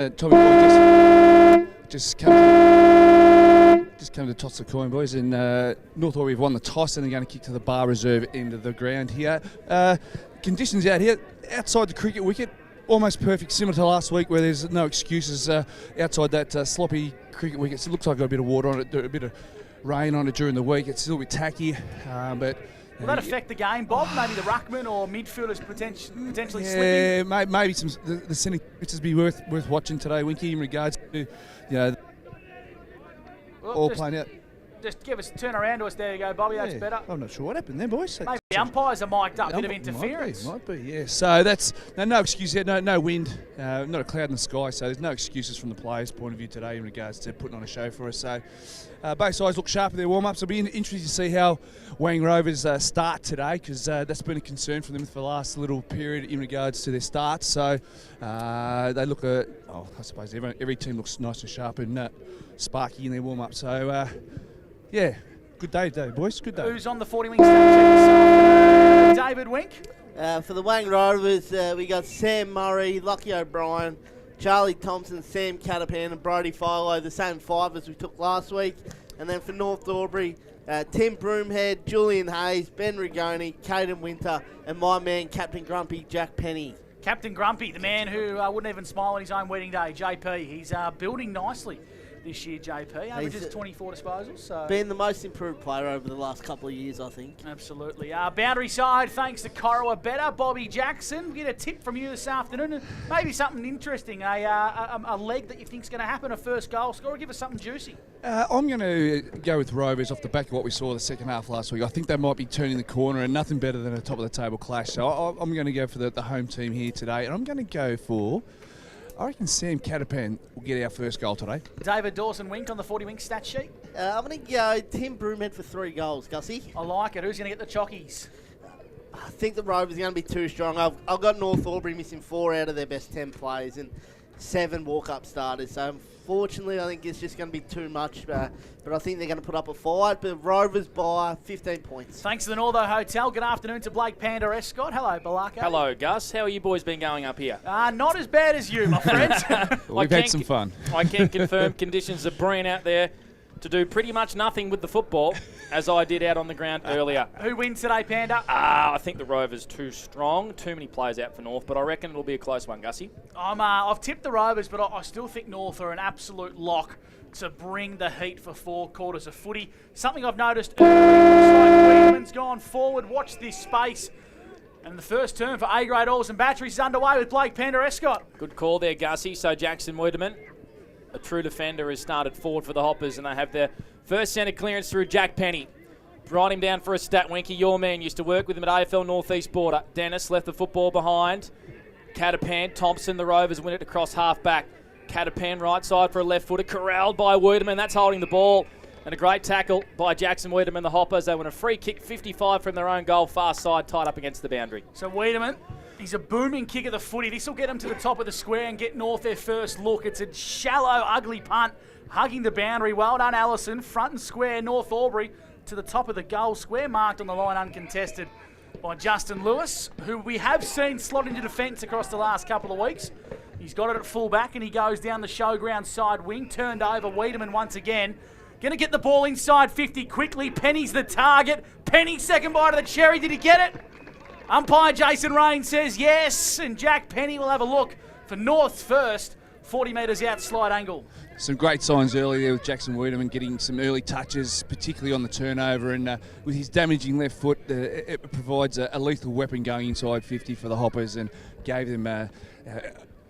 Tommy Boyd just come to toss the coin, boys, and North Aubry have won the toss and they're going to kick to the bar reserve end of the ground here. Conditions out here, outside the cricket wicket, almost perfect, similar to last week where there's no excuses outside that sloppy cricket wicket. It looks like got a bit of water on it, a bit of rain on it during the week. It's a little bit tacky, but... Will that affect the game, Bob? Maybe the ruckman or midfielders potentially slipping? Yeah, maybe the centre pitches be worth watching today, Winky, in regards to, all playing out. Just turn around to us. There you go, Bobby. That's better. I'm not sure what happened there, boys. Maybe the umpires are mic'd up. A bit of interference. Might be, yeah. So that's no excuse here. No wind. Not a cloud in the sky. So there's no excuses from the players' point of view today in regards to putting on a show for us. So both sides look sharp in their warm-ups. It'll be interesting to see how Rovers start today, because that's been a concern for them for the last little period in regards to their starts. So they look I suppose every team looks nice and sharp and sparky in their warm-up. So. Yeah, good day, boys. Good day. Who's on the 40 Wing stage this afternoon? David Wink. For the Wangaratta, we got Sam Murray, Lockie O'Brien, Charlie Thompson, Sam Catapan and Brodie Philo, the same five as we took last week. And then for North Aubry, Tim Broomhead, Julian Hayes, Ben Rigoni, Caden Winter, and my man, Captain Grumpy, Jack Penny. Captain Grumpy, the man who wouldn't even smile on his own wedding day, JP. He's building nicely this year, JP. Averages 24 disposals. So been the most improved player over the last couple of years, I think. Absolutely. Boundary side, thanks to Corowa Better. Bobby Jackson, get a tip from you this afternoon. And maybe something interesting, a leg that you think's going to happen, a first goal scorer. Give us something juicy. I'm going to go with Rovers off the back of what we saw the second half last week. I think they might be turning the corner, and nothing better than a top-of-the-table clash. So I'm going to go for the home team here today, and I'm going to go for... I reckon Sam Catapan will get our first goal today. David Dawson Wink on the 40 Wink stat sheet. I'm going to go Tim Broomhead for 3 goals, Gussie. I like it. Who's going to get the chockies? I think the Rovers are going to be too strong. I've got North Aubry missing 4 out of their best 10 players and 7 walk-up starters. So unfortunately, I think it's just going to be too much. But I think they're going to put up a fight. But Rovers by 15 points. Thanks to the Northo Hotel. Good afternoon to Blake Panda Escott. Hello, Balaka. Hello, Gus. How are you boys been going up here? Not as bad as you, my friend. We've had some fun. I can confirm conditions are brilliant out there to do pretty much nothing with the football, as I did out on the ground earlier. Who wins today, Panda? I think the Rovers too strong. Too many players out for North, but I reckon it'll be a close one, Gussie. I've tipped the Rovers, but I still think North are an absolute lock to bring the heat for 4 quarters of footy. Something I've noticed early, looks like Wiedemann's gone forward. Watch this space. And the first turn for A-grade oils and batteries is underway with Blake Panda Escott. Good call there, Gussie. So Jackson Wiedemann, a true defender, has started forward for the Hoppers, and they have their first centre clearance through Jack Penny. Write him down for a stat, Winky. Your man used to work with him at AFL Northeast Border. Dennis left the football behind. Catapan, Thompson, the Rovers win it across half-back. Catapan right side for a left footer, corralled by Wiedemann. That's holding the ball. And a great tackle by Jackson Wiedemann, the Hoppers. They win a free kick, 55 from their own goal, far side, tied up against the boundary. So Wiedemann, he's a booming kick of the footy. This will get him to the top of the square and get North their first look. It's a shallow, ugly punt, hugging the boundary. Well done, Allison. Front and square, North Aubry to the top of the goal square, marked on the line uncontested by Justin Lewis, who we have seen slot into defence across the last couple of weeks. He's got it at full back and he goes down the showground side wing, turned over. Wiedemann once again. Going to get the ball inside 50 quickly. Penny's the target. Penny, second bite of the cherry. Did he get it? Umpire Jason Rain says yes, and Jack Penny will have a look for North's first, 40 metres out slide angle. Some great signs early there with Jackson Wiedemann getting some early touches, particularly on the turnover, and with his damaging left foot, it provides a lethal weapon going inside 50 for the Hoppers and gave them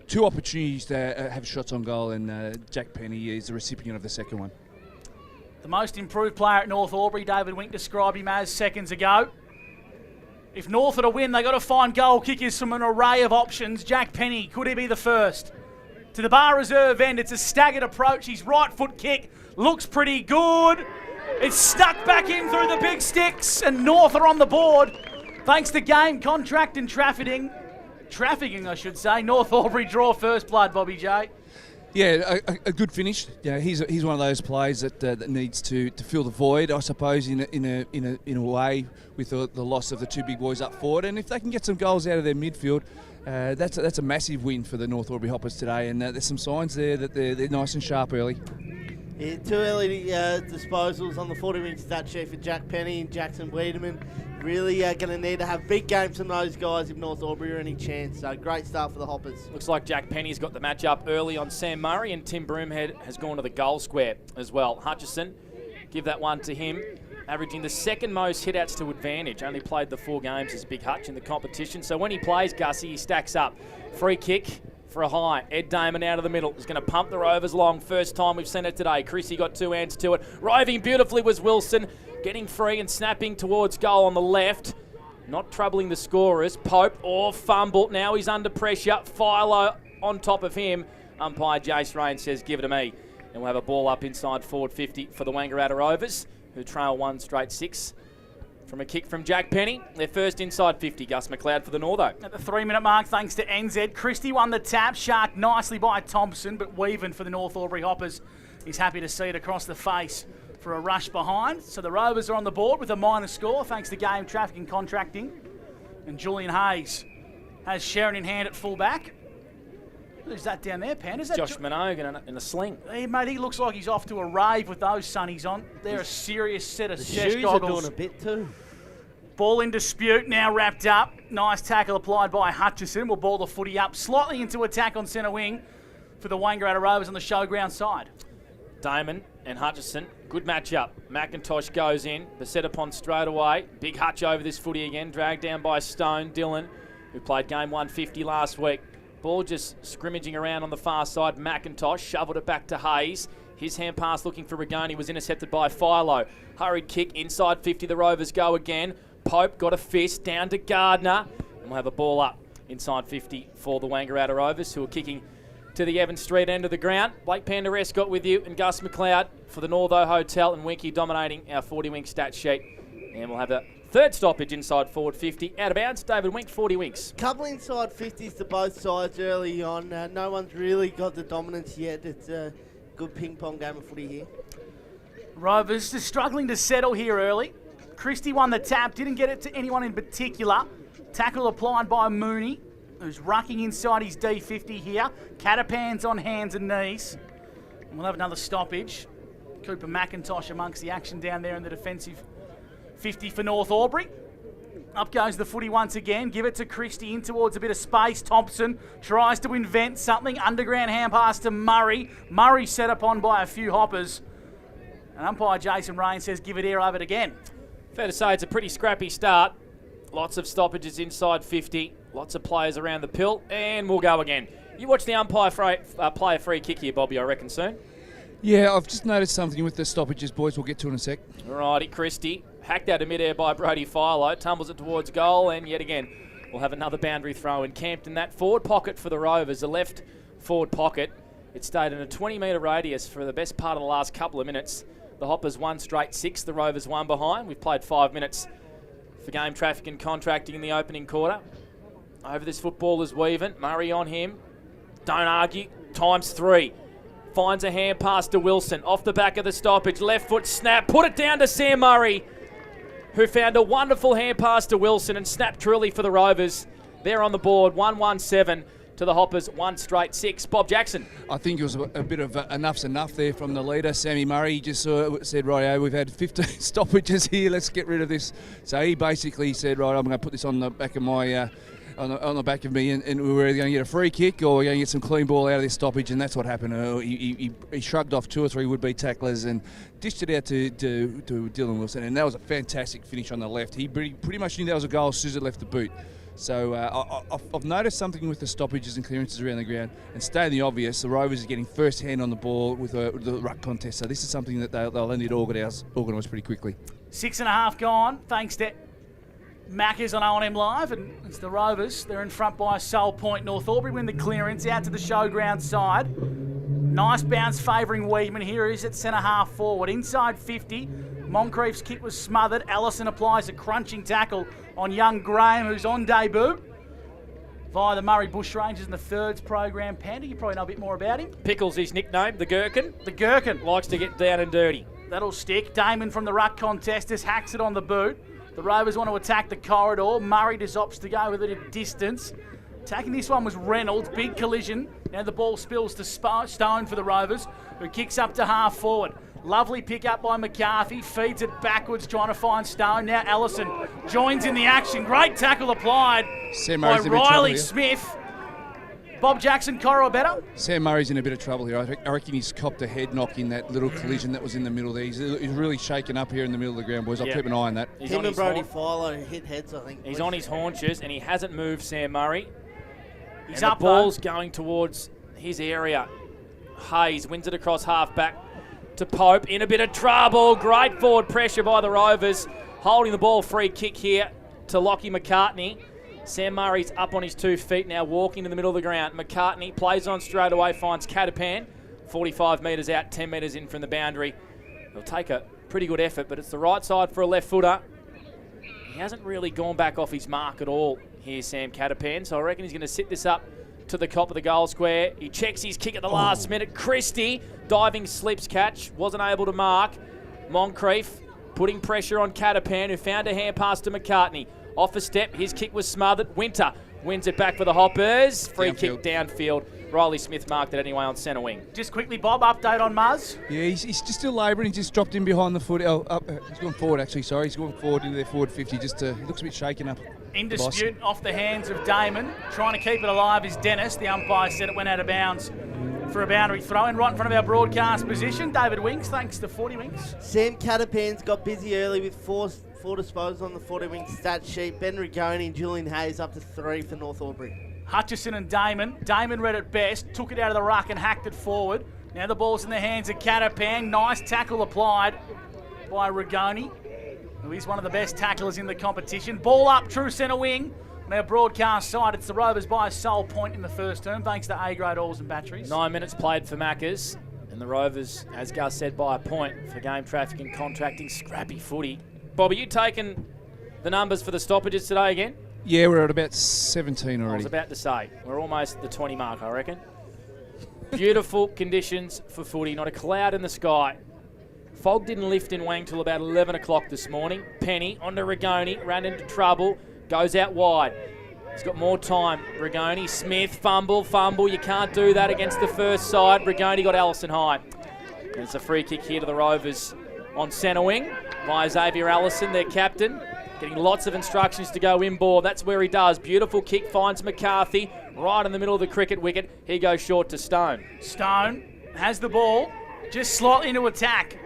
2 opportunities to have shots on goal, and Jack Penny is the recipient of the second one. The most improved player at North Aubry, David Wink described him as seconds ago. If North are to win, they've got to find goal kickers from an array of options. Jack Penny, could he be the first? To the bar reserve end, it's a staggered approach. His right foot kick looks pretty good. It's stuck back in through the big sticks, and North are on the board. Thanks to game, contract and trafficking, I should say. North Aubry draw first blood, Bobby J. Yeah, a good finish. Yeah, he's one of those players that needs to fill the void, I suppose, in a way with the loss of the 2 big boys up forward. And if they can get some goals out of their midfield, that's a massive win for the North Aubry Hoppers today, and there's some signs there that they're nice and sharp early. Yeah, 2 early disposals on the 40-wing stat sheet for Jack Penny and Jackson Wiedemann. Really going to need to have big games from those guys if North Aubry are any chance. So great start for the Hoppers. Looks like Jack Penny's got the match up early on Sam Murray, and Tim Broomhead has gone to the goal square as well. Hutchison, give that one to him. Averaging the second most hitouts to advantage. Only played the 4 games as Big Hutch in the competition. So when he plays, Gussie, he stacks up. Free kick for a high. Ed Damon out of the middle. He's going to pump the Rovers along. First time we've seen it today. Chrissy got 2 hands to it. Roving beautifully was Wilson. Getting free and snapping towards goal on the left. Not troubling the scorers. Pope, fumble. Now he's under pressure. Philo on top of him. Umpire Jace Rain says, give it to me. And we'll have a ball up inside forward 50 for the Wangaratta Rovers, who trail 1 straight 6 from a kick from Jack Penny. Their first inside 50. Gus McLeod for the Northo. At the 3-minute mark, thanks to NZ. Christie won the tap. Sharked nicely by Thompson, but Weaven for the North Aubrey Hoppers. He's happy to see it across the face for a rush behind. So the Rovers are on the board with a minor score, thanks to game traffic and contracting. And Julian Hayes has Sharon in hand at fullback. Who's that down there, Pan? Is that Josh Minogue in a sling. Hey, mate, he looks like he's off to a rave with those sunnies on. They're a serious set of The sesh shoes goggles. are doing a bit too. Ball in dispute, now wrapped up. Nice tackle applied by Hutchison. Will ball the footy up slightly into attack on centre wing for the Wangaratta Rovers on the showground side. Damon and Hutchison, good matchup. McIntosh goes in, the set upon straight away. Big Hutch over this footy again, dragged down by Stone. Dylan, who played game 150 last week. Ball just scrimmaging around on the far side. McIntosh shoveled it back to Hayes. His hand pass looking for Rigoni was intercepted by Philo. Hurried kick inside 50, the Rovers go again. Pope got a fist down to Gardner. And we'll have a ball up inside 50 for the Wangaratta Rovers, who are kicking to the Evans Street end of the ground. Blake Penderes got with you and Gus McLeod for the Northo Hotel, and Winky dominating our 40-wing stat sheet. And we'll have a third stoppage inside forward 50. Out of bounds, David Wink, 40 winks. Couple inside 50s to both sides early on. No one's really got the dominance yet. It's a good ping-pong game of footy here. Rovers just struggling to settle here early. Christie won the tap, didn't get it to anyone in particular. Tackle applied by Mooney, who's rucking inside his D50 here. Catapans on hands and knees. And we'll have another stoppage. Cooper McIntosh amongst the action down there in the defensive 50 for North Aubrey. Up goes the footy once again. Give it to Christie in towards a bit of space. Thompson tries to invent something. Underground hand pass to Murray. Murray set upon by a few hoppers. And umpire Jason Rain says give it here over it again. Fair to say it's a pretty scrappy start. Lots of stoppages inside 50. Lots of players around the pill. And we'll go again. You watch the umpire play a free kick here, Bobby, I reckon, soon. Yeah, I've just noticed something with the stoppages, boys. We'll get to in a sec. Righty, Christie. Hacked out of midair by Brody Philo. Tumbles it towards goal, and yet again, we'll have another boundary throw in. Camped in that forward pocket for the Rovers, the left forward pocket. It stayed in a 20-metre radius for the best part of the last couple of minutes. The Hoppers 1 straight 6, the Rovers 1 behind. We've played 5 minutes for game traffic and contracting in the opening quarter. Over this football is Weaven. Murray on him. Don't argue. Times 3. Finds a hand pass to Wilson. Off the back of the stoppage. Left foot snap. Put it down to Sam Murray, who found a wonderful hand pass to Wilson and snapped truly for the Rovers. They're on the board. 1-1-7 to the Hoppers. 1 straight 6. Bob Jackson. I think it was a bit of enough's enough there from the leader, Sammy Murray. He just said, right, we've had 15 stoppages here, let's get rid of this. So he basically said, right, I'm going to put this on the back of my, on the back of me, and we're either going to get a free kick or we're going to get some clean ball out of this stoppage, and that's what happened. He shrugged off 2 or 3 would-be tacklers and dished it out to Dylan Wilson, and that was a fantastic finish on the left. He pretty much knew that was a goal as soon as it left the boot. So I've noticed something with the stoppages and clearances around the ground, and stating the obvious, the Rovers are getting first hand on the ball with the ruck contest. So this is something that they'll need to organise pretty quickly. 6.5 gone, thanks to Maccas on O&M Live, and it's the Rovers. They're in front by a sole point. North Aubrey win the clearance out to the showground side. Nice bounce favouring Weedman. Here he is at centre half forward. Inside 50. Moncrief's kick was smothered. Allison applies a crunching tackle on young Graham, who's on debut via the Murray Bushrangers in the thirds program. Panda, you probably know a bit more about him. Pickles his nickname, the Gherkin. The Gherkin. Likes to get down and dirty. That'll stick. Damon from the ruck contest just hacks it on the boot. The Rovers want to attack the corridor. Murray just opts to go with it at distance. Attacking this one was Reynolds. Big collision. Now the ball spills to Stone for the Rovers, who kicks up to half forward. Lovely pick up by McCarthy. Feeds it backwards, trying to find Stone. Now Allison joins in the action. Great tackle applied by Riley Smith. Bob Jackson, Coro better? Sam Murray's in a bit of trouble here. I reckon he's copped a head knock in that little collision that was in the middle there. He's really shaken up here in the middle of the ground, boys. I'll keep an eye on that. Him and Brody Philo hit heads, I think. He's on his haunches, and he hasn't moved, Sam Murray. He's and up, the ball's going towards his area. Hayes wins it across half-back to Pope. In a bit of trouble. Great forward pressure by the Rovers. Holding the ball, free kick here to Lockie McCartney. Sam Murray's up on his 2 feet now, walking in the middle of the ground. McCartney plays on straight away, finds Catapan. 45 metres out, 10 metres in from the boundary. He'll take a pretty good effort, but it's the right side for a left footer. He hasn't really gone back off his mark at all here, Sam Catapan, so I reckon he's going to sit this up to the top of the goal square. He checks his kick at the last minute. Christie, diving slips catch, wasn't able to mark. Moncrief putting pressure on Catapan, who found a hand pass to McCartney. Off a step, his kick was smothered. Winter wins it back for the Hoppers. Free kick downfield. Riley Smith marked it anyway on centre wing. Just quickly, Bob, update on Muzz. Yeah, he's just still labouring. He just dropped in behind the foot. He's gone forward, actually, sorry. He's gone forward into their forward 50. He looks a bit shaken up. In dispute off the hands of Damon. Trying to keep it alive is Dennis. The umpire said it went out of bounds for a boundary throw in right in front of our broadcast position. David Winks, thanks to 40 Winks. Sam Catapan's got busy early with four disposals on the 40 Winks stat sheet. Ben Rigoni and Julian Hayes up to 3 for North Aubry. Hutchison and Damon. Damon read it best, took it out of the ruck and hacked it forward. Now the ball's in the hands of Catapan. Nice tackle applied by Rigoni, who is one of the best tacklers in the competition. Ball up, true centre wing. On our broadcast side, it's the Rovers by a sole point in the first term, thanks to A-grade oils and batteries. 9 minutes played for Maccas, and the Rovers, as Gus said, by a point for game traffic and contracting. Scrappy footy. Bob, are you taking the numbers for the stoppages today again? Yeah, we're at about 17 already. I was about to say, we're almost at the 20 mark, I reckon. Beautiful conditions for footy, not a cloud in the sky. Fog didn't lift in Wang till about 11 o'clock this morning. Penny onto Rigoni, ran into trouble, goes out wide. He's got more time. Rigoni, Smith, fumble. You can't do that against the first side. Rigoni got Allison high. And it's a free kick here to the Rovers on centre wing by Xavier Allison, their captain. Getting lots of instructions to go inboard. That's where he does. Beautiful kick, finds McCarthy right in the middle of the cricket wicket. He goes short to Stone. Stone has the ball, just slightly into attack.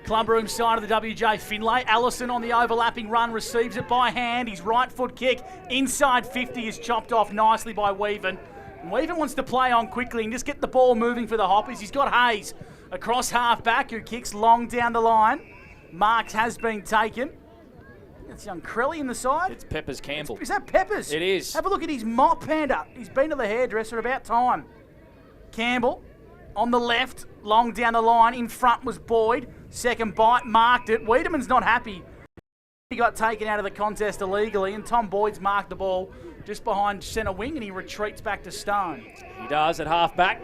Clubroom side of the WJ Finlay. Allison on the overlapping run receives it by hand. His right foot kick inside 50 is chopped off nicely by Weaven. And Weaven wants to play on quickly and just get the ball moving for the Hoppers. He's got Hayes across half back who kicks long down the line. Marks has been taken. It's young Crelly in the side. It's Peppers Campbell. Is that Peppers? It is. Have a look at his mop panda. He's been to the hairdresser about time. Campbell on the left, long down the line. In front was Boyd. Second bite, marked it. Wiedemann's not happy. He got taken out of the contest illegally, and Tom Boyd's marked the ball just behind centre wing, and he retreats back to Stone. He does at half back.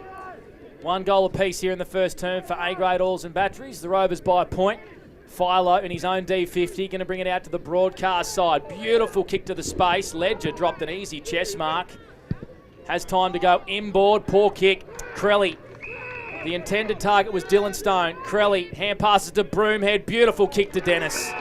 1 goal apiece here in the first term for A-grade oils and batteries. The Rovers by a point. Philo in his own D50, going to bring it out to the broadcast side. Beautiful kick to the space. Ledger dropped an easy chest mark. Has time to go inboard. Poor kick. Crelly. The intended target was Dylan Stone. Crelly, hand passes to Broomhead. Beautiful kick to Dennis.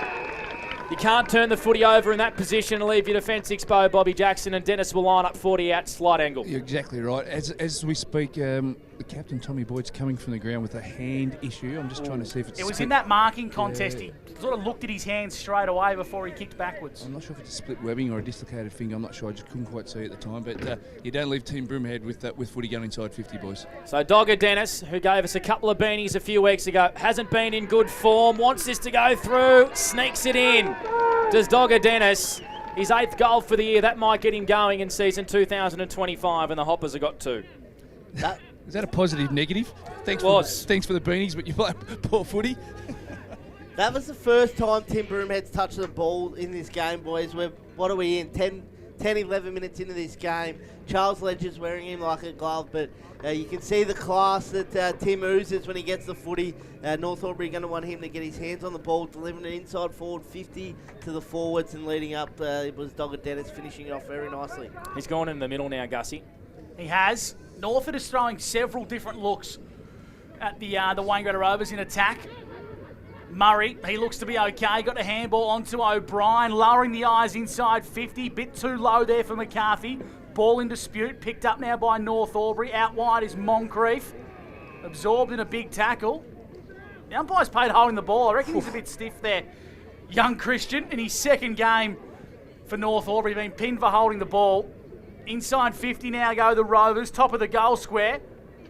You can't turn the footy over in that position and leave your defence exposed, Bobby Jackson, and Dennis will line up 40 out, slight angle. You're exactly right. As we speak, the captain, Tommy Boyd's coming from the ground with a hand issue. I'm just trying to see if it's... It was in that marking contest. He sort of looked at his hands straight away before he kicked backwards. I'm not sure if it's a split webbing or a dislocated finger. I'm not sure. I just couldn't quite see at the time. But you don't leave Team Broomhead with footy going inside 50, boys. So Dogger Dennis, who gave us a couple of beanies a few weeks ago, hasn't been in good form, wants this to go through, sneaks it in. Does Dogger Dennis, his 8th goal for the year, that might get him going in season 2025, and the Hoppers have got 2. Is that a positive negative? Thanks for the beanies, but you play poor footy. That was the first time Tim Broomhead's touched the ball in this game, boys. What are we in? 10 10, 11 minutes into this game. Charles Ledger's wearing him like a glove, but you can see the class that Tim oozes when he gets the footy. North Aubry going to want him to get his hands on the ball, delivering an inside forward 50 to the forwards, and leading up, it was Dogger Dennis finishing it off very nicely. He's gone in the middle now, Gussie. He has. Northwood is throwing several different looks at the Wangaratta Rovers in attack. Murray, he looks to be okay. Got a handball onto O'Brien, lowering the eyes inside 50. Bit too low there for McCarthy. Ball in dispute, picked up now by North Aubry. Out wide is Moncrief. Absorbed in a big tackle. The umpire's paid holding the ball. I reckon he's a bit stiff there. Young Christian in his second game for North Aubry, being pinned for holding the ball. Inside 50 now go the Rovers, top of the goal square.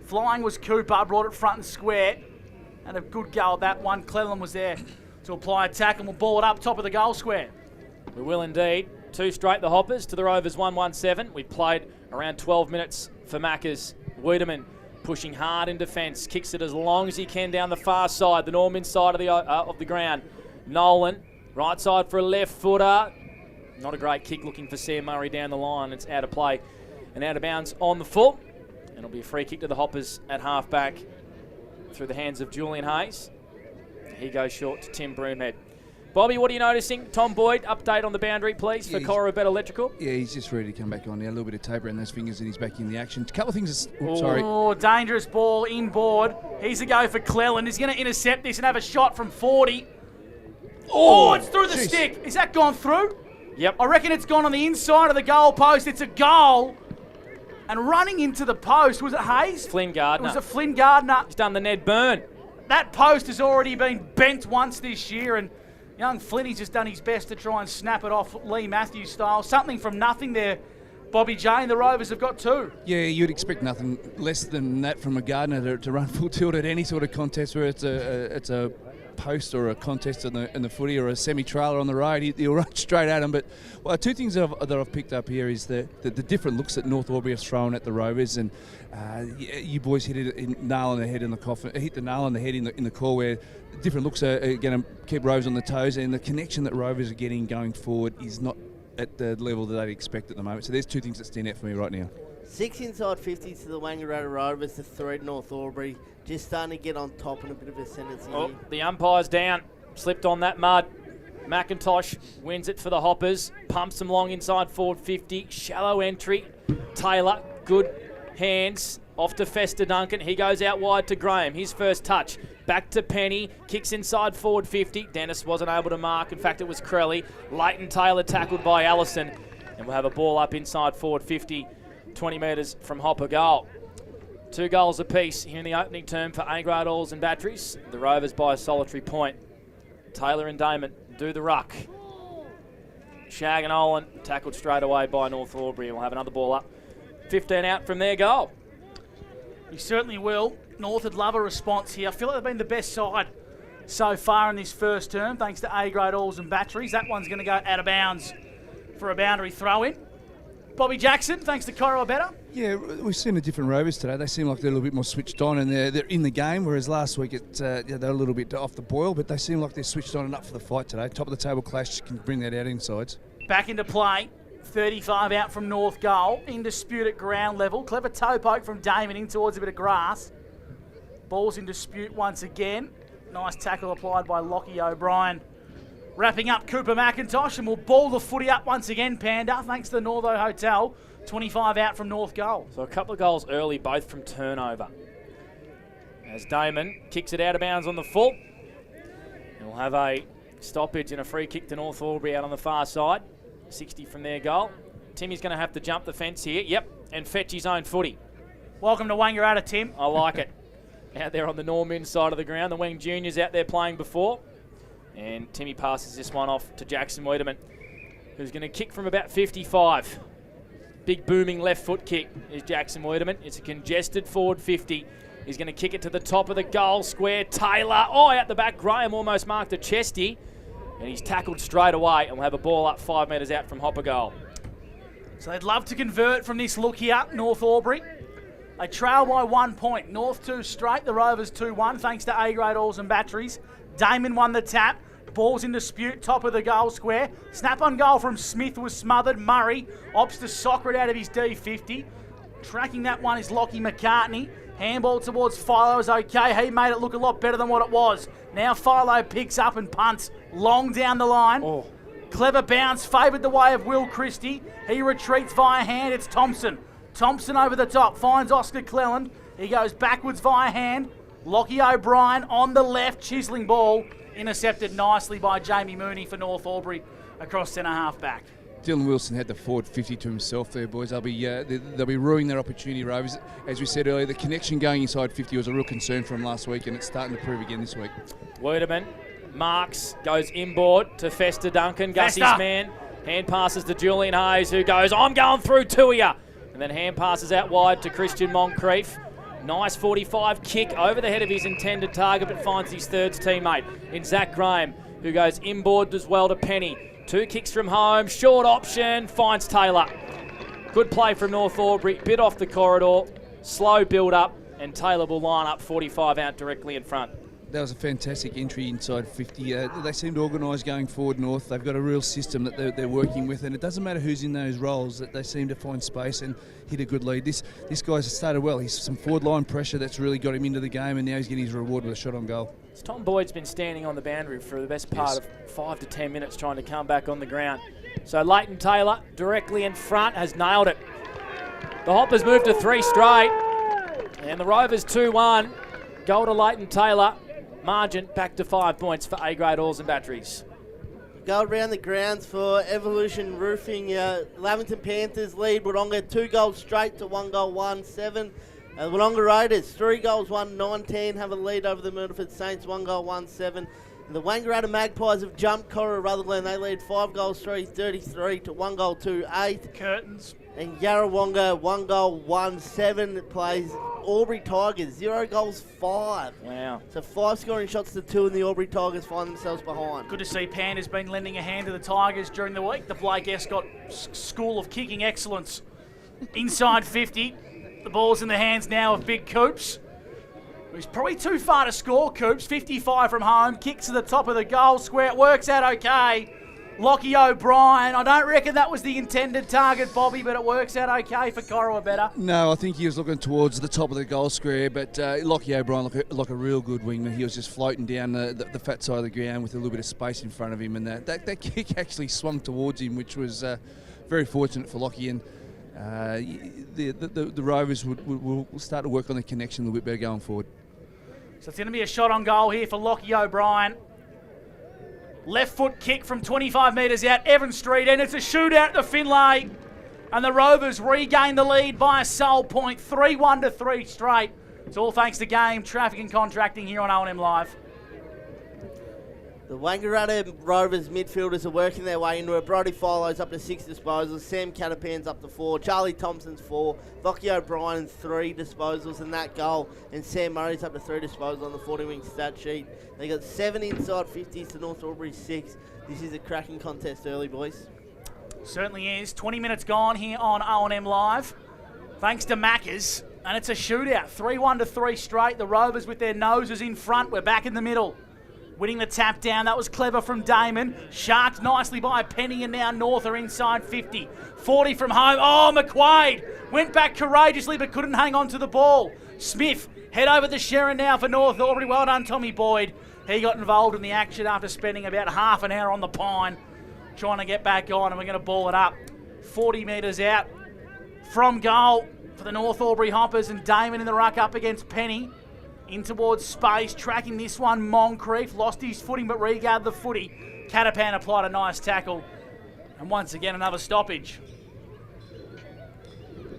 Flying was Cooper, brought it front and square. And a good go at that one. Cleveland was there to apply a tackle, and we'll ball it up top of the goal square. We will indeed. 2 straight the Hoppers to the Rovers 1-1-7. We played around 12 minutes for Maccas. Wiedemann pushing hard in defence, kicks it as long as he can down the far side, the Norman side of the ground. Nolan, right side for a left footer. Not a great kick, looking for Sam Murray down the line. It's out of play and out of bounds on the full. And it'll be a free kick to the Hoppers at half-back through the hands of Julian Hayes. He goes short to Tim Broomhead. Bobby, what are you noticing? Tom Boyd, update on the boundary, please, for Corobet Electrical. Yeah, he's just ready to come back on now. A little bit of tape around those fingers and he's back in the action. A couple of things. Oh, dangerous ball inboard. He's a go for Cleland. He's going to intercept this and have a shot from 40. Oh, it's through the stick. Is that gone through? Yep. I reckon it's gone on the inside of the goal post. It's a goal. And running into the post, was it Hayes? Flynn Gardner. It was a Flynn Gardner. He's done the Ned Byrne. That post has already been bent once this year, and young Flinny's just done his best to try and snap it off Lee Matthews style. Something from nothing there, Bobby J, and the Rovers have got 2. Yeah, you'd expect nothing less than that from a Gardner to run full tilt at any sort of contest where it's a post or a contest in the footy or a semi-trailer on the road. He'll run straight at him. But 2 things that I've picked up here is the different looks that North Aubry has thrown at the Rovers, and you boys hit it nail on the head in the coffin. Hit the nail on the head in the core where different looks are going to keep Rovers on the toes, and the connection that Rovers are getting going forward is not at the level that they'd expect at the moment. So there's 2 things that stand out for me right now. 6 inside 50 to the Wangaratta Rovers, to 3 to North Aubry. Just starting to get on top in a bit of ascendancy. Oh, the umpire's down. Slipped on that mud. McIntosh wins it for the Hoppers. Pumps them long inside forward 50. Shallow entry. Taylor, good hands. Off to Fester Duncan. He goes out wide to Graham. His first touch. Back to Penny. Kicks inside forward 50. Dennis wasn't able to mark. In fact, it was Crelly. Leighton Taylor tackled by Allison. And we'll have a ball up inside forward 50. 20 metres from Hopper goal. 2 goals apiece here in the opening term for A-grade Oils and Batteries. The Rovers by a solitary point. Taylor and Damon do the ruck. Shag and Olin tackled straight away by North Aubry, and we'll have another ball up. 15 out from their goal. You certainly will. North would love a response here. I feel like they've been the best side so far in this first term, thanks to A-grade Oils and Batteries. That one's going to go out of bounds for a boundary throw-in. Bobby Jackson, thanks to Corobetta. Yeah, we've seen the different Rovers today. They seem like they're a little bit more switched on and they're in the game, whereas last week they're a little bit off the boil, but they seem like they're switched on and up for the fight today. Top of the table clash can bring that out inside. Back into play. 35 out from North goal. In dispute at ground level. Clever toe poke from Damon in towards a bit of grass. Ball's in dispute once again. Nice tackle applied by Lockie O'Brien. Wrapping up Cooper McIntosh, and we'll ball the footy up once again, Panda, thanks to the Northo Hotel. 25 out from North goal. So a couple of goals early, both from turnover. As Damon kicks it out of bounds on the full. And we'll have a stoppage and a free kick to North Aubry out on the far side. 60 from their goal. Timmy's going to have to jump the fence here. Yep, and fetch his own footy. Welcome to Wangaratta, Tim. I like it. Out there on the Norman side of the ground. The Wang Juniors out there playing before. And Timmy passes this one off to Jackson Wiedemann, who's going to kick from about 55. Big booming left foot kick is Jackson Wiedemann. It's a congested forward 50. He's going to kick it to the top of the goal square. Taylor, out the back. Graham almost marked a chesty. And he's tackled straight away, and we'll have a ball up 5 metres out from Hopper goal. So they'd love to convert from this look here, North Aubry. They trail by 1 point. North 2 straight, the Rovers 2-1, thanks to A-grade Oils and Batteries. Damon won the tap. Ball's in dispute, top of the goal square. Snap on goal from Smith was smothered. Murray opts to soccer it out of his D50. Tracking that one is Lockie McCartney. Handball towards Philo is okay. He made it look a lot better than what it was. Now Philo picks up and punts long down the line. Oh. Clever bounce, favoured the way of Will Christie. He retreats via hand. It's Thompson. Thompson over the top, finds Oscar Cleland. He goes backwards via hand. Lockie O'Brien on the left, chiselling ball. Intercepted nicely by Jamie Mooney for North Albury across centre half back. Dylan Wilson had the forward 50 to himself there, boys. They'll be ruining their opportunity, Rovers. As we said earlier, the connection going inside 50 was a real concern for him last week, and it's starting to prove again this week. Werdeman marks, goes inboard to Fester Duncan, Gussie's man. Hand passes to Julian Hayes, who goes, I'm going through to you. And then hand passes out wide to Christian Moncrief. Nice 45 kick over the head of his intended target, but finds his third teammate in Zach Graham, who goes inboard as well to Penny. 2 kicks from home, short option, finds Taylor. Good play from North Albury, bit off the corridor, slow build up, and Taylor will line up 45 out directly in front. That was a fantastic entry inside 50. They seem to organise going forward north. They've got a real system that they're working with, and it doesn't matter who's in those roles, that they seem to find space and hit a good lead. This guy's started well. He's some forward line pressure that's really got him into the game, and now he's getting his reward with a shot on goal. Tom Boyd's been standing on the boundary for the best part of 5 to 10 minutes trying to come back on the ground. So Leighton Taylor directly in front has nailed it. The Hoppers moved to 3 straight, and the Rovers 2-1. Goal to Leighton Taylor. Margin back to 5 points for A-grade oils and batteries. Go around the grounds for Evolution Roofing. Lavington Panthers lead Wodonga 2 goals straight to 1 goal 1-7. Wodonga Raiders 3 goals 1-19 have a lead over the Myrtleford Saints 1 goal 1-7. The Wangaratta Magpies have jumped Cora Rutherglen. They lead 5 goals 3-33 to 1 goal 2-8. Curtains. And Yarrawonga 1 goal 1-7 plays Aubry Tigers 0 goals 5. Wow. So 5 scoring shots to 2, and the Aubry Tigers find themselves behind. Good to see Pan has been lending a hand to the Tigers during the week. The Blake Escott School of Kicking Excellence. Inside 50. The ball's in the hands now of Big Coops. He's probably too far to score, Coops. 55 from home. Kicks to the top of the goal square. It works out okay. Lockie O'Brien. I don't reckon that was the intended target, Bobby, but it works out okay for Corowa better. No, I think he was looking towards the top of the goal square, but Lockie O'Brien looked like a real good wingman. He was just floating down the fat side of the ground with a little bit of space in front of him, and that kick actually swung towards him, which was very fortunate for Lockie. And the Rovers will start to work on the connection a little bit better going forward. So it's going to be a shot on goal here for Lockie O'Brien. Left foot kick from 25 metres out, Evan Street, and it's a shootout at the Finlay. And the Rovers regain the lead by a sole point, 3-1 to 3 straight. It's all thanks to Game, Traffic and Contracting here on O&M Live. The Wangaratta Rovers midfielders are working their way into it. Brody Philo's up to 6 disposals. Sam Catapan's up to 4. Charlie Thompson's 4. Lockie O'Brien's 3 disposals in that goal. And Sam Murray's up to 3 disposals on the 40-wing stat sheet. They got 7 inside 50s to North Albury 6. This is a cracking contest early, boys. Certainly is. 20 minutes gone here on O&M Live. Thanks to Maccas. And it's a shootout. 3-1 to 3 straight. The Rovers with their noses in front. We're back in the middle. Winning the tap down, that was clever from Damon. Sharked nicely by Penny, and now North are inside 50. 40 from home. Oh, McQuaid went back courageously but couldn't hang on to the ball. Smith head over to Sharon now for North Albury. Well done, Tommy Boyd. He got involved in the action after spending about half an hour on the pine trying to get back on, and we're going to ball it up. 40 metres out from goal for the North Albury Hoppers, and Damon in the ruck up against Penny. In towards space, tracking this one, Moncrief. Lost his footing but regathered the footy. Catapan applied a nice tackle. And once again, another stoppage.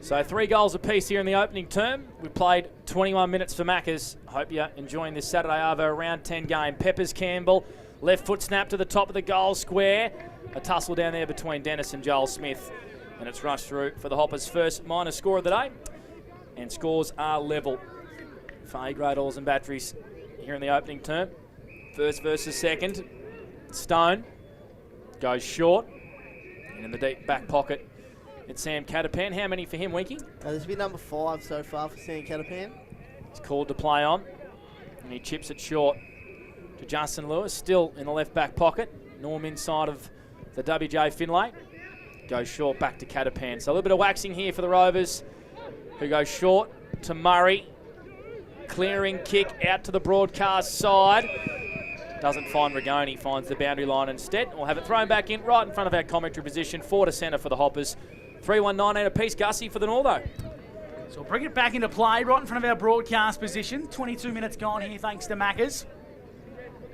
So 3 goals apiece here in the opening term. We played 21 minutes for Maccas. Hope you're enjoying this Saturday Arvo round 10 game. Peppers Campbell, left foot snap to the top of the goal square. A tussle down there between Dennis and Joel Smith. And it's rushed through for the Hoppers' first minor score of the day. And scores are level for A-grade oils and batteries here in the opening term. First versus second. Stone goes short. And in the deep back pocket, it's Sam Catapan. How many for him, Winky? This will be number 5 so far for Sam Catapan. He's called to play on. And he chips it short to Justin Lewis, still in the left back pocket. Norm inside of the WJ Finlay. Goes short back to Catapan. So a little bit of waxing here for the Rovers, who go short to Murray. Clearing kick out to the broadcast side. Doesn't find Rigoni, finds the boundary line instead. We'll have it thrown back in right in front of our commentary position. 4 to centre for the Hoppers. 3-1-19 apiece, Gussie, for the Northo. So we'll bring it back into play right in front of our broadcast position. 22 minutes gone here thanks to Maccas.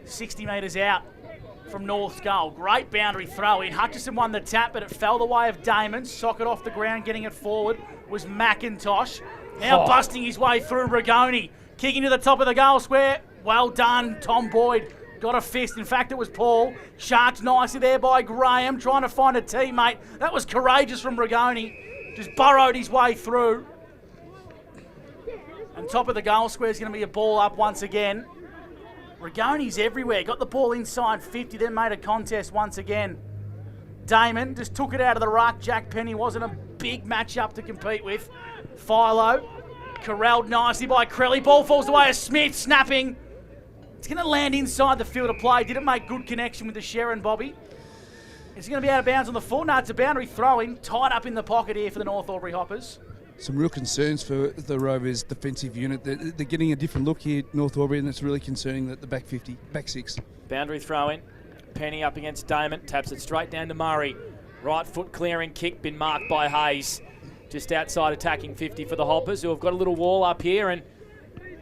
60 metres out from North's goal. Great boundary throw in. Hutchison won the tap, but it fell the way of Damon. Socket off the ground, getting it forward was McIntosh. Now busting his way through Rigoni. Kicking to the top of the goal square. Well done, Tom Boyd. Got a fist. In fact, it was Paul. Sharked nicely there by Graham, trying to find a teammate. That was courageous from Rigoni. Just burrowed his way through. And top of the goal square is going to be a ball up once again. Rigoni's everywhere. Got the ball inside 50, then made a contest once again. Damon just took it out of the ruck. Jack Penny wasn't a big matchup to compete with. Philo corralled nicely by Crelly. Ball falls away as Smith snapping. It's going to land inside the field of play. Didn't make good connection with the Sharon, Bobby. Is he going to be out of bounds on the full? No, it's a boundary throw-in. Tied up in the pocket here for the North Albury Hoppers. Some real concerns for the Rovers defensive unit. They're getting a different look here at North Albury, and it's really concerning that the back 6. Boundary throw-in. Penny up against Damon. Taps it straight down to Murray. Right foot clearing kick, been marked by Hayes. Just outside attacking 50 for the Hoppers, who have got a little wall up here and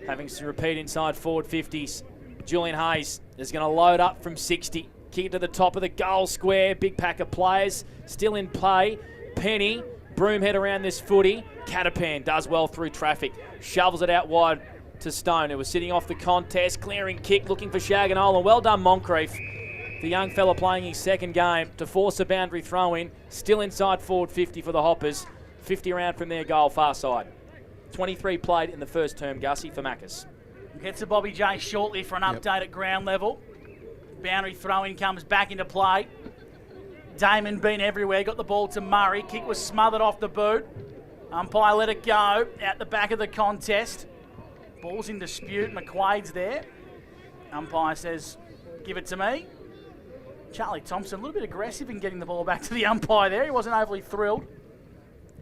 having to repeat inside forward 50s. Julian Hayes is going to load up from 60. Kick it to the top of the goal square. Big pack of players still in play. Penny, broomhead around this footy. Catapan does well through traffic. Shovels it out wide to Stone, who was sitting off the contest. Clearing kick, looking for Shaganola. Well done, Moncrief. The young fella playing his second game to force a boundary throw-in. Still inside forward 50 for the Hoppers. 50 around from their goal, far side. 23 played in the first term, Gussie, for Maccas. Gets to Bobby J shortly for an update at ground level. Boundary throw-in comes back into play. Damon been everywhere, got the ball to Murray. Kick was smothered off the boot. Umpire let it go out the back of the contest. Ball's in dispute. McQuaid's there. Umpire says, give it to me. Charlie Thompson, a little bit aggressive in getting the ball back to the umpire there. He wasn't overly thrilled.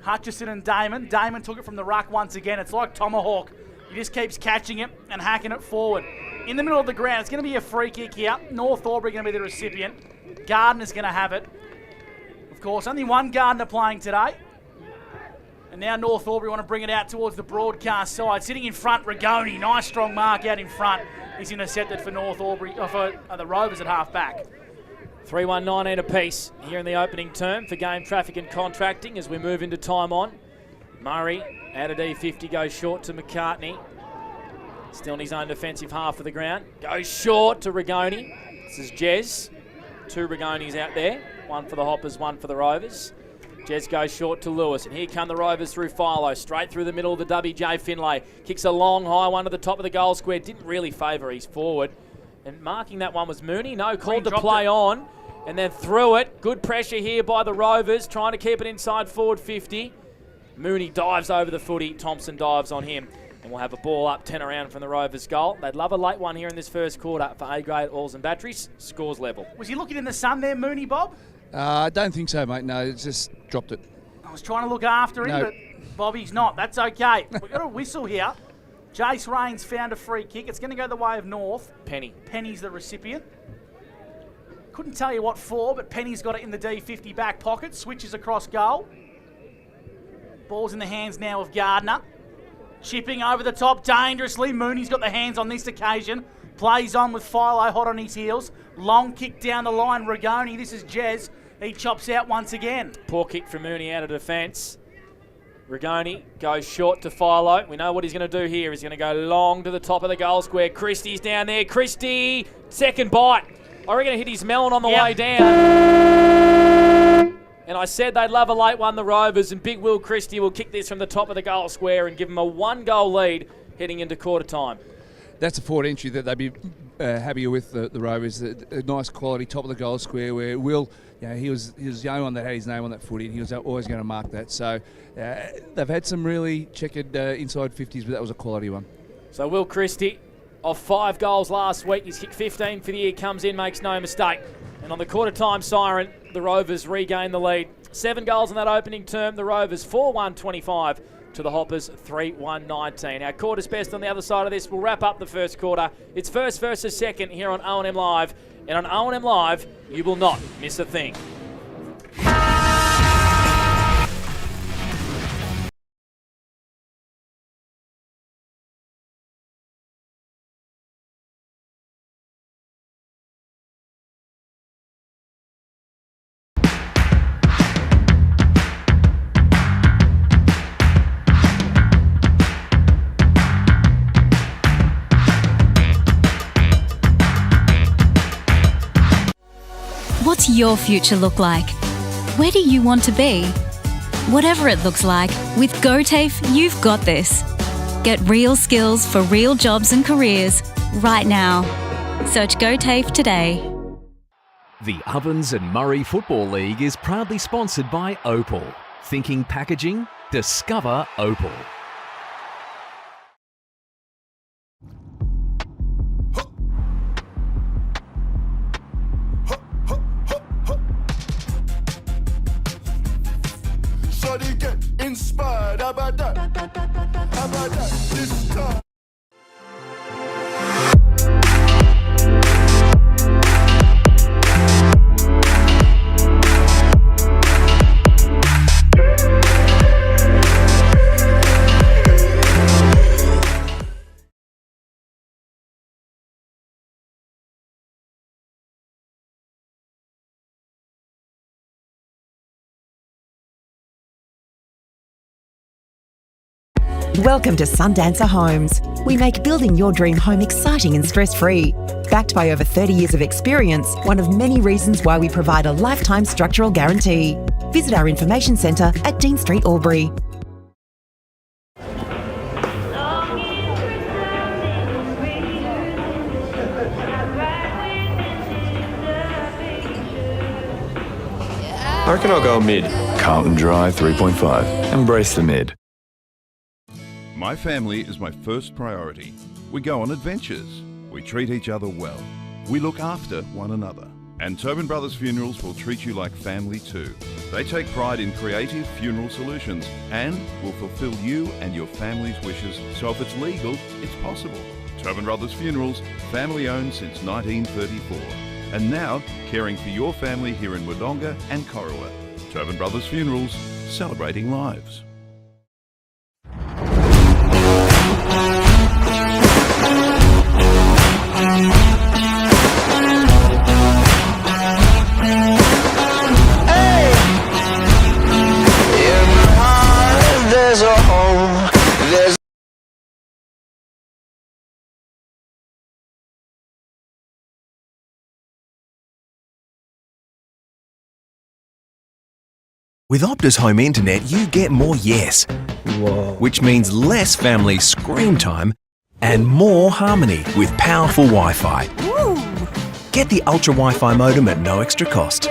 Hutchison and Damon. Damon took it from the ruck once again. It's like Tomahawk. He just keeps catching it and hacking it forward. In the middle of the ground, it's going to be a free kick here. North Albury going to be the recipient. Gardner's going to have it. Of course, only one Gardner playing today. And now North Albury want to bring it out towards the broadcast side. Sitting in front, Rigoni. Nice strong mark out in front. He's intercepted for North Albury, for the Rovers at half back. 3-1-19 apiece here in the opening term for game traffic and contracting as we move into time on. Murray out of D50 goes short to McCartney. Still in his own defensive half of the ground. Goes short to Rigoni. This is Jez. 2 Rigonis out there. 1 for the Hoppers, 1 for the Rovers. Jez goes short to Lewis, and here come the Rovers through Philo, straight through the middle of the WJ Finlay. Kicks a long, high one to the top of the goal square. Didn't really favour his forward. And marking that one was Mooney. No, called to play on. And then threw it. Good pressure here by the Rovers, trying to keep it inside forward 50. Mooney dives over the footy. Thompson dives on him. And we'll have a ball up, 10 around from the Rovers' goal. They'd love a late one here in this first quarter for A-grade oils and batteries. Scores level. Was he looking in the sun there, Mooney, Bob? I don't think so, mate. No, it's just dropped it. I was trying to look after him, but Bobby's not. That's okay. We've got a whistle here. Jace Rains found a free kick. It's going to go the way of North. Penny. Penny's the recipient. Couldn't tell you what for, but Penny's got it in the D50 back pocket. Switches across goal. Ball's in the hands now of Gardner. Chipping over the top dangerously. Mooney's got the hands on this occasion. Plays on with Philo hot on his heels. Long kick down the line. Rigoni. This is Jez. He chops out once again. Poor kick from Mooney out of defence. Rigoni goes short to Philo. We know what he's going to do here. He's going to go long to the top of the goal square. Christie's down there. Christie, second bite. I reckon it hit his melon on the way down. And I said they'd love a late one, the Rovers, and Big Will Christie will kick this from the top of the goal square and give them a 1-goal lead heading into quarter time. That's a forward entry that they'd be happier with, the Rovers. A nice quality top of the goal square where Will, he was the only one that had his name on that footy, and he was always going to mark that. So they've had some really checkered inside 50s, but that was a quality one. So Will Christie of 5 goals last week. He's kicked 15 for the year, comes in, makes no mistake. And on the quarter-time siren, the Rovers regain the lead. 7 goals in that opening term. The Rovers 4-1-25 to the Hoppers 3-1-19. Our quarter's best on the other side of this will wrap up the first quarter. It's first versus second here on O&M Live. And on O&M Live, you will not miss a thing. What's your future look like? Where do you want to be? Whatever it looks like, with GoTAFE, you've got this. Get real skills for real jobs and careers right now. Search GoTAFE today. The Ovens and Murray Football League is proudly sponsored by Opal. Thinking packaging? Discover Opal. Inspired, how about that? How about that? This time. Welcome to Sundancer Homes. We make building your dream home exciting and stress-free. Backed by over 30 years of experience, one of many reasons why we provide a lifetime structural guarantee. Visit our information centre at Dean Street, Aubry. I reckon I'll go mid. Carlton Drive 3.5. Embrace the mid. My family is my first priority. We go on adventures. We treat each other well. We look after one another. And Tobin Brothers Funerals will treat you like family too. They take pride in creative funeral solutions and will fulfill you and your family's wishes, so if it's legal, it's possible. Tobin Brothers Funerals, family owned since 1934. And now, caring for your family here in Wodonga and Corowa. Tobin Brothers Funerals, celebrating lives. With Optus Home Internet, you get more yes. Whoa. Which means less family screen time and more harmony with powerful Wi-Fi. Woo. Get the Ultra Wi-Fi modem at no extra cost.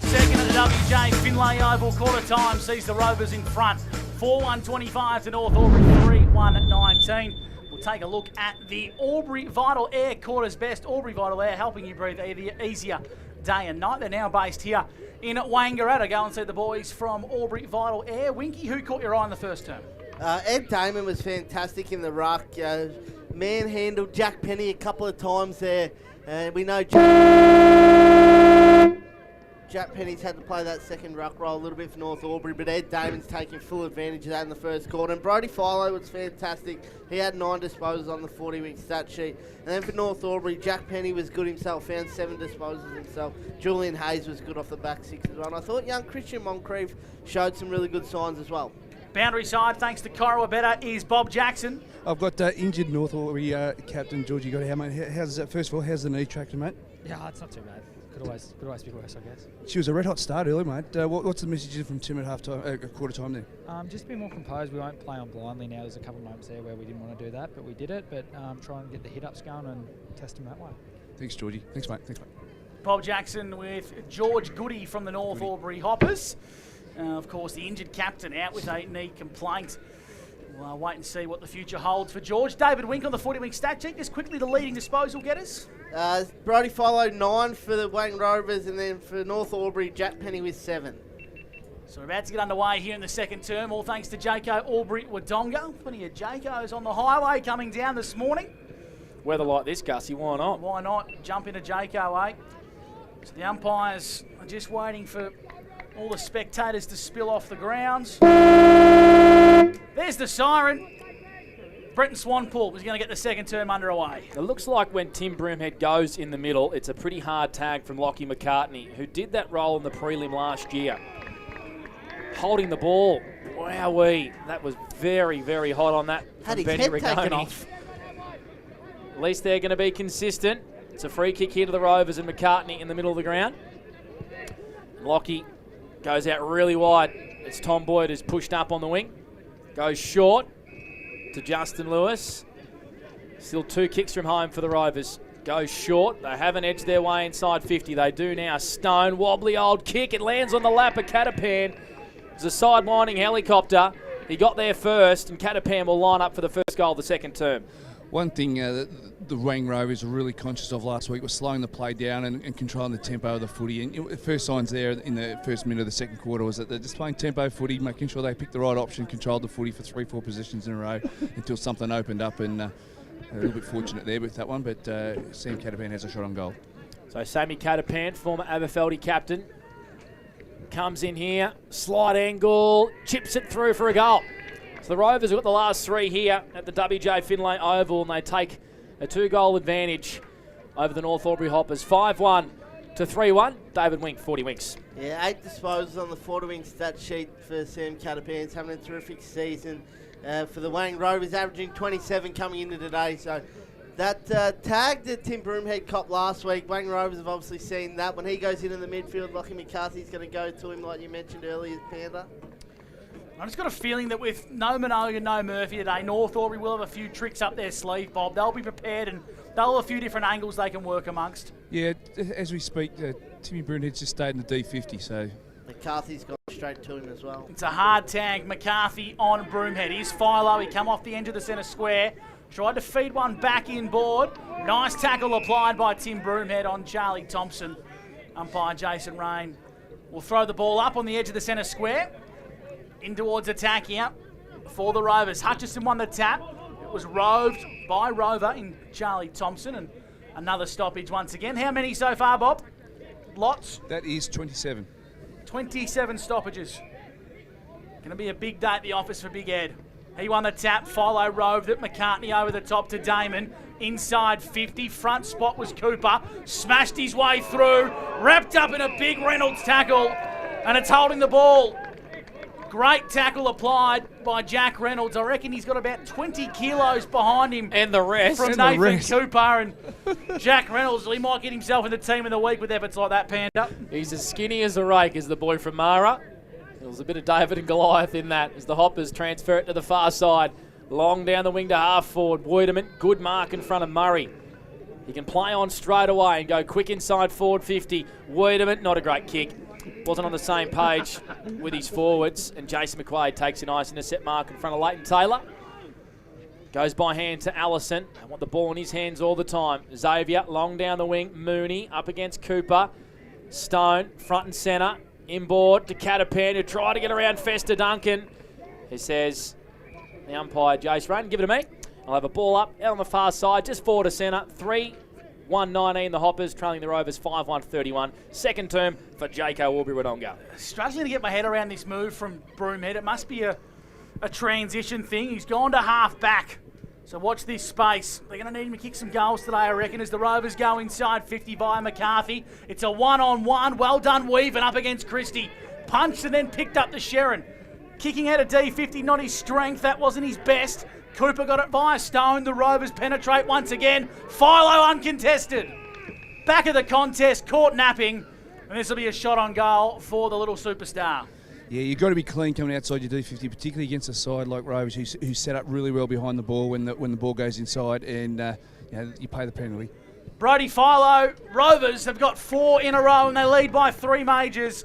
Second at the WJ Finlay Oval, quarter time sees the Rovers in front. 4-1-25 to North Aubry, 3-1-19. We'll take a look at the Aubry Vital Air quarter's best. Aubry Vital Air helping you breathe easier day and night. They're now based here in Wangaratta. Go and see the boys from Aubry Vital Air. Winky, who caught your eye in the first term? Ed Damon was fantastic in the ruck. Manhandled Jack Penny a couple of times there. We know Jack Penny's had to play that second ruck role a little bit for North Aubry, but Ed Damon's taking full advantage of that in the first quarter. And Brody Philo was fantastic. He had 9 disposals on the 40-week stat sheet. And then for North Aubry, Jack Penny was good himself, found 7 disposals himself. Julian Hayes was good off the back 6 as well. And I thought young Christian Moncrief showed some really good signs as well. Boundary side, thanks to Corowabetta, is Bob Jackson. I've got injured North Aubry captain Georgie Gotti. How's that? First of all, how's the knee tracking, mate? Yeah, it's not too bad. Could always be worse, I guess. She was a red hot start early, mate. What's the message from Tim at half time, quarter time there? Just be more composed. We won't play on blindly now. There's a couple of moments there where we didn't want to do that, but we did it. But try and get the hit ups going and test them that way. Thanks, Georgie. Thanks, mate. Bob Jackson with George Goody from the North Aubry Hoppers. Of course, the injured captain out with a knee complaint. We'll wait and see what the future holds for George. David Wink on the 40-week stat sheet. Just quickly, the leading disposal getters. Brody Philo 9 for the Wang Rovers, and then for North Aubry, Jack Penny with 7. So we're about to get underway here in the second term, all thanks to Jaco Aubry Wodonga. Plenty of Jacos on the highway coming down this morning. Weather like this, Gussie, why not? Why not? Jump into Jaco, eh? So the umpires are just waiting for all the spectators to spill off the grounds. There's the siren. Bretton Swanpool is going to get the second term underway. It looks like when Tim Broomhead goes in the middle, it's a pretty hard tag from Lockie McCartney, who did that role in the prelim last year. Holding the ball. Wowee. That was very, very hot on that Had from his Benny head Rigoni. taken off. At least they're going to be consistent. It's a free kick here to the Rovers and McCartney in the middle of the ground. Lockie goes out really wide. It's Tom Boyd who's pushed up on the wing. Goes short to Justin Lewis. Still 2 kicks from home for the Rovers. Goes short. They haven't edged their way inside 50. They do now. Stone, wobbly old kick. It lands on the lap of Catapan. It's a sidewinding helicopter. He got there first, and Catapan will line up for the first goal of the second term. One thing that the Wang Rovers were really conscious of last week was slowing the play down and controlling the tempo of the footy. And the first signs there in the first minute of the second quarter was that they're just playing tempo footy, making sure they picked the right option, controlled the footy for 3-4 positions in a row until something opened up. And a little bit fortunate there with that one, but Sam Catapan has a shot on goal. So Sammy Catapan, former Aberfeldy captain, comes in here, slide angle, chips it through for a goal. So the Rovers have got the last 3 here at the WJ Finlay Oval, and they take a 2-goal advantage over the North Aubry Hoppers. 5-1 to 3-1. David Wink, 40 winks. Yeah, 8 disposals on the 40-wing stat sheet for Sam Catapan. He's having a terrific season for the Wang Rovers, averaging 27 coming into today. So that tag that Tim Broomhead copped last week, Wang Rovers have obviously seen that. When he goes in the midfield, Lockie McCarthy's going to go to him like you mentioned earlier, Panda. I've just got a feeling that with no Minogue and no Murphy today, North Aubry will have a few tricks up their sleeve, Bob. They'll be prepared and they'll have a few different angles they can work amongst. Yeah, as we speak, Timmy Broomhead's just stayed in the D50, so... McCarthy's gone straight to him as well. It's a hard tag. McCarthy on Broomhead. Here's Philo. He come off the edge of the centre square. Tried to feed one back inboard. Nice tackle applied by Tim Broomhead on Charlie Thompson. Umpire Jason Rain will throw the ball up on the edge of the centre square. In towards attack here for the Rovers. Hutchison won the tap. It was roved by Rover in Charlie Thompson, and another stoppage once again. How many so far, Bob? Lots? That is 27. 27 stoppages. Going to be a big day at the office for Big Ed. He won the tap. Philo roved it. McCartney over the top to Damon. Inside 50. Front spot was Cooper. Smashed his way through. Wrapped up in a big Reynolds tackle. And it's holding the ball. Great tackle applied by Jack Reynolds. I reckon he's got about 20 kilos behind him. And the rest. From Nathan Cooper. And Jack Reynolds, he might get himself in the team of the week with efforts like that, Panda. He's as skinny as a rake as the boy from Mara. There was a bit of David and Goliath in that as the Hoppers transfer it to the far side. Long down the wing to half forward. Wiedemann, good mark in front of Murray. He can play on straight away and go quick inside forward 50. Wiedemann, not a great kick. Wasn't on the same page with his forwards, and Jason McQuaid takes a nice intercept mark in front of Leighton Taylor. Goes by hand to Allison. I want the ball in his hands all the time. Xavier, long down the wing. Mooney up against Cooper. Stone, front and centre. Inboard to Catapan, who tried to get around Fester Duncan. He says, the umpire, Jace Run, give it to me. I'll have a ball up out on the far side, just forward to centre. 3-1-19, the Hoppers, trailing the Rovers 5-1-31. Second term for Jaco Aubry Wodonga. Struggling to get my head around this move from Broomhead. It must be a transition thing. He's gone to half back. So watch this space. They're going to need him to kick some goals today, I reckon, as the Rovers go inside 50 via McCarthy. It's a one-on-one. Well done, Weaven up against Christie. Punched and then picked up to Sherrin. Kicking out of D50, not his strength. That wasn't his best. Cooper got it via Stone. The Rovers penetrate once again. Philo uncontested. Back of the contest, caught napping. And this will be a shot on goal for the little superstar. Yeah, you've got to be clean coming outside your D50, particularly against a side like Rovers who set up really well behind the ball when the ball goes inside, and you pay the penalty. Brody Philo, Rovers have got 4 in a row and they lead by 3 majors.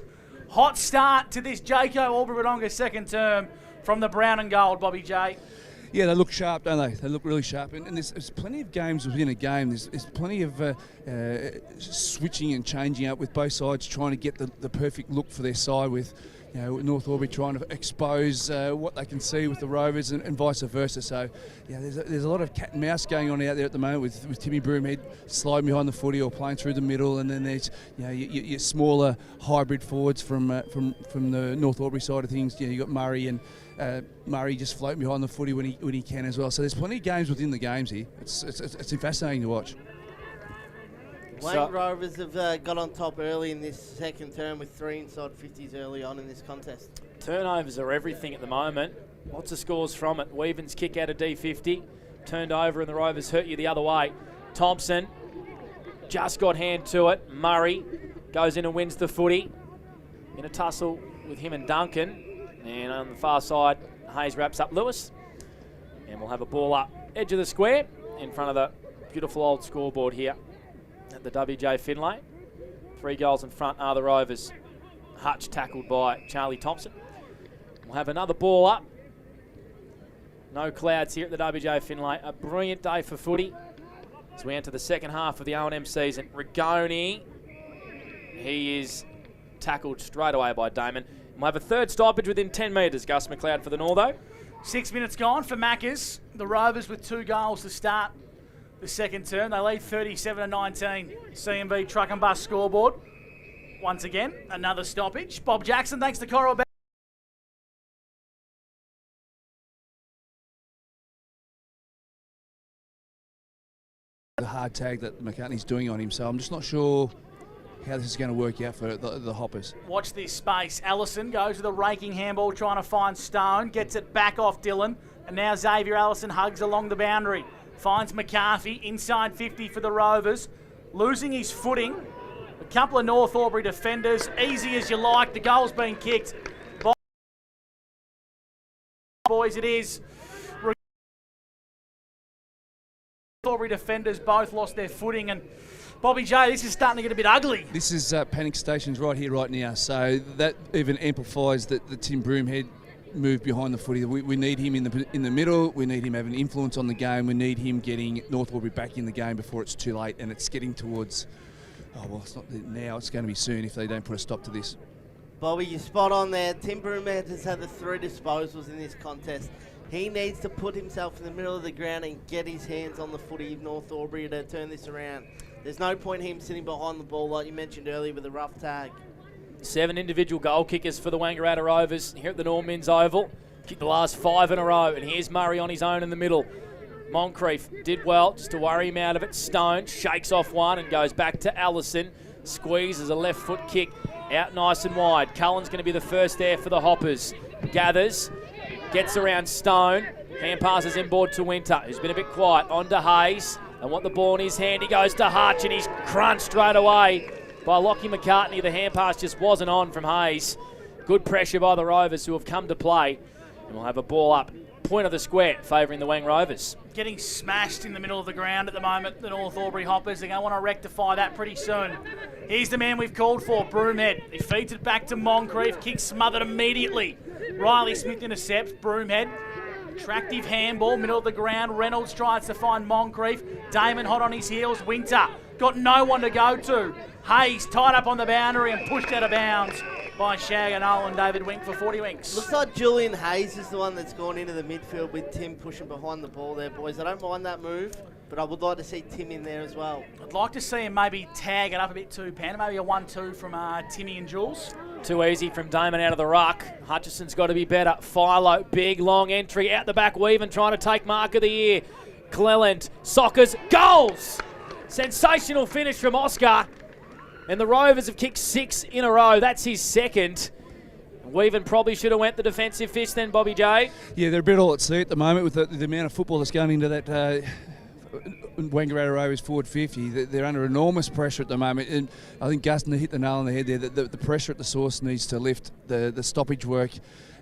Hot start to this Jaco Aubry Wodonga second term from the brown and gold, Bobby J. Yeah, they look sharp, don't they? They look really sharp. And there's plenty of games within a game. There's plenty of switching and changing up with both sides, trying to get the perfect look for their side with, North Aubry trying to expose what they can see with the Rovers and vice versa. So, yeah, there's a lot of cat and mouse going on out there at the moment with Timmy Broomhead sliding behind the footy or playing through the middle, and then there's your smaller hybrid forwards from the North Aubry side of things. You got Murray and Murray just floating behind the footy when he can as well. So there's plenty of games within the games here. It's fascinating to watch. Wayne Rovers have got on top early in this second term with 3 inside 50s early on in this contest. Turnovers are everything at the moment. Lots of scores from it. Weaven's kick out of D50. Turned over and the Rovers hurt you the other way. Thompson just got hand to it. Murray goes in and wins the footy. In a tussle with him and Duncan. And on the far side, Hayes wraps up Lewis. And we'll have a ball up edge of the square in front of the beautiful old scoreboard here at the WJ Finlay. 3 goals in front are the Rovers. Hutch tackled by Charlie Thompson. We'll have another ball up. No clouds here at the WJ Finlay. A brilliant day for footy as we enter the second half of the O&M season. Rigoni, he is tackled straight away by Damon. We'll have a third stoppage within 10 metres. Gus McLeod for the Northo. 6 minutes gone for Maccas. The Rovers with 2 goals to start the second term. They lead 37-19. CMB truck and bus scoreboard. Once again, another stoppage. Bob Jackson, thanks to Coral. The hard tag that McCartney's doing on him, so I'm just not sure how this is going to work out for the Hoppers. Watch this space. Allison goes with a raking handball trying to find Stone. Gets it back off Dylan. And now Xavier Allison hugs along the boundary. Finds McCarthy inside 50 for the Rovers. Losing his footing. A couple of North Aubry defenders. Easy as you like. The goal's been kicked. Boys, it is. Aubry defenders both lost their footing, and Bobby J, this is starting to get a bit ugly. This is panic stations right here, right now. So that even amplifies the Tim Broomhead move behind the footy. We need him in the middle. We need him having influence on the game. We need him getting North Aubry back in the game before it's too late, and it's getting towards. Oh well, it's not now. It's going to be soon if they don't put a stop to this. Bobby, you're spot on there. Tim Broomhead has had the 3 disposals in this contest. He needs to put himself in the middle of the ground and get his hands on the footy of North Aubry to turn this around. There's no point him sitting behind the ball like you mentioned earlier with a rough tag. 7 individual goal kickers for the Wangaratta Rovers here at the Norman's Oval. Kicked the last 5 in a row, and here's Murray on his own in the middle. Moncrief did well just to worry him out of it. Stone shakes off one and goes back to Allison. Squeezes a left foot kick out nice and wide. Cullen's going to be the first there for the Hoppers. Gathers. Gets around Stone. Hand passes inboard to Winter, who's been a bit quiet. On to Hayes. And want the ball in his hand. He goes to Hutch, and he's crunched straight away by Lockie McCartney. The hand pass just wasn't on from Hayes. Good pressure by the Rovers, who have come to play. And we'll have a ball up. Point of the square, favouring the Wang Rovers. Getting smashed in the middle of the ground at the moment, the North Aubry Hoppers. They're going to want to rectify that pretty soon. Here's the man we've called for, Broomhead. He feeds it back to Moncrief. Kick smothered immediately. Riley Smith intercepts. Broomhead. Attractive handball, middle of the ground. Reynolds tries to find Moncrief. Damon hot on his heels. Winter got no one to go to. Hayes tied up on the boundary and pushed out of bounds by Shag and Owen. David Wink for 40 winks. Looks like Julian Hayes is the one that's gone into the midfield with Tim pushing behind the ball there, boys. I don't mind that move, but I would like to see Tim in there as well. I'd like to see him maybe tag it up a bit too, Panda. Maybe a 1-2 from Timmy and Jules. Too easy from Damon out of the ruck. Hutchison's got to be better. Philo, big long entry out the back. Weaven trying to take mark of the year. Cleland, Sockers, goals! Sensational finish from Oscar. And the Rovers have kicked 6 in a row. That's his second. Weaven probably should have went the defensive fist then, Bobby J. Yeah, they're a bit all at sea at the moment with the amount of football that's going into that Wangaratta Rovers forward 50. They're under enormous pressure at the moment, and I think Gustin hit the nail on the head there. The pressure at the source needs to lift. The stoppage work.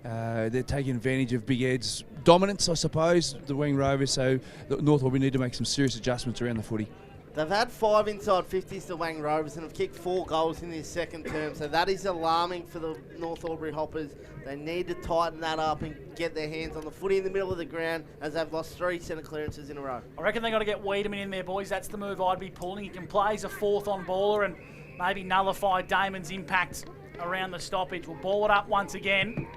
They're taking advantage of Big Ed's dominance, I suppose, the Wang Rovers. So the North Aubry need to make some serious adjustments around the footy. They've had 5 inside 50s to Wang Rovers and have kicked 4 goals in this second term, so that is alarming for the North Aubry Hoppers. They need to tighten that up and get their hands on the footy in the middle of the ground, as they've lost 3 centre clearances in a row. I reckon they've got to get Wiedemann in there, boys. That's the move I'd be pulling. He can play as a 4th on baller and maybe nullify Damon's impact around the stoppage. We'll ball it up once again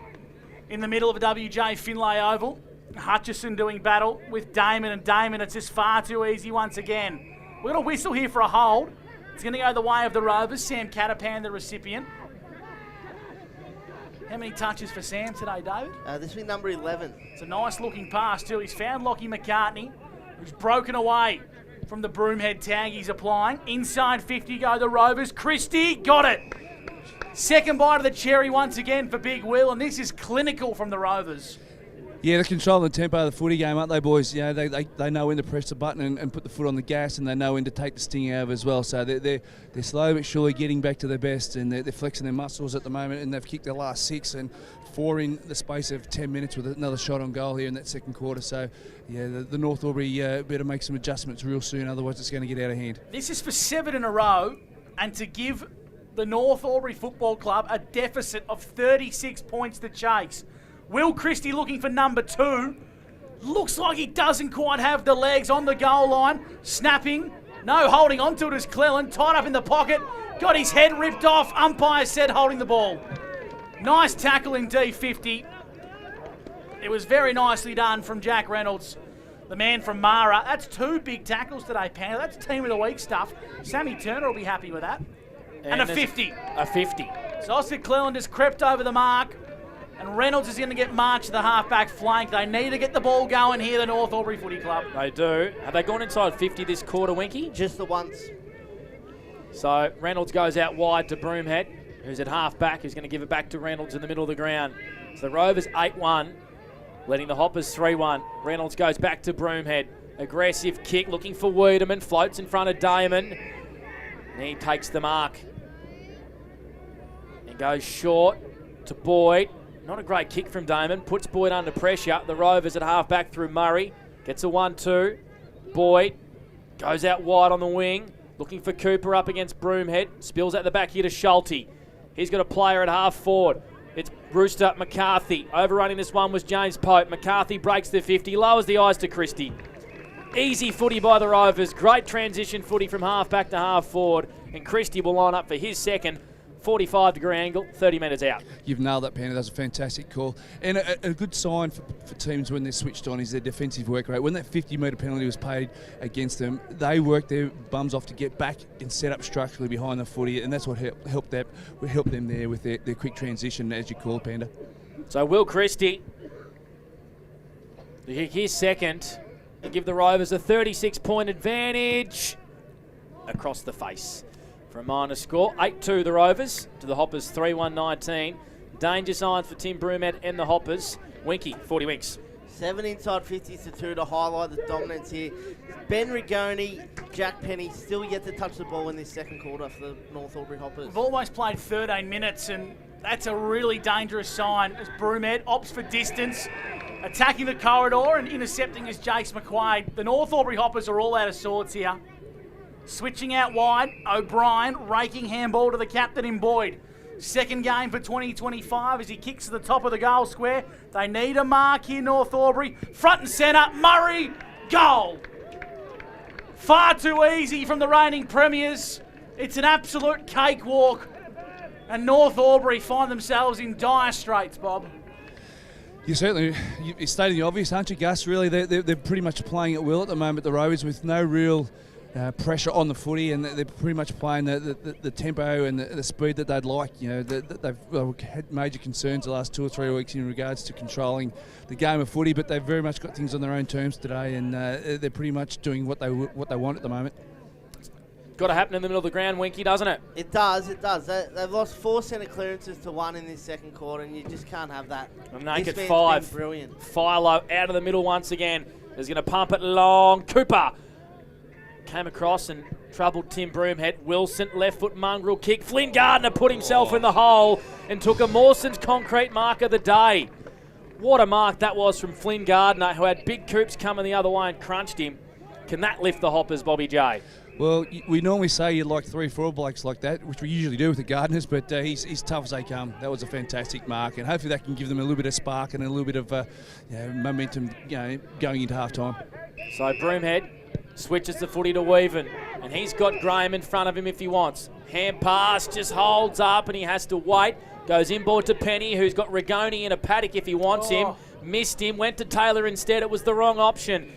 in the middle of a WJ Finlay Oval. Hutchison doing battle with Damon, and Damon, it's just far too easy once again. We've got a whistle here for a hold. It's going to go the way of the Rovers. Sam Catapan, the recipient. How many touches for Sam today, David? This will be number 11. It's a nice looking pass too. He's found Lockie McCartney, who's broken away from the Broomhead tag he's applying. Inside 50 go the Rovers. Christie got it. Second bite of the cherry once again for Big Will, and this is clinical from the Rovers. Yeah, they're controlling the tempo of the footy game, aren't they, boys? You know, they know when to press the button and put the foot on the gas, and they know when to take the sting out of it as well. So they're slowly but surely getting back to their best, and they're flexing their muscles at the moment, and they've kicked their last 6 and 4 in the space of 10 minutes with another shot on goal here in that second quarter. So, yeah, the North Aubry better make some adjustments real soon, otherwise it's going to get out of hand. This is for 7 in a row, and to give the North Aubry Football Club a deficit of 36 points to chase. Will Christie looking for number 2. Looks like he doesn't quite have the legs on the goal line. Snapping. No, holding on to it is Cleland. Tied up in the pocket. Got his head ripped off. Umpire said holding the ball. Nice tackle in D50. It was very nicely done from Jack Reynolds, the man from Mara. That's 2 big tackles today, Panda. That's team of the week stuff. Sammy Turner will be happy with that. And a 50. A 50. So Oscar Cleland has crept over the mark. And Reynolds is going to get marched to the half-back flank. They need to get the ball going here, the North Aubry Footy Club. They do. Have they gone inside 50 this quarter, Winky? Just the once. So Reynolds goes out wide to Broomhead, who's at half-back, who's going to give it back to Reynolds in the middle of the ground. So the Rovers 8-1, letting the Hoppers 3-1. Reynolds goes back to Broomhead. Aggressive kick, looking for Wiedemann, floats in front of Damon. And he takes the mark. And goes short to Boyd. Not a great kick from Damon. Puts Boyd under pressure. The Rovers at half-back through Murray. Gets a 1-2. Boyd goes out wide on the wing. Looking for Cooper up against Broomhead. Spills out the back here to Schulte. He's got a player at half-forward. It's Brewster McCarthy. Overrunning this one was James Pope. McCarthy breaks the 50. Lowers the eyes to Christie. Easy footy by the Rovers. Great transition footy from half-back to half-forward. And Christie will line up for his second. 45-degree angle, 30 metres out. You've nailed that, Panda. That's a fantastic call. And a good sign for teams when they're switched on is their defensive work rate. When that 50-metre penalty was paid against them, they worked their bums off to get back and set up structurally behind the footy, and that's what helped them there with their quick transition, as you call it, Panda. So Will Christie, to kick his second, and give the Rovers a 36-point advantage across the face. For a minor score, 8-2 the Rovers to the Hoppers 3-1-19. Danger signs for Tim Broomhead and the Hoppers. Winky, 40 winks. 7 inside 50s to 2 to highlight the dominance here. Ben Rigoni, Jack Penny still yet to touch the ball in this second quarter for the North Aubry Hoppers. We've almost played 13 minutes, and that's a really dangerous sign as Broomhead opts for distance. Attacking the corridor and intercepting is Jace McQuaid. The North Aubry Hoppers are all out of sorts here. Switching out wide, O'Brien raking handball to the captain in Boyd. Second game for 2025 as he kicks to the top of the goal square. They need a mark here, North Aubrey. Front and centre, Murray, goal. Far too easy from the reigning premiers. It's an absolute cakewalk. And North Aubry find themselves in dire straits, Bob. You certainly, you're stating the obvious, aren't you, Gus? Really, they're pretty much playing at will at the moment, the Rovers, with no real pressure on the footy, and they're pretty much playing the tempo and the speed that they'd like. You know, they've had major concerns the last 2 or 3 weeks in regards to controlling the game of footy, but they've very much got things on their own terms today, and they're pretty much doing what they want at the moment. Got to happen in the middle of the ground, Winky, doesn't it? It does, it does. They've lost 4 centre clearances to 1 in this second quarter, and you just can't have that. A naked This man's 5. been brilliant. Philo out of the middle once again. Is going to pump it long. Cooper came across and troubled Tim Broomhead. Wilson, left foot mongrel kick. Flynn Gardner put himself in the hole and took a Mawson's concrete mark of the day. What a mark that was from Flynn Gardner, who had big Coops coming the other way and crunched him. Can that lift the Hoppers, Bobby J? Well, we normally say you'd like 3 or 4 blokes like that, which we usually do with the Gardeners, but he's tough as they come. That was a fantastic mark, and hopefully that can give them a little bit of spark and a little bit of momentum, going into half-time. So Broomhead switches the footy to Weaven, and he's got Graham in front of him if he wants. Hand pass just holds up, and he has to wait. Goes inboard to Penny, who's got Rigoni in a paddock if he wants him. Missed him, went to Taylor instead. It was the wrong option.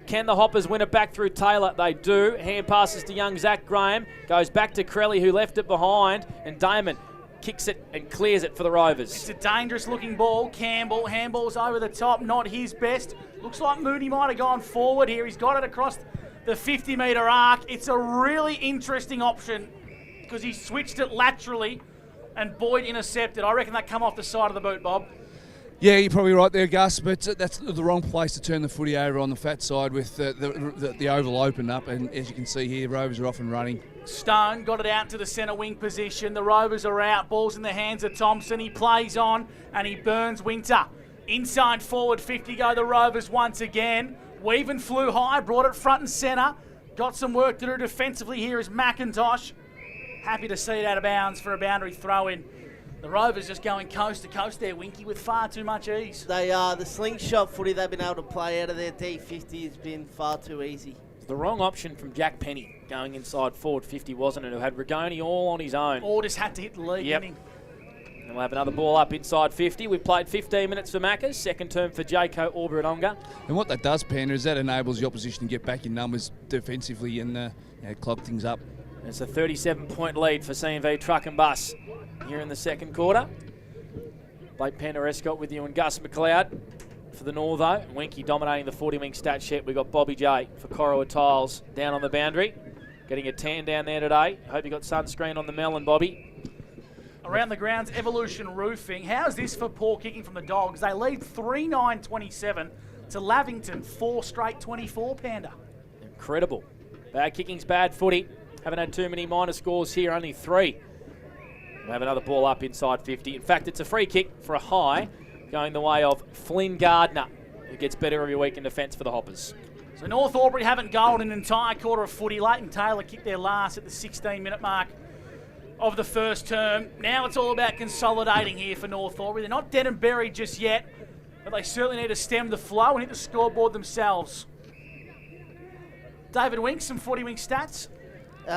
Can the Hoppers win it back through Taylor? They do. Hand passes to young Zach Graham. Goes back to Crelly, who left it behind. And Damon kicks it and clears it for the Rovers. It's a dangerous looking ball. Campbell, handball's over the top. Not his best. Looks like Mooney might have gone forward here. He's got it across the 50-metre arc. It's a really interesting option because he switched it laterally and Boyd intercepted. I reckon that come off the side of the boot, Bob. Yeah, you're probably right there, Gus, but that's the wrong place to turn the footy over on the fat side with the oval open up, and as you can see here, Rovers are off and running. Stone got it out to the centre wing position. The Rovers are out. Ball's in the hands of Thompson. He plays on and he burns Winter. Inside forward 50 go the Rovers once again. Weaven flew high, brought it front and centre. Got some work to do defensively here is McIntosh. Happy to see it out of bounds for a boundary throw in. The Rovers just going coast to coast there, Winky, with far too much ease. They are. The slingshot footy they've been able to play out of their D50 has been far too easy. It's the wrong option from Jack Penny going inside forward 50, wasn't it? Who had Rigoni all on his own. Or just had to hit the lead, yep. didn't he? And we'll have another ball up inside 50. We've played 15 minutes for Maccas, second term for Jaco, Aubry and Onga. And what that does, Panda, is that enables the opposition to get back in numbers defensively and clog things up. It's a 37-point lead for C&V Truck and Bus here in the second quarter. Blake Penderescott with you and Gus McLeod for the Northo. Winky dominating the 40-wing stat sheet. We've got Bobby J for Corowa Tiles down on the boundary. Getting a tan down there today. Hope you got sunscreen on the melon, Bobby. Around the grounds, Evolution Roofing. How's this for poor kicking from the Dogs? They lead 3-9-27 to Lavington, 4 straight 24, Panda. Incredible. Bad kicking's bad footy. Haven't had too many minor scores here, only 3. We have another ball up inside 50. In fact, it's a free kick for a high going the way of Flynn Gardner, who gets better every week in defence for the Hoppers. So North Aubry haven't goaled an entire quarter of footy. Leighton Taylor kicked their last at the 16-minute mark of the first term. Now it's all about consolidating here for North Aubry. They're not dead and buried just yet, but they certainly need to stem the flow and hit the scoreboard themselves. David Winks, some 40-wing stats.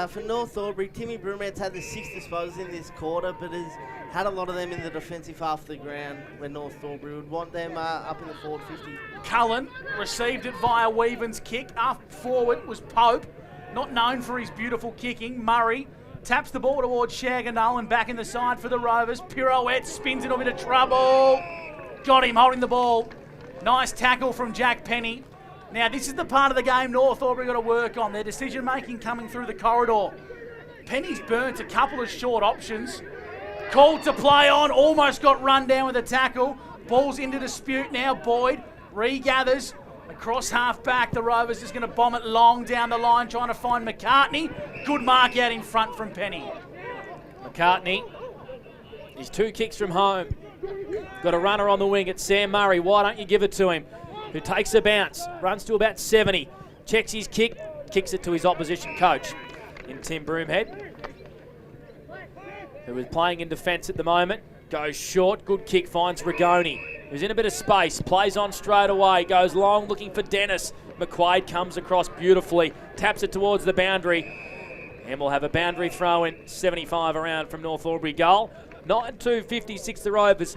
For North Aubry, Timmy Broomhead's had the 6 disposals in this quarter, but has had a lot of them in the defensive half of the ground where North Aubry would want them up in the forward 50. Cullen received it via Weaven's kick. Up forward was Pope, not known for his beautiful kicking. Murray taps the ball towards Shaganul and back in the side for the Rovers. Pirouette spins into a bit of trouble. Got him holding the ball. Nice tackle from Jack Penny. Now, this is the part of the game North Aubry got to work on. Their decision-making coming through the corridor. Penny's burnt a couple of short options. Called to play on, almost got run down with a tackle. Ball's into dispute now. Boyd regathers across half-back. The Rovers just going to bomb it long down the line, trying to find McCartney. Good mark out in front from Penny. McCartney, he's 2 kicks from home. Got a runner on the wing. It's Sam Murray. Why don't you give it to him? Who takes a bounce, runs to about 70, checks his kick, kicks it to his opposition coach in Tim Broomhead, who is playing in defence at the moment. Goes short, good kick, finds Rigoni, who's in a bit of space, plays on straight away, goes long looking for Dennis, McQuaid comes across beautifully, taps it towards the boundary, and we'll have a boundary throw in, 75 around from North Albury goal. 9-2-56 the Rovers,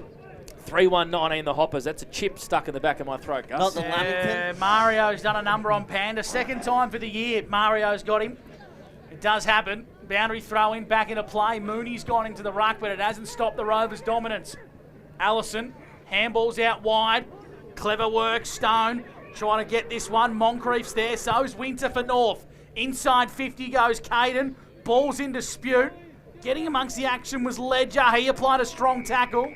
3-1-19 the Hoppers. That's a chip stuck in the back of my throat, Gus. Not the Lamington. Mario's done a number on Panda. Second time for the year, Mario's got him. It does happen. Boundary throw in, back into play. Mooney's gone into the ruck, but it hasn't stopped the Rovers' dominance. Allison, handballs out wide. Clever work, Stone trying to get this one. Moncrief's there, so's Winter for North. Inside 50 goes Caden. Ball's in dispute. Getting amongst the action was Ledger. He applied a strong tackle.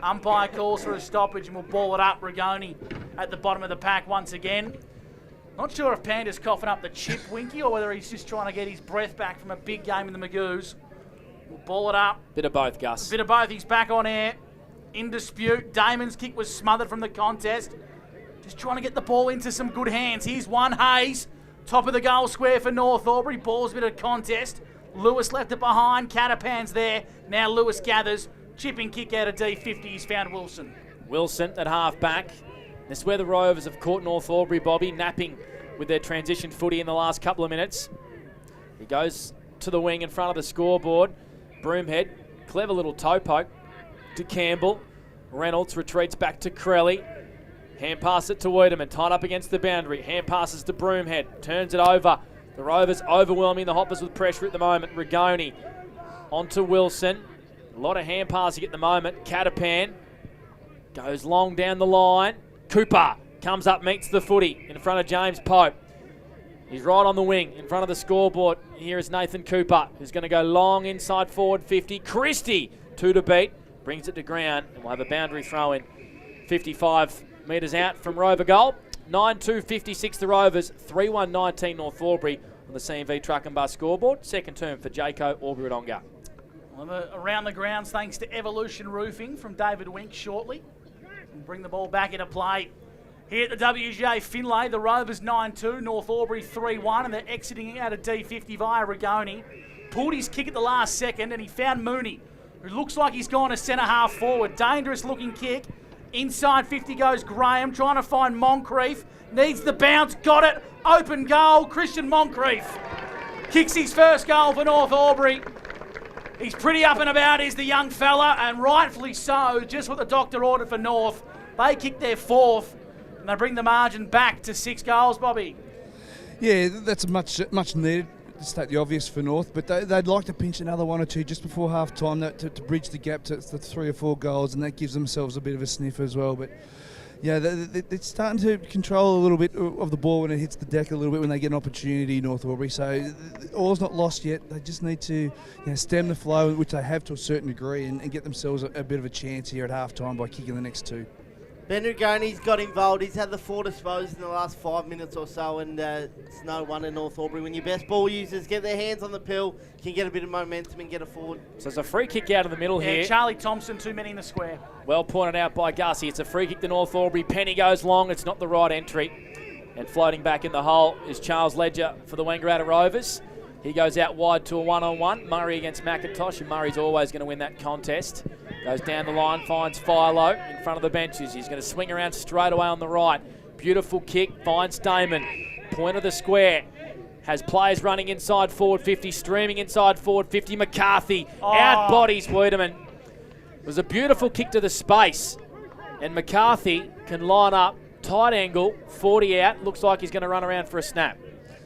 Umpire calls for a stoppage and will ball it up. Rigoni at the bottom of the pack once again. Not sure if Panda's coughing up the chip, Winky, or whether he's just trying to get his breath back from a big game in the Magoos. We'll ball it up. Bit of both, Gus. Bit of both. He's back on air. In dispute. Damon's kick was smothered from the contest. Just trying to get the ball into some good hands. Here's one Hayes. Top of the goal square for North Albury. Ball's a bit of contest. Lewis left it behind. Catapan's there. Now Lewis gathers. Chipping kick out of D50. He's found Wilson. Wilson at half back. This is where the Rovers have caught North Albury, Bobby, napping with their transition footy in the last couple of minutes. He goes to the wing in front of the scoreboard. Broomhead, clever little toe poke to Campbell. Reynolds retreats back to Crelly. Hand pass it to Wiedemann, tied up against the boundary. Hand passes to Broomhead, turns it over. The Rovers overwhelming the Hoppers with pressure at the moment. Rigoni onto Wilson. A lot of hand passing at the moment. Catapan goes long down the line. Cooper comes up, meets the footy in front of James Pope. He's right on the wing in front of the scoreboard. Here is Nathan Cooper, who's going to go long inside forward 50. Christie, 2 to beat, brings it to ground, and we'll have a boundary throw in 55 metres out from Rover goal. 9-2-56 the Rovers, 3-1-19 North Albury on the CMV Truck and Bus scoreboard. Second term for Jaco Aubrey-Wodonga. Well, around the grounds thanks to Evolution Roofing from David Wink shortly. And bring the ball back into play. Here at the WGA Finlay, the Rovers 9-2, North Albury 3-1, and they're exiting out of D50 via Rigoni. Pulled his kick at the last second, and he found Mooney, who looks like he's gone to centre half forward. Dangerous looking kick. Inside 50 goes Graham, trying to find Moncrief. Needs the bounce, got it. Open goal, Christian Moncrief. Kicks his first goal for North Albury. He's pretty up and about, is the young fella, and rightfully so, just what the doctor ordered for North. They kick their fourth, and they bring the margin back to 6 goals, Bobby. Yeah, that's much needed, to state the obvious for North, but they'd like to pinch another 1 or 2 just before half-time to bridge the gap to the 3 or 4 goals, and that gives themselves a bit of a sniff as well. But yeah, they're starting to control a little bit of the ball when it hits the deck a little bit when they get an opportunity, North Albury. So all's not lost yet. They just need to stem the flow, which they have to a certain degree, and get themselves a bit of a chance here at half-time by kicking the next 2. Ben Rigoni's got involved. He's had the 4 disposed in the last 5 minutes or so, and it's no wonder North Albury, when your best ball users get their hands on the pill, can get a bit of momentum and get a forward. So it's a free kick out of the middle here. Charlie Thompson, too many in the square. Well pointed out by Gussie. It's a free kick to North Albury. Penny goes long. It's not the right entry. And floating back in the hole is Charles Ledger for the Wangaratta Rovers. He goes out wide to a 1-on-1. Murray against McIntosh, and Murray's always going to win that contest. Goes down the line, finds Philo in front of the benches. He's going to swing around straight away on the right. Beautiful kick, finds Damon. Point of the square. Has players running inside forward 50, streaming inside forward 50. McCarthy out bodies Wiedemann. It was a beautiful kick to the space. And McCarthy can line up, tight angle, 40 out. Looks like he's going to run around for a snap.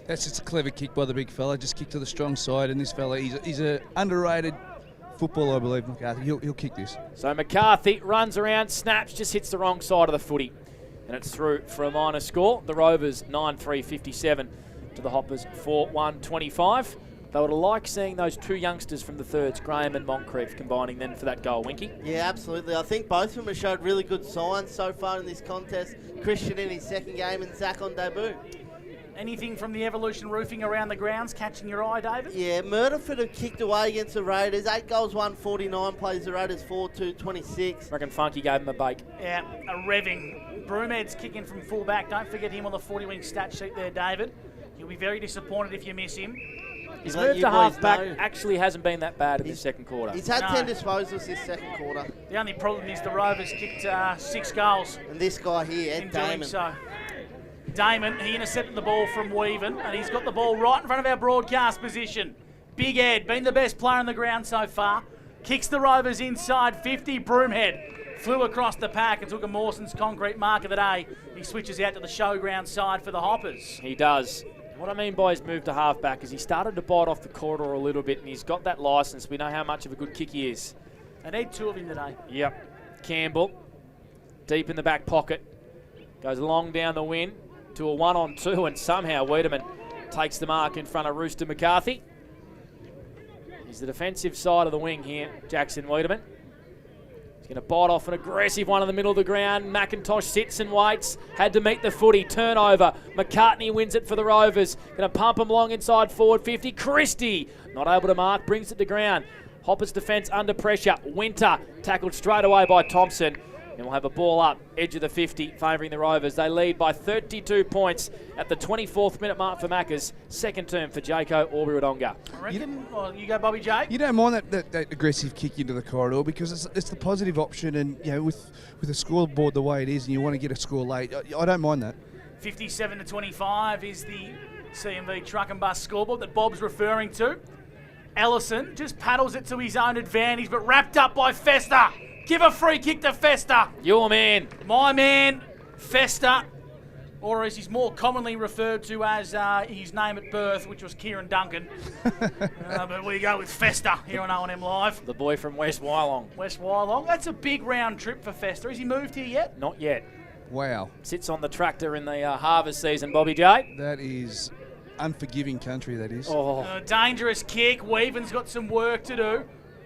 That's just a clever kick by the big fella. Just kick to the strong side, and this fella, he's a underrated footballer, I believe, McCarthy. He'll kick this. So McCarthy runs around, snaps, just hits the wrong side of the footy. And it's through for a minor score. The Rovers 9-3-57 to the Hoppers 4-1-25. They would have liked seeing those 2 youngsters from the thirds, Graham and Moncrief, combining then for that goal. Winky? Yeah, absolutely. I think both of them have showed really good signs so far in this contest. Christian in his second game and Zach on debut. Anything from the Evolution Roofing around the grounds catching your eye, David? Yeah, Murderford have kicked away against the Raiders. 8 goals, 149, plays the Raiders 4-2-26. Reckon Funky gave him a bake. Yeah, a revving. Broomhead's kicking from full back. Don't forget him on the 40-wing stat sheet there, David. You'll be very disappointed if you miss him. His move to half-back actually hasn't been that bad in this second quarter. He's had 10 disposals this second quarter. The only problem is the Rovers kicked 6 goals. And this guy here, Ed Damon. So. Damon, he intercepted the ball from Weaven, and he's got the ball right in front of our broadcast position. Big Ed, been the best player on the ground so far. Kicks the Rovers inside 50. Broomhead flew across the pack and took a Mawson's concrete mark of the day. He switches out to the showground side for the Hoppers. He does. What I mean by his move to halfback is he started to bite off the corridor a little bit, and he's got that licence. We know how much of a good kick he is. They need 2 of him today. Yep. Campbell, deep in the back pocket, goes long down the wing to a 1-on-2, and somehow Wiedemann takes the mark in front of Rooster McCarthy. He's the defensive side of the wing here, Jackson Wiedemann. He's going to bite off an aggressive one in the middle of the ground. McIntosh sits and waits. Had to meet the footy. Turnover. McCartney wins it for the Rovers. Going to pump him long inside forward 50. Christie not able to mark. Brings it to ground. Hoppers defence under pressure. Winter tackled straight away by Thompson. And we'll have a ball up, edge of the 50, favouring the Rovers. They lead by 32 points at the 24th minute mark for Maccas. Second term for Jaco Aubry-Wodonga. I reckon, you go Bobby J. You don't mind that aggressive kick into the corridor because it's the positive option, and with the scoreboard the way it is, and you want to get a score late, I don't mind that. 57-25 is the CMV truck and bus scoreboard that Bob's referring to. Ellison just paddles it to his own advantage, but wrapped up by Fester. Give a free kick to Fester. Your man. My man, Fester, or as he's more commonly referred to as his name at birth, which was Kieran Duncan. But we go with Fester here on O&M Live. The boy from West Wyalong. West Wyalong. That's a big round trip for Fester. Has he moved here yet? Not yet. Wow. Sits on the tractor in the harvest season, Bobby J. That is unforgiving country, that is. Oh. Dangerous kick. Weaven's got some work to do.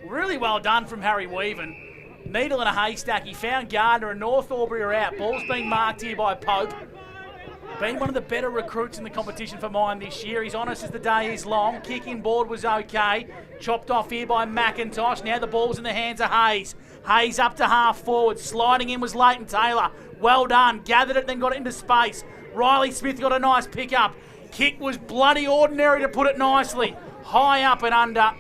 Really well done from Harry Weaven. Needle in a haystack. He found Gardner and North Aubry are out. Ball's being marked here by Pope. Been one of the better recruits in the competition for mine this year. He's honest as the day is long. Kicking board was okay. Chopped off here by McIntosh. Now the ball's in the hands of Hayes. Hayes up to half forward. Sliding in was Leighton Taylor. Well done. Gathered it, then got it into space. Riley Smith got a nice pick up. Kick was bloody ordinary, to put it nicely. High up and under.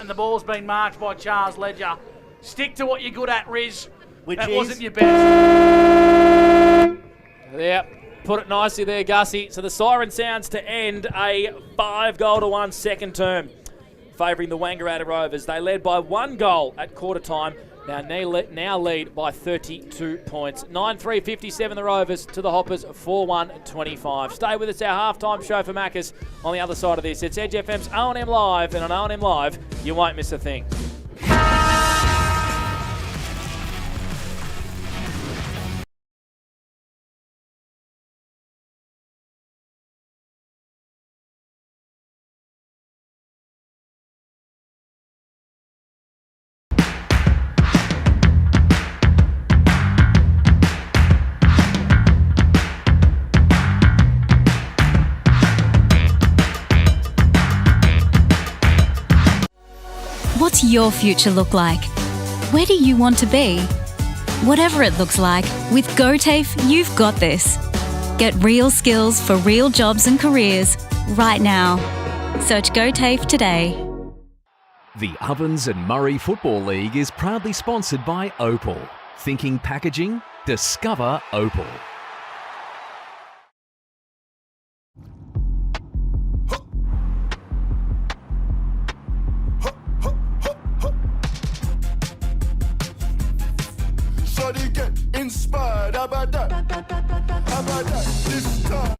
And the ball's been marked by Charles Ledger. Stick to what you're good at, Riz. That wasn't your best. Yeah, put it nicely there, Gussie. So the siren sounds to end a 5-1 second term, favouring the Wangaratta Rovers. They led by 1 goal at quarter time. Now lead by 32 points. 9-3-57 the Rovers to the Hoppers 4-1-25. Stay with us, our halftime show for Maccas on the other side of this. It's Edge FM's O&M Live, and on O&M Live, you won't miss a thing. What's your future look like? Where do you want to be? Whatever it looks like, with GoTAFE, you've got this. Get real skills for real jobs and careers right now. Search GoTAFE today. The Ovens and Murray Football League is proudly sponsored by Opal. Thinking packaging? Discover Opal. Shawty get inspired, how about that? How about that? This time.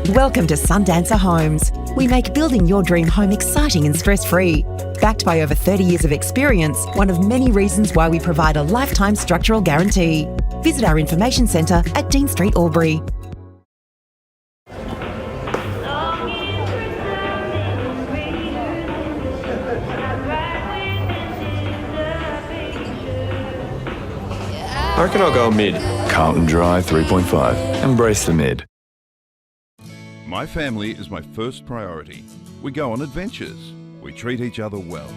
Welcome to Sundancer Homes. We make building your dream home exciting and stress-free. Backed by over 30 years of experience, one of many reasons why we provide a lifetime structural guarantee. Visit our information centre at Dean Street, Aubry. I reckon I'll go mid. Carlton Dry 3.5. Embrace the mid. My family is my first priority. We go on adventures. We treat each other well.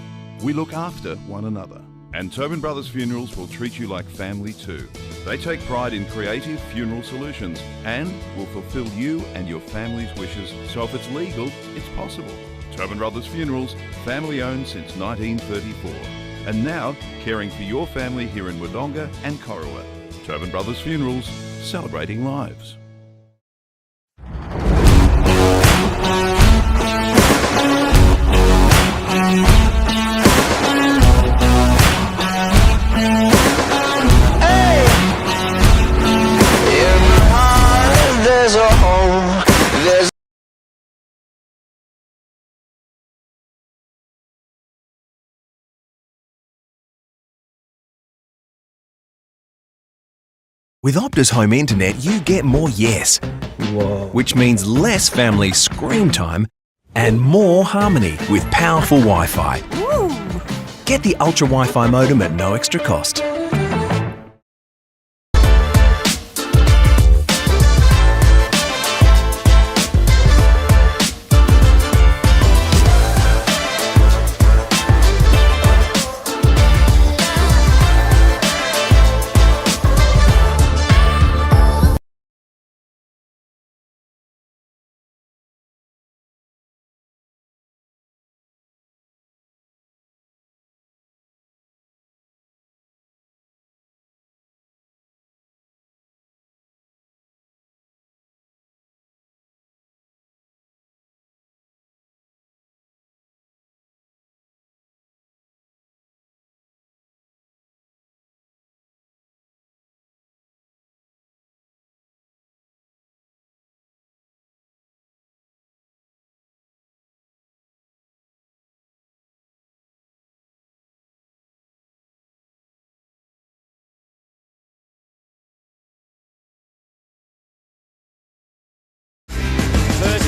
We look after one another. And Tobin Brothers Funerals will treat you like family too. They take pride in creative funeral solutions and will fulfill you and your family's wishes, so if it's legal, it's possible. Tobin Brothers Funerals, family owned since 1934. And now, caring for your family here in Wodonga and Corowa. Tobin Brothers Funerals, celebrating lives. With Optus Home Internet, you get more yes. Whoa. Which means less family screen time and more harmony with powerful Wi-Fi. Woo. Get the Ultra Wi-Fi modem at no extra cost.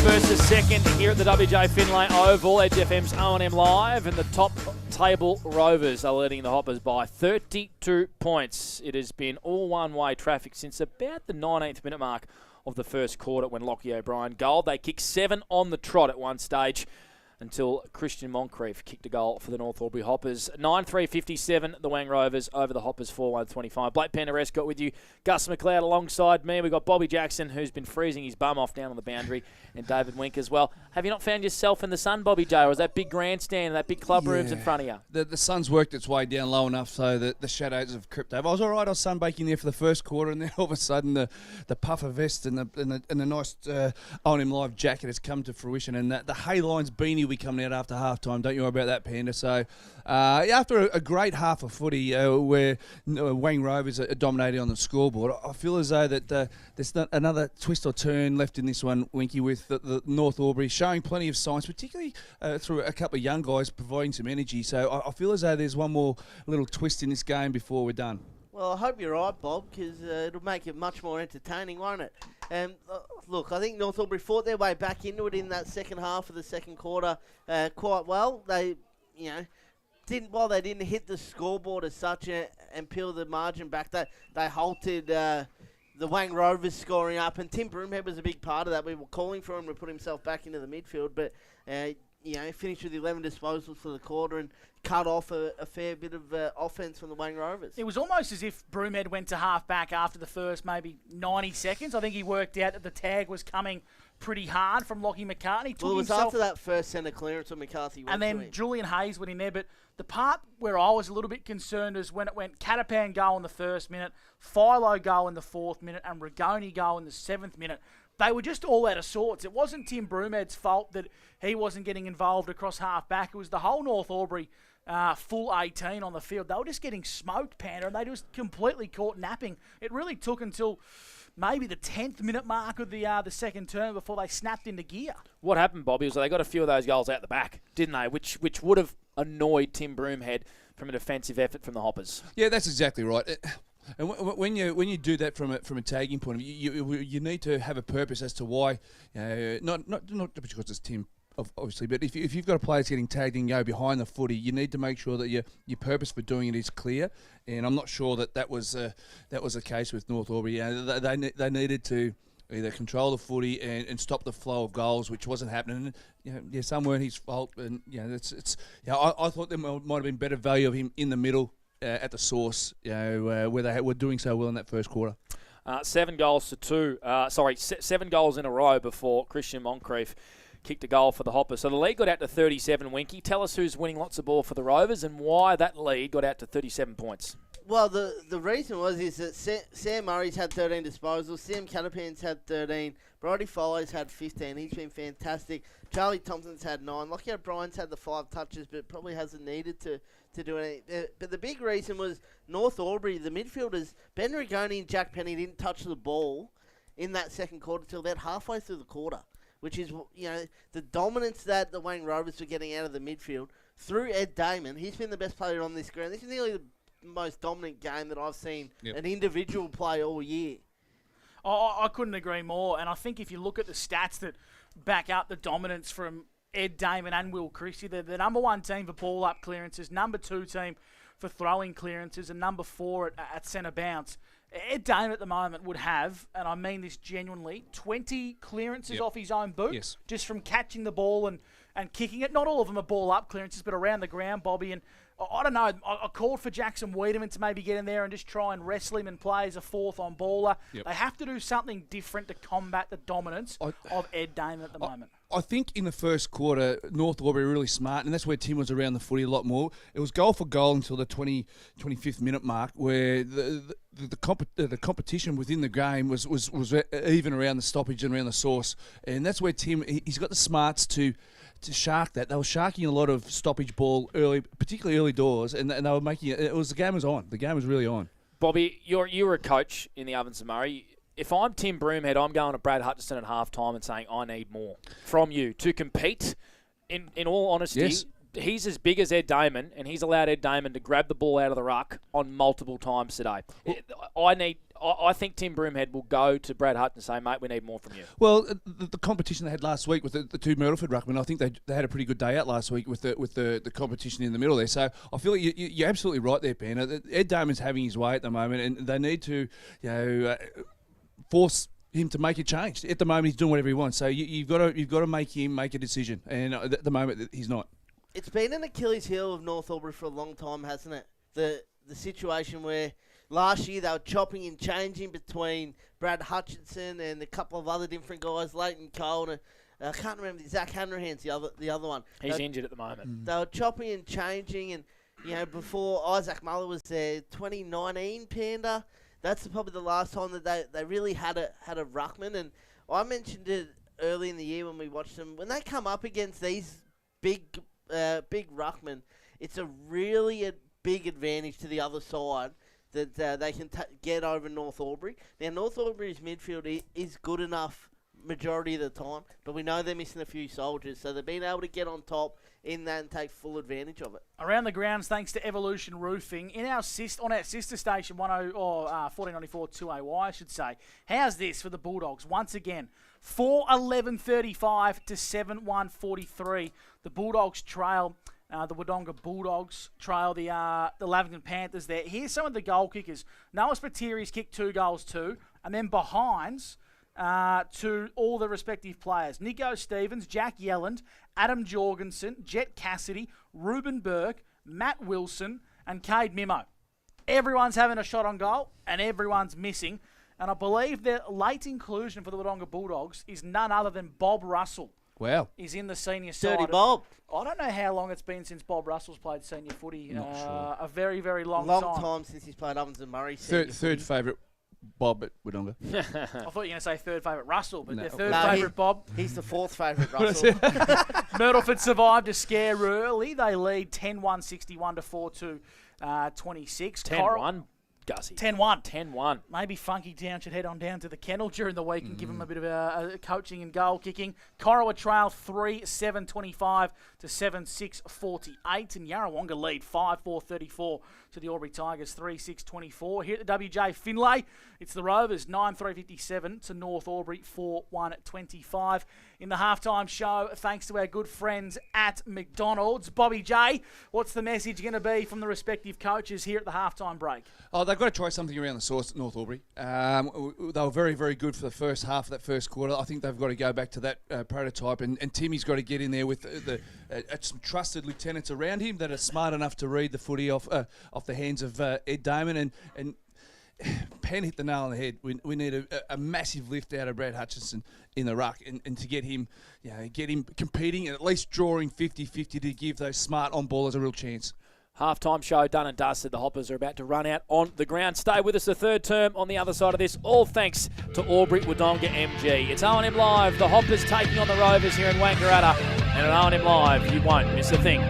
Versus second here at the WJ Finlay Oval. Edge FM's O&M Live, and the top table Rovers are leading the Hoppers by 32 points. It has been all one-way traffic since about the 19th minute mark of the first quarter when Lockie O'Brien goaled. They kicked 7 on the trot at one stage until Christian Moncrief kicked a goal for the North Albury Hoppers. 9-3-57, the Wang Rovers over the Hoppers 4-1-25. Blake Penderecott with you. Gus McLeod alongside me. We've got Bobby Jackson, who's been freezing his bum off down on the boundary, and David Wink as well. Have you not found yourself in the sun, Bobby J, or is that big grandstand and that big club rooms in front of you? The sun's worked its way down low enough so that the shadows have crept over. I was all right. I was sunbaking there for the first quarter, and then all of a sudden the puffer vest and the nice O&M Live jacket has come to fruition, and the Haylines beanie will be coming out after half-time. Don't you worry about that, Panda. So after a great half of footy where Wang Rovers are dominating on the scoreboard, I feel as though that there's not another twist or turn left in this one, Winky, with the North Albury showing plenty of signs, particularly through a couple of young guys providing some energy. So I feel as though there's one more little twist in this game before we're done. Well, I hope you're right, Bob, because it'll make it much more entertaining, won't it? Look, I think North Albury fought their way back into it in that second half of the second quarter quite well. They, they didn't hit the scoreboard as such and peel the margin back, they halted the Wang Rovers scoring up, and Tim Broomhead was a big part of that. We were calling for him to put himself back into the midfield, but finished with 11 disposals for the quarter and cut off a fair bit of offence from the Wang Rovers. It was almost as if Broomhead went to half back after the first maybe 90 seconds. I think he worked out that the tag was coming pretty hard from Lockie McCartney. Well, it was after that first centre clearance when McCarthy went and then Julian Hayes went in there. But the part where I was a little bit concerned is when it went Catapan goal in the first minute, Philo goal in the 4th minute, and Rigoni goal in the 7th minute. They were just all out of sorts. It wasn't Tim Broomhead's fault that he wasn't getting involved across half back. It was the whole North Albury full 18 on the field. They were just getting smoked, Panda, and they just completely caught napping. It really took until maybe the 10th minute mark of the second term before they snapped into gear. What happened, Bobby, was they got a few of those goals out the back, didn't they? Which would have annoyed Tim Broomhead from a defensive effort from the Hoppers. Yeah, that's exactly right. And when you do that from a tagging point of view, you need to have a purpose as to why. Not because it's Tim, obviously, but if you've got a player that's getting tagged and go behind the footy, you need to make sure that your purpose for doing it is clear. And I'm not sure that was the case with North Albury. They needed to either control the footy and stop the flow of goals, which wasn't happening. And, some weren't his fault, and I thought there might have been better value of him in the middle at the source, where they were doing so well in that first quarter. 7 goals to 2. 7 goals in a row before Christian Moncrief kicked a goal for the Hoppers. So the lead got out to 37, Winky. Tell us who's winning lots of ball for the Rovers and why that lead got out to 37 points. Well, the reason is that Sam Murray's had 13 disposals, Sam Catapan's had 13, Brodie Follows had 15. He's been fantastic. Charlie Thompson's had 9. Lockie O'Brien's had the 5 touches, but probably hasn't needed to do anything. But the big reason was North Aubry, the midfielders, Ben Rigoni and Jack Penny didn't touch the ball in that second quarter till about halfway through the quarter, which is, the dominance that the Wang Rovers were getting out of the midfield through Ed Damon. He's been the best player on this ground. This is nearly the most dominant game that I've seen an individual play all year. I couldn't agree more. And I think if you look at the stats that back up the dominance from Ed Damon and Will Christie, they're the number 1 team for ball up clearances, number 2 team for throwing clearances, and number 4 at centre bounce. Ed Damon at the moment would have, and I mean this genuinely, 20 clearances off his own boot, just from catching the ball and kicking it. Not all of them are ball up clearances, but around the ground, Bobby. And I don't know, I called for Jackson Wiedemann to maybe get in there and just try and wrestle him and play as a 4th on baller. They have to do something different to combat the dominance of Ed Damon at the moment. I think in the first quarter, North Aubry were really smart, and that's where Tim was around the footy a lot more. It was goal for goal until the 25th minute mark, where the competition within the game was even around the stoppage and around the source. And that's where Tim, he's got the smarts to shark that. They were sharking a lot of stoppage ball early, particularly early doors, and they were making it. The game was on. The game was really on. Bobby, you were a coach in the Ovens and Murray. If I'm Tim Broomhead, I'm going to Brad Hutchison at halftime and saying, I need more from you to compete. In all honesty, he's as big as Ed Damon, and he's allowed Ed Damon to grab the ball out of the ruck on multiple times today. I think Tim Broomhead will go to Brad Hutton and say, mate, we need more from you. Well, the competition they had last week with the 2 Myrtleford ruckmen, I think they had a pretty good day out last week with the competition in the middle there. So I feel like you're absolutely right there, Ben. Ed Damon's having his way at the moment, and they need to, force him to make a change. At the moment, he's doing whatever he wants. So you've got to make him make a decision, and at the moment, he's not. It's been an Achilles heel of North Aubry for a long time, hasn't it? The situation where last year they were chopping and changing between Brad Hutchinson and a couple of other different guys, Leighton Cole, and I can't remember, Zach Hanrahan's the other one. He's injured at the moment. They were chopping and changing, and before Isaac Muller was there, 2019 Panda. That's probably the last time that they really had a ruckman. And I mentioned it early in the year when we watched them. When they come up against these big ruckmen, it's a really big advantage to the other side that they can get over North Aubry. Now, North Aubry's midfield is good enough majority of the time, but we know they're missing a few soldiers, so they've been able to get on top in that and take full advantage of it. Around the grounds, thanks to Evolution Roofing, on our sister station 1494 2AY, I should say. How's this for the Bulldogs? Once again, 4-11-35 to 7-1-43. The Bulldogs trail. The Wodonga Bulldogs trail the Lavington Panthers there. Here's some of the goal kickers. Noah Spiteri's kicked 2 goals too, and then behinds to all the respective players. Nico Stevens, Jack Yelland, Adam Jorgensen, Jet Cassidy, Ruben Burke, Matt Wilson, and Cade Mimo. Everyone's having a shot on goal, and everyone's missing. And I believe the late inclusion for the Wodonga Bulldogs is none other than Bob Russell. Wow. He's in the senior side. Dirty Bob. I don't know how long it's been since Bob Russell's played senior footy. Not sure. A very, very long time. Long time since he's played Ovens and Murray. Third favourite Bob at Wodonga. I thought you were going to say third favourite Russell, but No. their third favourite Bob. He's the 4th favourite Russell. Myrtleford survived a scare early. They lead 10-1, 61 to 4-2, 26. 10-1. Gussie. 10-1. 10-1. Maybe Funky Town should head on down to the kennel during the week and give them a bit of a coaching and goal kicking. Corowa trail 3-7-25 to 7-6-48. And Yarrawonga lead 5-4-34 to the Aubry Tigers 3-6-24. Here at the WJ Finlay, it's the Rovers 9-3-57 to North Aubry 4-1-25. In the halftime show, thanks to our good friends at McDonald's. Bobby J, what's the message going to be from the respective coaches here at the halftime break? Oh, they've got to try something around the sauce at North Aubry. They were very, very good for the first half of that first quarter. I think they've got to go back to that prototype, and Timmy's got to get in there with some trusted lieutenants around him that are smart enough to read the footy off the hands of Ed Damon, and Penn hit the nail on the head. We need a massive lift out of Brad Hutchinson in the ruck, and to get him competing and at least drawing 50-50 to give those smart on-ballers a real chance. Halftime show done and dusted. The Hoppers are about to run out on the ground. Stay with us the third term on the other side of this. All thanks to Aubry Wodonga MG. It's O&M Live. The Hoppers taking on the Rovers here in Wangaratta. And at O&M Live, you won't miss a thing.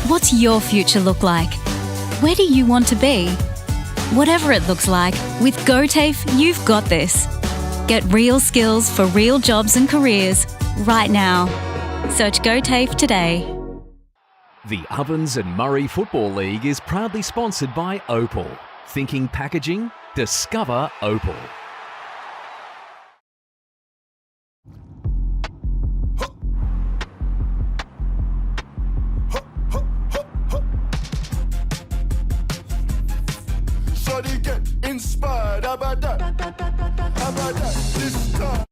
What's your future look like? Where do you want to be? Whatever it looks like, with GoTAFE, you've got this. Get real skills for real jobs and careers right now. Search GoTAFE today. The Ovens and Murray Football League is proudly sponsored by Opal. Thinking packaging? Discover Opal. Shawty get inspired, how about that? How about that? This time.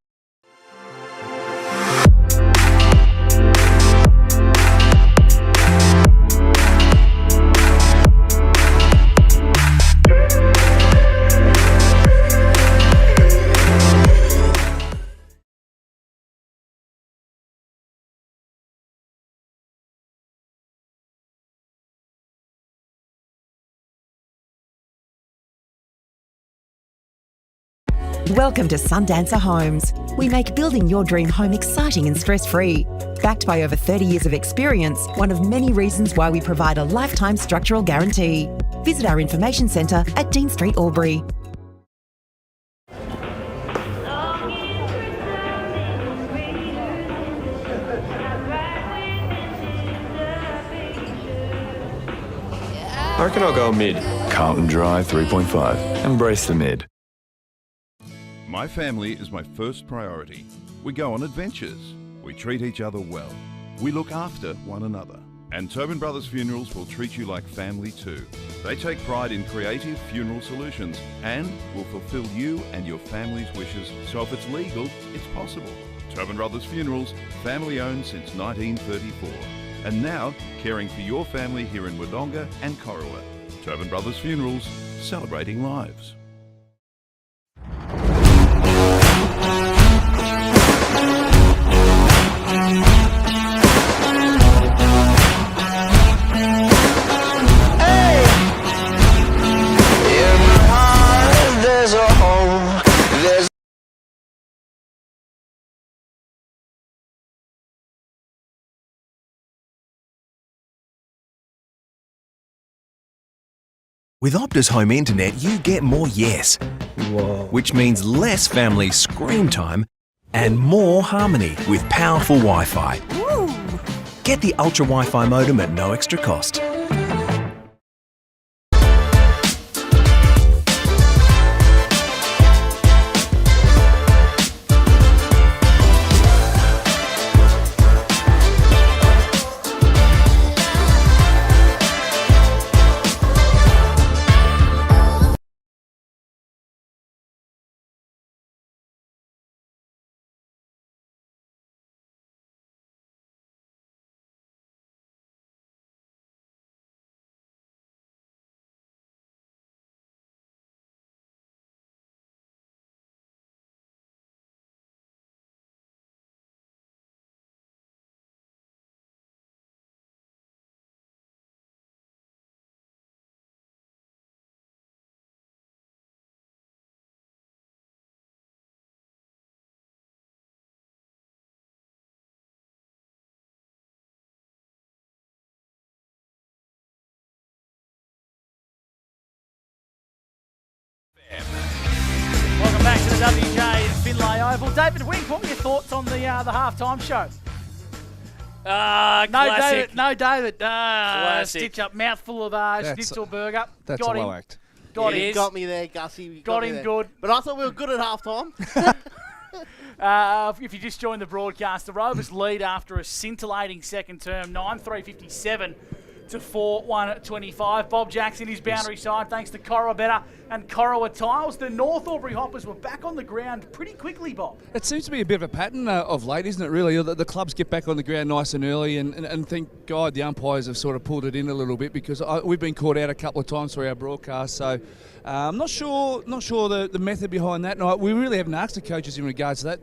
Welcome to Sundancer Homes. We make building your dream home exciting and stress-free. Backed by over 30 years of experience, one of many reasons why we provide a lifetime structural guarantee. Visit our information centre at Dean Street, Aubry. I reckon I'll go mid. Carlton Drive 3.5. Embrace the mid. My family is my first priority. We go on adventures. We treat each other well. We look after one another. And Tobin Brothers Funerals will treat you like family too. They take pride in creative funeral solutions and will fulfill you and your family's wishes, so if it's legal, it's possible. Tobin Brothers Funerals, family owned since 1934. And now, caring for your family here in Wodonga and Corowa. Tobin Brothers Funerals, celebrating lives. With Optus Home Internet, you get more yes. Whoa. Which means less family screen time and more harmony with powerful Wi-Fi. Get the Ultra Wi-Fi modem at no extra cost. David Wink, what were your thoughts on the halftime show? Classic. No, David. Classic. Stitch up, mouthful of schnitzel burger. That's Got a him. low act. Got him. Got me there, Gussie. Got me him there. good. But I thought we were good at halftime. If you just joined the broadcast, the Rovers lead after a scintillating second term, 9-3-57 to 4-1-25. Bob Jackson, his boundary side, thanks to Wangaratta and Corowa Tiles. The North Aubry Hoppers were back on the ground pretty quickly, Bob. It seems to be a bit of a pattern of late, isn't it, really? The clubs get back on the ground nice and early, and thank God the umpires have sort of pulled it in a little bit, because we've been caught out a couple of times through our broadcast. So I'm not sure the method behind that. And we really haven't asked the coaches in regards to that,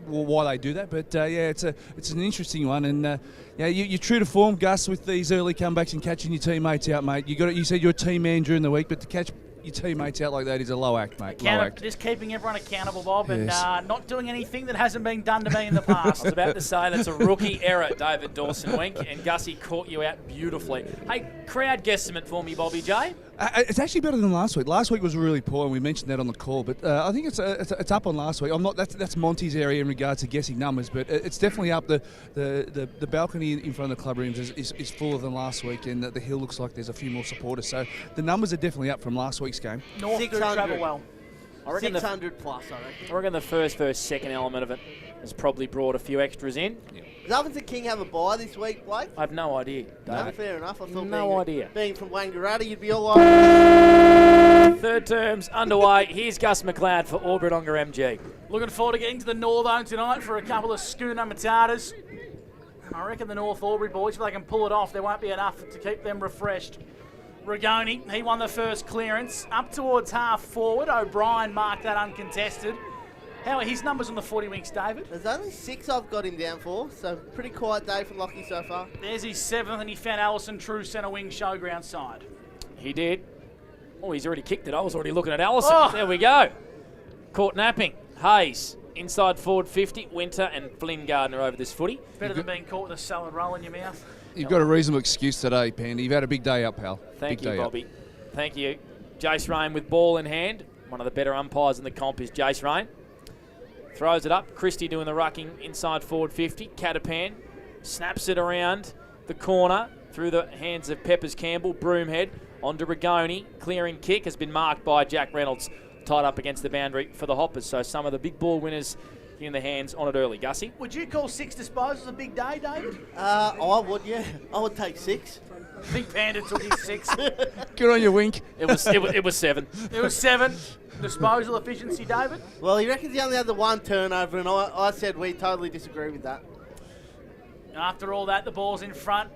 why they do that. But it's an interesting one, and you're true to form, Gus, with these early comebacks and catching your teammates out, mate. You said you're a team man during the week, but to catch your teammates out like that is a low act, mate. Low act. Just keeping everyone accountable, Bob, and Yes. not doing anything that hasn't been done to me in the past. I was about to say that's a rookie error, David Dawson Wink, and Gussie caught you out beautifully. Hey, crowd guesstimate for me, Bobby J. It's actually better than last week. Last week was really poor, and we mentioned that on the call. But I think it's up on last week. That's Monty's area in regards to guessing numbers, but it's definitely up. The balcony in front of the club rooms is fuller than last week, and the hill looks like there's a few more supporters. So the numbers are definitely up from last week's game. North do travel well. I reckon 600 plus, I reckon. the first second element of it has probably brought a few extras in. Does Ovens and King have a bye this week, Blake? I have no idea, No, David. fair enough. I thought No idea. Being from Wangaratta, you'd be all like... Third term's underway. Here's Gus McLeod for Aubry MG. Looking forward to getting to the Northone tonight for a couple of schooner matatas. And I reckon the North Aubry boys, if they can pull it off, there won't be enough to keep them refreshed. Rigoni, he won the first clearance. Up towards half forward, O'Brien marked that uncontested. How are his numbers on the 40 winks, David? There's only 6 I've got him down for, so pretty quiet day for Lockie so far. There's his 7th, and he found Allison true centre wing showground side. He did. Oh, he's already kicked it. I was already looking at Allison. Oh. There we go. Caught napping. Hayes, inside forward 50. Winter and Flynn Gardner over this footy. Better than being caught with a salad roll in your mouth. You've got a reasonable excuse today, Pandy. You've had a big day up, pal. Thank Big you, day up. Bobby. Thank you. Jace Rain with ball in hand. One of the better umpires in the comp is Jace Rain. Throws it up. Christie doing the rucking inside forward 50. Catapan snaps it around the corner through the hands of Peppers Campbell. Broomhead onto Rigoni. Clearing kick has been marked by Jack Reynolds. Tied up against the boundary for the Hoppers. So some of the big ball winners in the hands on it early. Gussie? Would you call 6 disposals a big day, David? I would, yeah. I would take 6. I think Panda took his 6. Good on you, Wink. It was 7. It was 7. Disposal efficiency, David? Well, he reckons he only had the 1 turnover, and I said we totally disagree with that. After all that, the ball's in front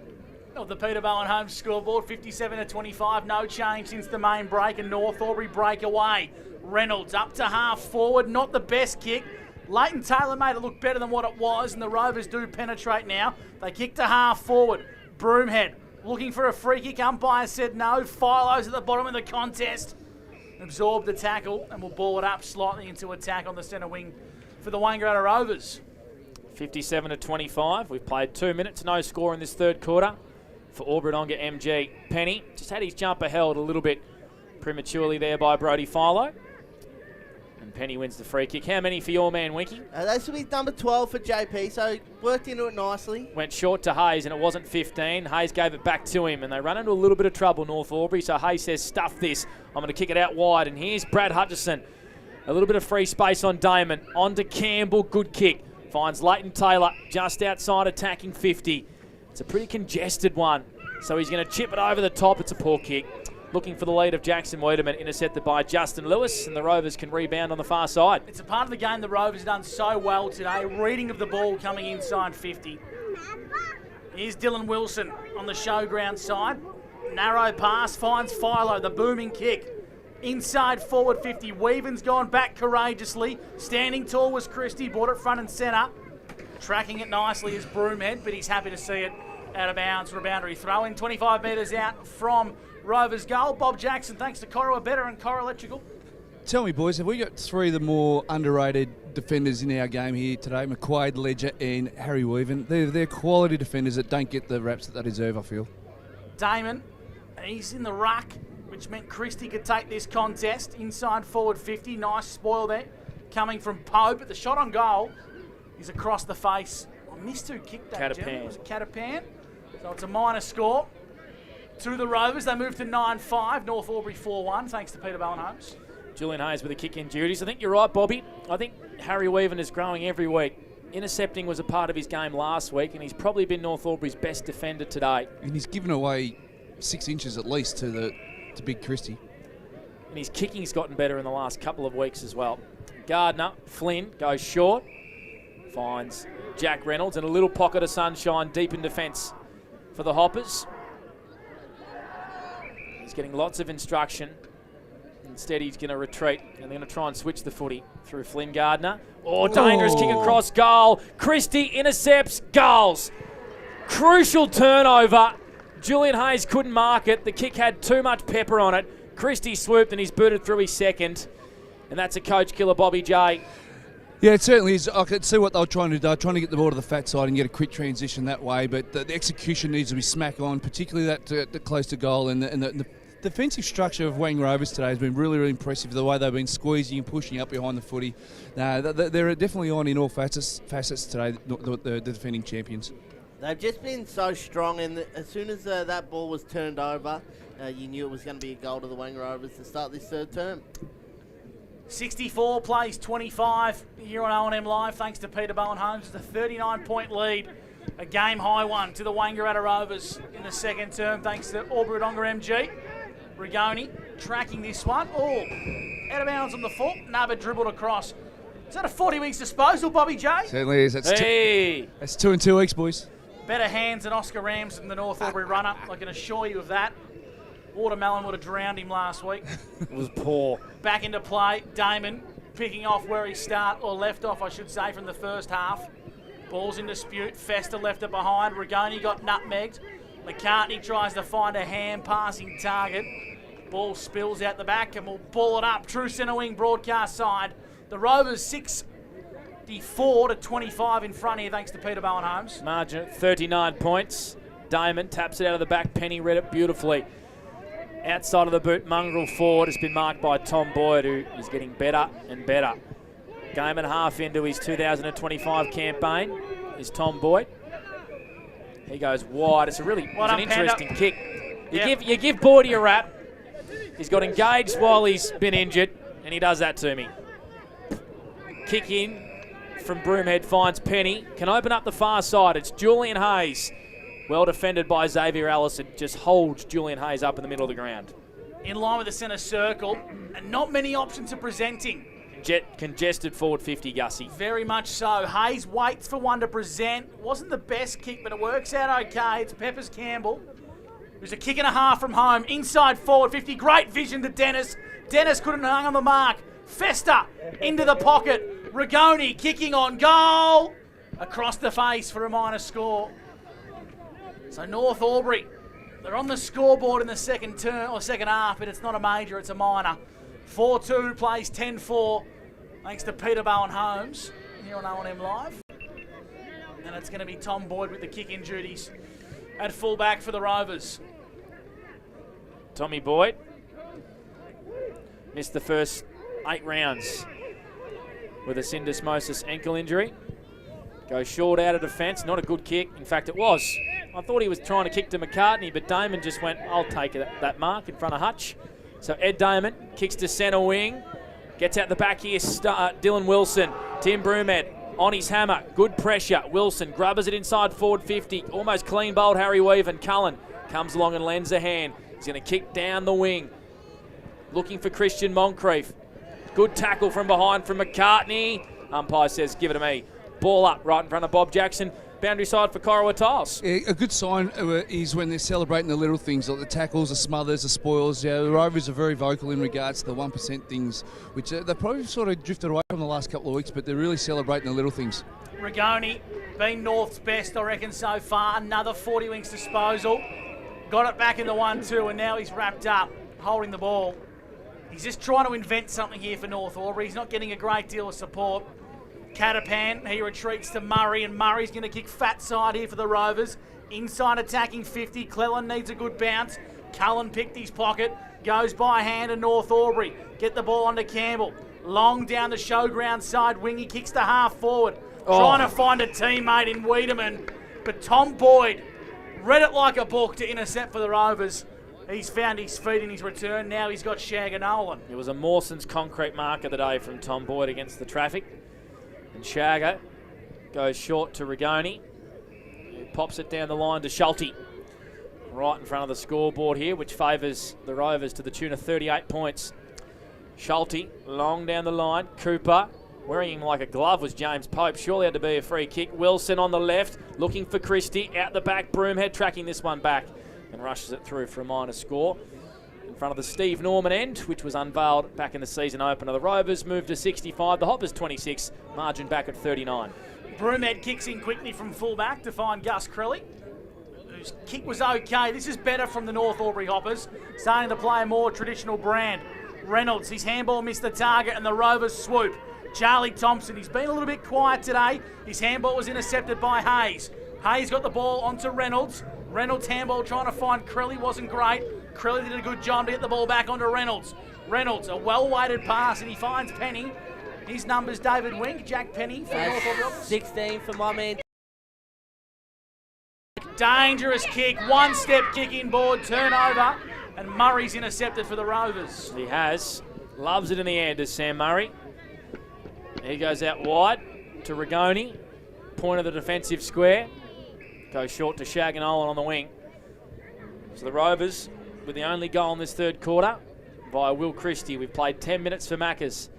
of the Peter Bowen home scoreboard, 57-25. No change since the main break, and North Aubry break away. Reynolds up to half forward, not the best kick. Leighton Taylor made it look better than what it was, and the Rovers do penetrate now. They kick to half forward. Broomhead looking for a free kick. Umpire said no. Philo's at the bottom of the contest. Absorbed the tackle and will ball it up slightly into attack on the centre wing for the Wangaratta Rovers. 57-25. We've played 2 minutes. No score in this third quarter for Aubry MG. Penny just had his jumper held a little bit prematurely there by Brodie Philo. And Penny wins the free kick. How many for your man, Winky? This will be number 12 for JP, so worked into it nicely. Went short to Hayes, and it wasn't 15. Hayes gave it back to him, and they run into a little bit of trouble, North Aubry. So Hayes says, stuff this. I'm going to kick it out wide. And here's Brad Hutchison. A little bit of free space on Damon. On to Campbell. Good kick. Finds Leighton Taylor just outside attacking 50. It's a pretty congested one. So he's going to chip it over the top. It's a poor kick. Looking for the lead of Jackson Wiedemann, intercepted by Justin Lewis, and the Rovers can rebound on the far side. It's a part of the game the Rovers have done so well today. Reading of the ball coming inside 50. Here's Dylan Wilson on the showground side. Narrow pass, finds Philo, the booming kick. Inside forward 50. Weaven's gone back courageously. Standing tall was Christie, brought it front and centre. Tracking it nicely is Broomhead, but he's happy to see it out of bounds for a boundary throw in. 25 metres out from Rovers goal. Bob Jackson, thanks to Wangaratta and Cora Electrical. Tell me, boys, have we got 3 of the more underrated defenders in our game here today? McQuaid, Ledger and Harry Weaven. They're quality defenders that don't get the reps that they deserve, I feel. Damon, he's in the ruck, which meant Christie could take this contest. Inside forward 50, nice spoil there coming from Pope, but the shot on goal is across the face. I missed who kicked that, Jim. Was it Catapan? So it's a minor score to the Rovers. They move to 9-5. North Aubry 4-1, thanks to Peter Bowen-Holmes. Julian Hayes with the kick-in duties. I think you're right, Bobby. I think Harry Weaven is growing every week. Intercepting was a part of his game last week, and he's probably been North Aubry's best defender today. And he's given away 6 inches at least to Big Christie. And his kicking's gotten better in the last couple of weeks as well. Gardner, Flynn goes short, finds Jack Reynolds, and a little pocket of sunshine deep in defence for the Hoppers. He's getting lots of instruction. Instead, he's going to retreat, and they're going to try and switch the footy through Flynn Gardner. Oh, dangerous kick across goal. Christie intercepts, goals. Crucial turnover. Julian Hayes couldn't mark it. The kick had too much pepper on it. Christie swooped, and he's booted through his second. And that's a coach killer, Bobby J. Yeah, it certainly is. I could see what they were trying to do. Trying to get the ball to the fat side and get a quick transition that way, but the execution needs to be smack on, particularly that close to goal, and the defensive structure of Wang Rovers today has been really, really impressive, the way they've been squeezing and pushing up behind the footy. They're definitely on in all facets today, the defending champions. They've just been so strong, and as soon as that ball was turned over, you knew it was going to be a goal to the Wang Rovers to start this third term. 64 plays 25 here on O&M Live, thanks to Peter Bowen-Holmes. It's a 39-point lead, a game-high one to the Wangaratta Rovers in the second term, thanks to Aubry MG. Rigoni tracking this one. Oh, out of bounds on the foot. Nubber dribbled across. Is that a 40 weeks disposal, Bobby J? Certainly is. That's 2 and 2 weeks, boys. Better hands than Oscar Ramsden, the North Aubry runner. I can assure you of that. Watermelon would have drowned him last week. It was poor. Back into play. Damon picking off where he left off, I should say, from the first half. Ball's in dispute. Fester left it behind. Rigoni got nutmegged. McCartney tries to find a hand passing target. Ball spills out the back and will ball it up. True centre wing broadcast side. The Rovers 64-25 in front here, thanks to Peter Bowen-Holmes. Margin at 39 points. Damon taps it out of the back. Penny read it beautifully. Outside of the boot, mongrel forward has been marked by Tom Boyd, who is getting better and better. Game and a half into his 2025 campaign is Tom Boyd. He goes wide. It's an interesting kick. You give Boydie a rap. He's got engaged while he's been injured, and he does that to me. Kick in from Broomhead finds Penny. Can open up the far side. It's Julian Hayes. Well defended by Xavier Allison. Just holds Julian Hayes up in the middle of the ground. In line with the centre circle, and not many options are presenting. Congested forward 50, Gussie. Very much so. Hayes waits for one to present. Wasn't the best kick, but it works out okay. It's Peppers Campbell. There's a kick and a half from home. Inside forward 50. Great vision to Dennis. Dennis couldn't hang on the mark. Fester into the pocket. Rigoni kicking on goal. Across the face for a minor score. So North Aubry, they're on the scoreboard in the second half, but it's not a major, it's a minor. 4-2 plays 10-4, thanks to Peter Bowen-Holmes here on O&M Live. And it's going to be Tom Boyd with the kick-in duties at fullback for the Rovers. Tommy Boyd missed the first 8 rounds with a syndesmosis ankle injury. Goes short out of defence, not a good kick. In fact, it was. I thought he was trying to kick to McCartney, but Damon just went, I'll take that mark in front of Hutch. So Ed Damon kicks to centre wing. Gets out the back here, Dylan Wilson. Tim Broomhead on his hammer. Good pressure. Wilson grubbers it inside forward 50. Almost clean bowled Harry Weaven. Cullen comes along and lends a hand. He's going to kick down the wing. Looking for Christian Moncrief. Good tackle from behind from McCartney. Umpire says, give it to me. Ball up right in front of Bob Jackson. Boundary side for Corowa Tiles. Yeah, a good sign is when they're celebrating the little things, like the tackles, the smothers, the spoils. Yeah, the Rovers are very vocal in regards to the 1% things, which they've probably sort of drifted away from the last couple of weeks, but they're really celebrating the little things. Rigoni been North's best, I reckon, so far. Another 40 wings disposal. Got it back in the 1-2, and now he's wrapped up, holding the ball. He's just trying to invent something here for North Aubry. He's not getting a great deal of support. Catapan, he retreats to Murray, and Murray's going to kick fat side here for the Rovers. Inside attacking 50. Cleland needs a good bounce. Cullen picked his pocket. Goes by hand to North Aubry. Get the ball onto Campbell. Long down the showground side wing. He kicks to half forward. Trying to find a teammate in Wiedemann. But Tom Boyd read it like a book to intercept for the Rovers. He's found his feet in his return. Now he's got Shagger Nolan. It was a Mawson's concrete mark of the day from Tom Boyd against the traffic. And Shagger goes short to Rigoni. He pops it down the line to Schulte. Right in front of the scoreboard here, which favours the Rovers to the tune of 38 points. Schulte, long down the line. Cooper, wearing him like a glove was James Pope. Surely had to be a free kick. Wilson on the left, looking for Christie. Out the back, Broomhead tracking this one back and rushes it through for a minor score. In front of the Steve Norman end, which was unveiled back in the season opener. The Rovers moved to 65, the Hoppers 26, margin back at 39. Broomhead kicks in quickly from fullback to find Gus Crelly, whose kick was okay. This is better from the North Aubry Hoppers, starting to play a more traditional brand. Reynolds, his handball missed the target and the Rovers swoop. Charlie Thompson, he's been a little bit quiet today. His handball was intercepted by Hayes. Hayes got the ball onto Reynolds. Reynolds' handball trying to find Crelly wasn't great. Crelly did a good job to get the ball back onto Reynolds. Reynolds, a well-weighted pass, and he finds Penny. His number's David Wink, Jack Penny for North Aubry Hoppers. 16 for my man. Dangerous kick, one-step kick inboard, turnover, and Murray's intercepted for the Rovers. He has. Loves it in the air, does Sam Murray. He goes out wide to Rigoni. Point of the defensive square. Goes short to Shag and Owen on the wing. So the Rovers, with the only goal in this third quarter, via Will Christie. We've played 10 minutes for Maccas.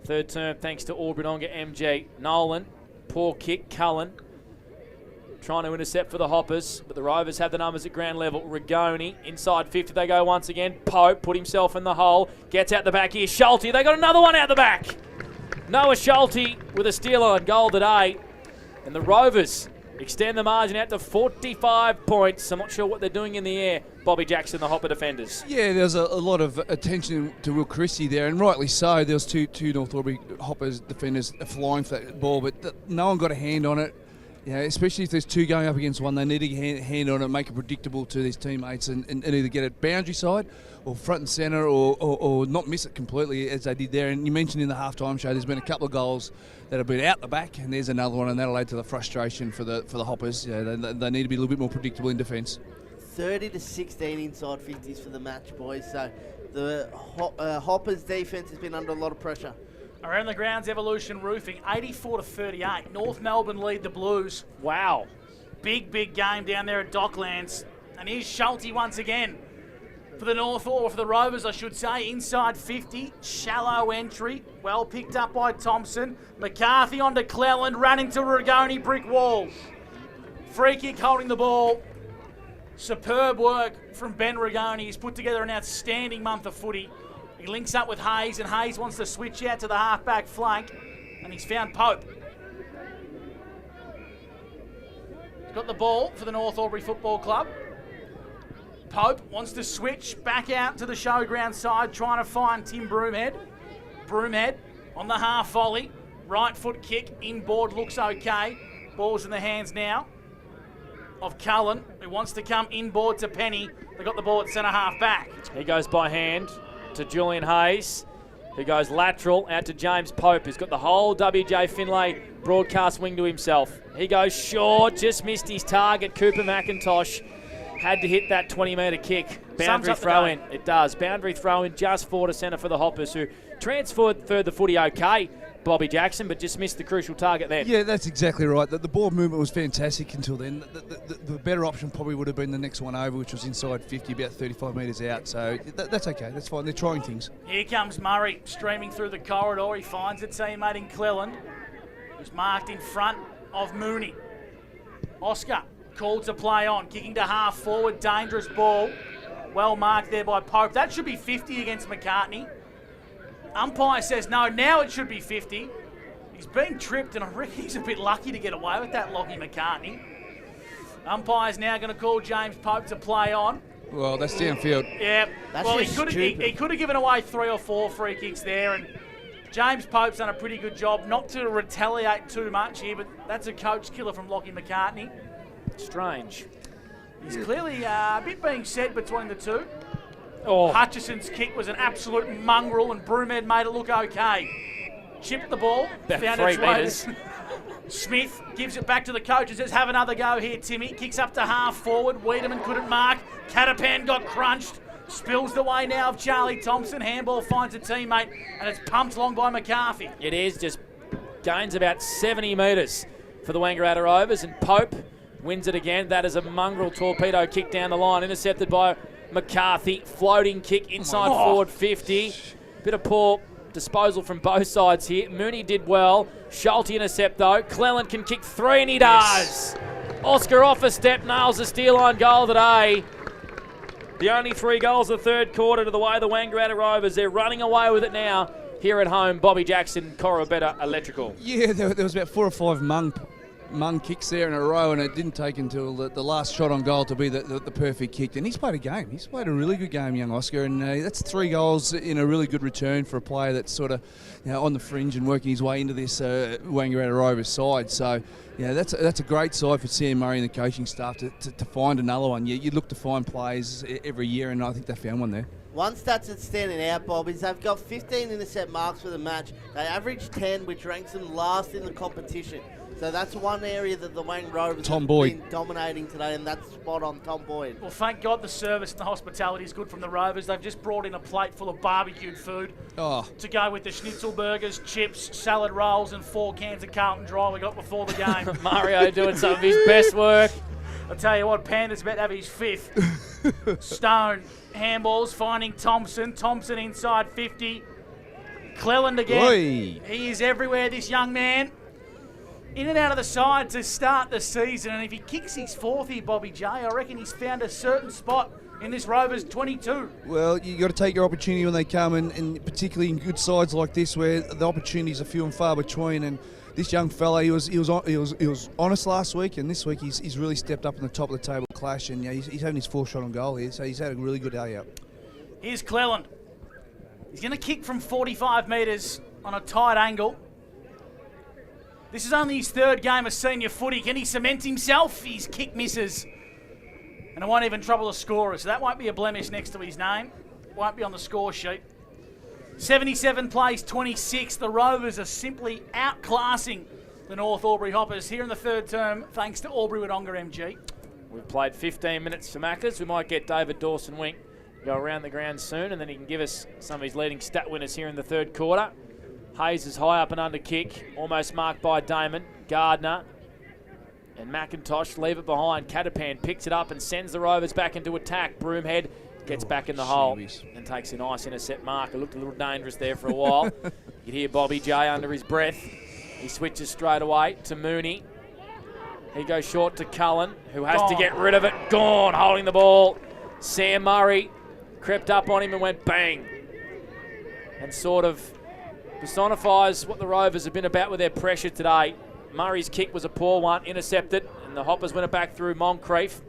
Third term thanks to Aubrey MG. Nolan, poor kick, Cullen. Trying to intercept for the Hoppers, but the Rovers have the numbers at ground level. Rigoni, inside 50, they go once again. Pope put himself in the hole, gets out the back here. Schulte, they got another one out the back. Noah Schulte with a steal on goal today. And the Rovers extend the margin out to 45 points. I'm not sure what they're doing in the air, Bobby Jackson, the Hopper defenders. Yeah, there's a lot of attention to Will Christie there, and rightly so. There was two North Aubry Hoppers defenders flying for that ball, but no one got a hand on it. Yeah, especially if there's two going up against one, they need to get a hand on it, make it predictable to these teammates, and either get it boundary side or front and centre, or not miss it completely as they did there. And you mentioned in the halftime show, there's been a couple of goals that have been out the back, and there's another one, and that'll add to the frustration for the Hoppers. Yeah, they need to be a little bit more predictable in defence. 30-16 inside 50s for the match, boys. So the Hoppers' defence has been under a lot of pressure. Around the grounds, Evolution Roofing, 84-38. North Melbourne lead the Blues. Wow. Big game down there at Docklands. And here's Schulte once again for the North, or for the Rovers, I should say. Inside 50, shallow entry. Well picked up by Thompson. McCarthy onto Cleland, running to Rigoni, brick wall. Free kick holding the ball. Superb work from Ben Rigoni. He's put together an outstanding month of footy. He links up with Hayes, and Hayes wants to switch out to the half-back flank, and he's found Pope. He's got the ball for the North Aubry Football Club. Pope wants to switch back out to the showground side, trying to find Tim Broomhead. Broomhead on the half volley. Right foot kick, inboard, looks okay. Ball's in the hands now of Cullen, who wants to come inboard to Penny. They got the ball at centre half back. He goes by hand to Julian Hayes, who goes lateral out to James Pope, who's got the whole WJ Finlay broadcast wing to himself. He goes short, just missed his target. Cooper McIntosh had to hit that 20-metre kick. Boundary throw-in. It does. Boundary throw-in just forward to centre for the Hoppers, who transferred the footy okay, Bobby Jackson, but just missed the crucial target then. Yeah, that's exactly right. The ball movement was fantastic until then. The better option probably would have been the next one over, which was inside 50, about 35 metres out. So that's okay. That's fine. They're trying things. Here comes Murray streaming through the corridor. He finds a teammate in Cleland, who's marked in front of Mooney. Oscar called to play on, kicking to half forward, dangerous ball. Well marked there by Pope. That should be 50 against McCartney. Umpire says no, now it should be 50. He's been tripped, and I reckon he's a bit lucky to get away with that, Lockie McCartney. Umpire's now going to call James Pope to play on. Well, that's downfield. Yeah, that's well, he could have given away 3 or 4 free kicks there, and James Pope's done a pretty good job not to retaliate too much here, but that's a coach killer from Lockie McCartney. Strange. There's clearly a bit being said between the two. Oh. Hutchison's kick was an absolute mongrel, and Broomhead made it look okay. Chipped the ball, About found 3 its way. metres. Smith gives it back to the coaches. Says, have another go here, Timmy. Kicks up to half forward. Wiedemann couldn't mark. Catapan got crunched. Spills the way now of Charlie Thompson. Handball finds a teammate, and it's pumped along by McCarthy. It is, just gains about 70 metres for the Wangaratta Rovers, and Pope wins it again. That is a mongrel torpedo kick down the line, intercepted by McCarthy. Floating kick inside forward 50. Bit of poor disposal from both sides here. Mooney did well. Schulte intercept though. Cleland can kick 3 and he does. Oscar off a step, nails the steal line goal today. The only 3 goals of the third quarter to the way the Wangaratta Rovers. They're running away with it now here at home. Bobby Jackson, Corabetta Electrical. Yeah, there was about 4 or 5 Mung kicks there in a row, and it didn't take until the last shot on goal to be the perfect kick. And he's played a game. He's played a really good game, young Oscar, and that's 3 goals in a really good return for a player that's sort of on the fringe and working his way into this Wangaratta Rovers side. So, that's a great side for Sam Murray and the coaching staff to find another one. You look to find players every year, and I think they found one there. One stat that's standing out, Bob, is they've got 15 intercept marks for the match. They average 10, which ranks them last in the competition. So that's one area that the Wang Rovers have been dominating today, and that's spot on Tom Boyd. Well, thank God the service and the hospitality is good from the Rovers. They've just brought in a plate full of barbecued food to go with the schnitzel burgers, chips, salad rolls, and 4 cans of Carlton Dry we got before the game. Mario doing some of his best work. I'll tell you what, Panda's about to have his 5th. Stone, handballs, finding Thompson. Thompson inside 50. Cleland again. Oi. He is everywhere, this young man. In and out of the side to start the season, and if he kicks his 4th here, Bobby J, I reckon he's found a certain spot in this Rovers 22. Well, you got to take your opportunity when they come, and particularly in good sides like this, where the opportunities are few and far between. And this young fella, he was honest last week, and this week he's really stepped up in the top of the table clash, and he's having his 4th shot on goal here, so he's had a really good day out. Here's Cleland. He's going to kick from 45 metres on a tight angle. This is only his 3rd game of senior footy. Can he cement himself? His kick misses. And it won't even trouble the scorer, so that won't be a blemish next to his name. Won't be on the score sheet. 77 plays 26. The Rovers are simply outclassing the North Aubry Hoppers here in the 3rd term, thanks to Aubry Wodonga MG. We've played 15 minutes for Maccas. We might get David Dawson-Wink go around the ground soon, and then he can give us some of his leading stat winners here in the 3rd quarter. Hayes is high up and under kick, almost marked by Damon. Gardner and McIntosh leave it behind. Catapan picks it up and sends the Rovers back into attack. Broomhead gets back in the hole and takes a nice intercept mark. It looked a little dangerous there for a while. You'd hear Bobby J under his breath. He switches straight away to Mooney. He goes short to Cullen, who has to get rid of it. Gone, holding the ball. Sam Murray crept up on him and went bang. And sort of personifies what the Rovers have been about with their pressure today. Murray's kick was a poor one, intercepted, and the Hoppers win it back through Moncrief,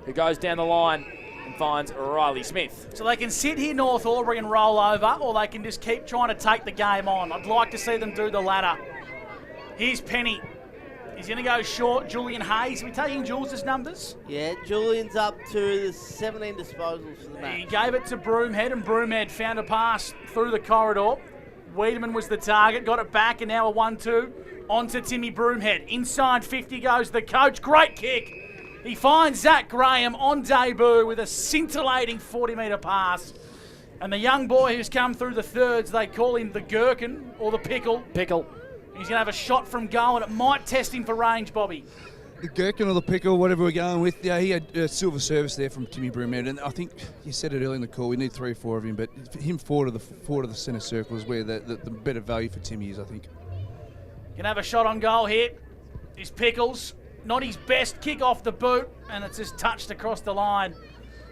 who goes down the line and finds Riley Smith. So they can sit here, North Aubry, and roll over, or they can just keep trying to take the game on. I'd like to see them do the latter. Here's Penny. He's going to go short. Julian Hayes. Are we taking Jules' numbers? Yeah, Julian's up to the 17 disposals for the match. He gave it to Broomhead, and Broomhead found a pass through the corridor. Wiedemann was the target, got it back, and now a 1-2 onto Timmy Broomhead. Inside 50 goes the coach. Great kick. He finds Zach Graham on debut with a scintillating 40-metre pass. And the young boy who's come through the thirds, they call him the Gherkin or the Pickle. Pickle. He's going to have a shot from goal, and it might test him for range, Bobby. The Gherkin or the Pickle, whatever we're going with. Yeah, he had a silver service there from Timmy Broomhead, and I think you said it earlier in the call, we need 3 or 4 of him, but him forward of the centre circle is where the better value for Timmy is, I think. Can have a shot on goal here. Is Pickles. Not his best kick off the boot, and it's just touched across the line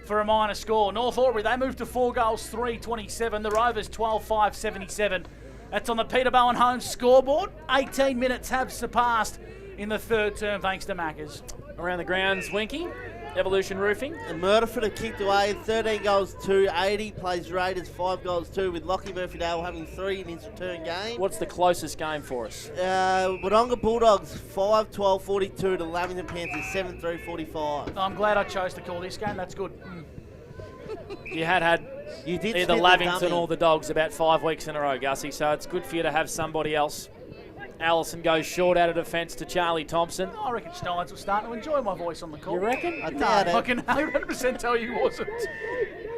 for a minor score. North Aubry, they move to 4 goals, 3-27. The Rovers 12-5-77. That's on the Peter Bowen Homes scoreboard. 18 minutes have surpassed in the 3rd term, thanks to Maccas. Around the grounds, Winky. Evolution Roofing. And Murderford have kicked away 13 goals 2-80. Plays Raiders 5 goals 2 with Lockie Murphy-Dale having 3 in his return game. What's the closest game for us? Wodonga Bulldogs 5-12-42 to Lavington Panthers 7-3-45. I'm glad I chose to call this game. That's good. You had You did either snip Lavington the dummy. or the Dogs about 5 weeks in a row, Gussie. So it's good for you to have somebody else. Allison goes short out of defence to Charlie Thompson. I reckon Steins was starting to enjoy my voice on the call. You reckon? I No, doubt it. I can 100% tell you he wasn't.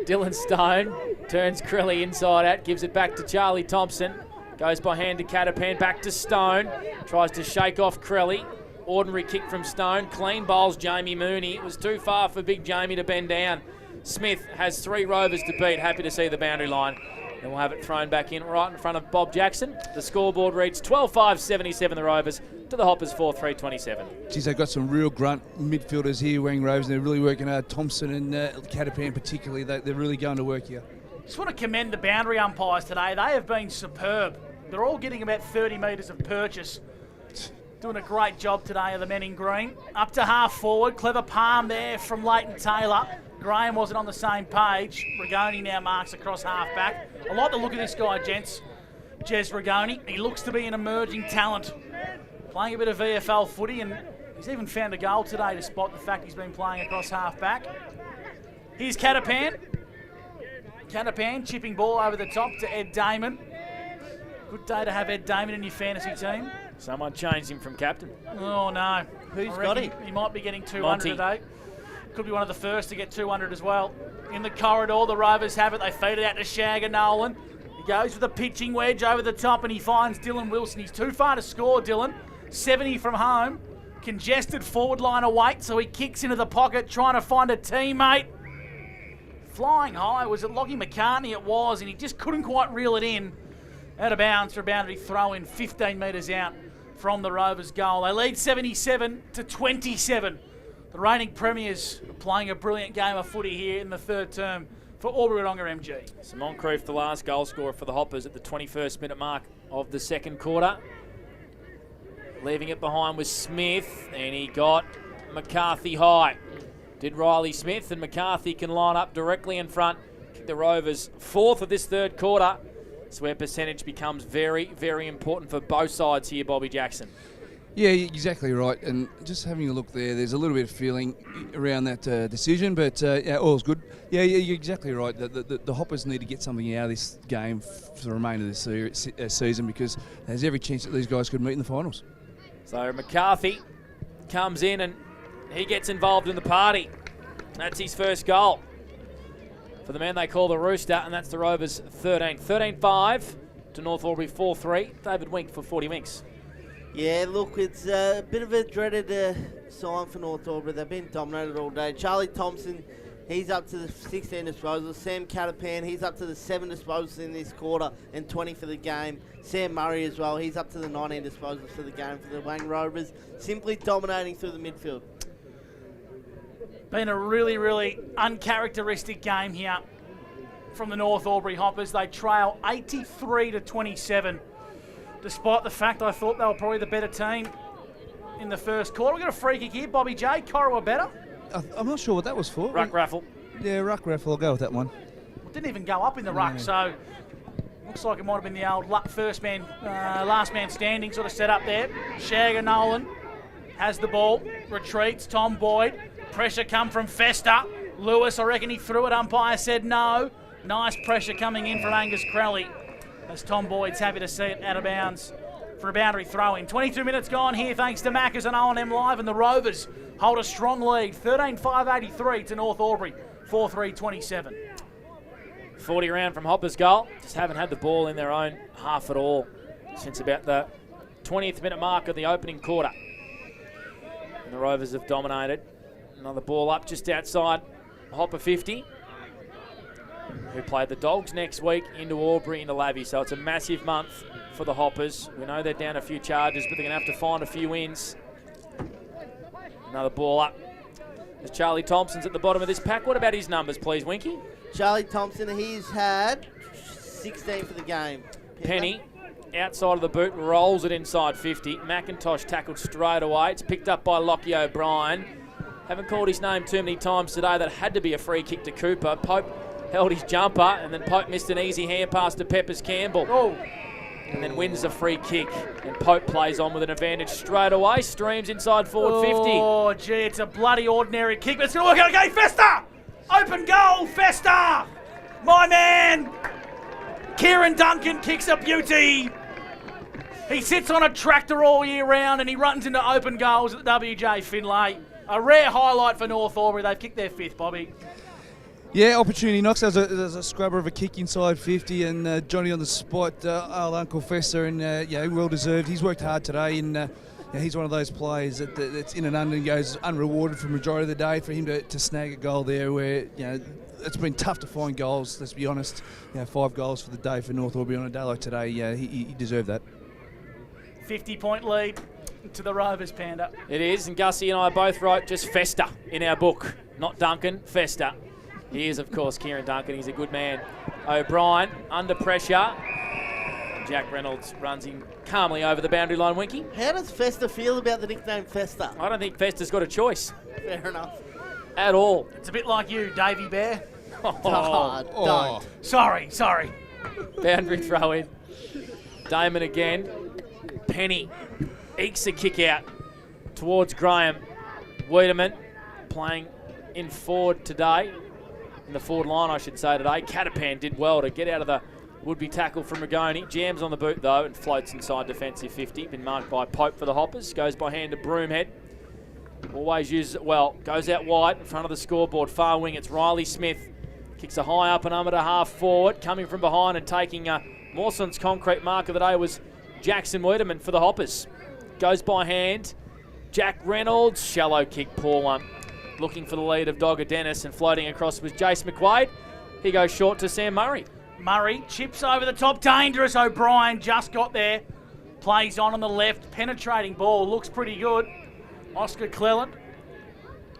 Dylan Stone turns Crilly inside out, gives it back to Charlie Thompson. Goes by hand to Catapan, back to Stone. Tries to shake off Crilly. Ordinary kick from Stone. Clean bowls Jamie Mooney. It was too far for big Jamie to bend down. Smith has 3 Rovers to beat. Happy to see the boundary line. And we'll have it thrown back in right in front of Bob Jackson. The scoreboard reads 12-5-77 the Rovers to the Hoppers 4-3-27. Geez, they've got some real grunt midfielders here, Wang Rovers, and they're really working hard. Thompson and Catapan particularly, they're really going to work here. Just want to commend the boundary umpires today. They have been superb. They're all getting about 30 metres of purchase. Doing a great job today of the men in green. Up to half forward. Clever palm there from Leighton Taylor. Graham wasn't on the same page. Rigoni now marks across half back. I like the look of this guy, gents. Jez Rigoni. He looks to be an emerging talent. Playing a bit of VFL footy, and he's even found a goal today despite the fact he's been playing across half back. Here's Catapan. Catapan chipping ball over the top to Ed Damon. Good day to have Ed Damon in your fantasy team. Someone changed him from captain. Oh no. Who's got him? He might be getting 200 Monty. today. Could be one of the first to get 200 as well. In the corridor, the Rovers have it. They feed it out to Shagger Nolan. He goes with a pitching wedge over the top and he finds Dylan Wilson. He's too far to score, Dylan. 70 from home. Congested forward line of weight, so he kicks into the pocket trying to find a teammate. Flying high. Was it Lockie McCartney? It was, and he just couldn't quite reel it in. Out of bounds for a boundary throw in 15 metres out from the Rovers goal. They lead 77-27. The reigning premiers are playing a brilliant game of footy here in the third term for Aubry Wodonga MG. So Moncrief, the last goal scorer for the Hoppers at the 21st minute mark of the second quarter. Leaving it behind was Smith, and he got McCarthy high. Did Riley Smith, and McCarthy can line up directly in front. Kick the Rovers 4th of this third quarter. It's where percentage becomes very, very important for both sides here, Bobby Jackson. Yeah, exactly right. And just having a look there's a little bit of feeling around that decision, but yeah, all's good. Yeah, you're exactly right. The Hoppers need to get something out of this game for the remainder of the season, because there's every chance that these guys could meet in the finals. So McCarthy comes in and he gets involved in the party. That's his first goal for the man they call the Rooster, and that's the Rovers 13-5 to North Albury 4-3. David Wink for 40 Winks. Yeah, look, it's a bit of a dreaded sign for North Albury. They've been dominated all day. Charlie Thompson, he's up to the 16 disposals. Sam Catapan, he's up to the 7 disposals in this quarter and 20 for the game. Sam Murray as well, he's up to the 19 disposals for the game for the Wang Rovers. Simply dominating through the midfield. Been a really, really uncharacteristic game here from the North Albury Hoppers. They trail 83-27. Despite the fact I thought they were probably the better team in the first quarter. We've got a free kick here. Bobby J. Corowa better. I'm not sure what that was for. Ruck raffle. Yeah, ruck raffle. I'll go with that one. Well, didn't even go up in the ruck, so looks like it might have been the old first man, last man standing sort of set up there. Shagger Nolan has the ball, retreats. Tom Boyd. Pressure come from Fester. Lewis, I reckon he threw it. Umpire said no. Nice pressure coming in from Angus Crowley, as Tom Boyd's happy to see it out of bounds for a boundary throw-in. 22 minutes gone here thanks to Maccas and O&M Live, and the Rovers hold a strong lead, 13-5-83 to North Albury, 4-3-27. 40 round from Hopper's goal. Just haven't had the ball in their own half at all since about the 20th minute mark of the opening quarter. And the Rovers have dominated. Another ball up just outside Hopper 50, who play the Dogs next week into Aubry, into Lavy. So it's a massive month for the Hoppers. We know they're down a few charges, but they're going to have to find a few wins. Another ball up. As Charlie Thompson's at the bottom of this pack. What about his numbers, please, Winky? Charlie Thompson, he's had 16 for the game. Penny, outside of the boot, rolls it inside 50. McIntosh tackled straight away. It's picked up by Lockie O'Brien. Haven't called his name too many times today. That had to be a free kick to Cooper. Pope held his jumper, and then Pope missed an easy hand pass to Peppers Campbell. Oh. And then wins a free kick. And Pope plays on with an advantage straight away. Streams inside forward 50. Oh, gee, it's a bloody ordinary kick, but it's going to work out again. Fester! Open goal, Fester! My man, Kieran Duncan kicks a beauty. He sits on a tractor all year round and he runs into open goals at the WJ Finlay. A rare highlight for North Aubry. They've kicked their 5th, Bobby. Yeah, opportunity knocks. There's a scrubber of a kick inside 50, and Johnny on the spot, old Uncle Fester, and well deserved. He's worked hard today, and he's one of those players that's in and under and goes unrewarded for the majority of the day. For him to snag a goal there, where it's been tough to find goals. Let's be honest. 5 goals for the day for North Aubry on a day like today. He deserved that. 50-point lead to the Rovers, Panda. It is, and Gussie and I both wrote just Fester in our book. Not Duncan, Fester. He is, of course, Kieran Duncan. He's a good man. O'Brien under pressure. Jack Reynolds runs him calmly over the boundary line, Winky. How does Fester feel about the nickname Fester? I don't think Fester's got a choice. Fair enough. At all. It's a bit like you, Davey Bear. Don't. Sorry. Boundary throw in. Damon again. Penny ekes a kick out towards Graham. Wiedemann playing in forward today. In the forward line, I should say, today. Catapan did well to get out of the would-be tackle from Rigoni. Jams on the boot, though, and floats inside defensive 50. Been marked by Pope for the Hoppers. Goes by hand to Broomhead. Always uses it well. Goes out wide in front of the scoreboard. Far wing, it's Riley Smith. Kicks a high up and under to half forward. Coming from behind and taking Mawson's concrete mark of the day was Jackson Wiedemann for the Hoppers. Goes by hand. Jack Reynolds. Shallow kick, poor one. Looking for the lead of Dogger Dennis, and floating across was Jace McQuaid. He goes short to Sam Murray. Murray chips over the top. Dangerous. O'Brien just got there. Plays on the left. Penetrating ball. Looks pretty good. Oscar Cleland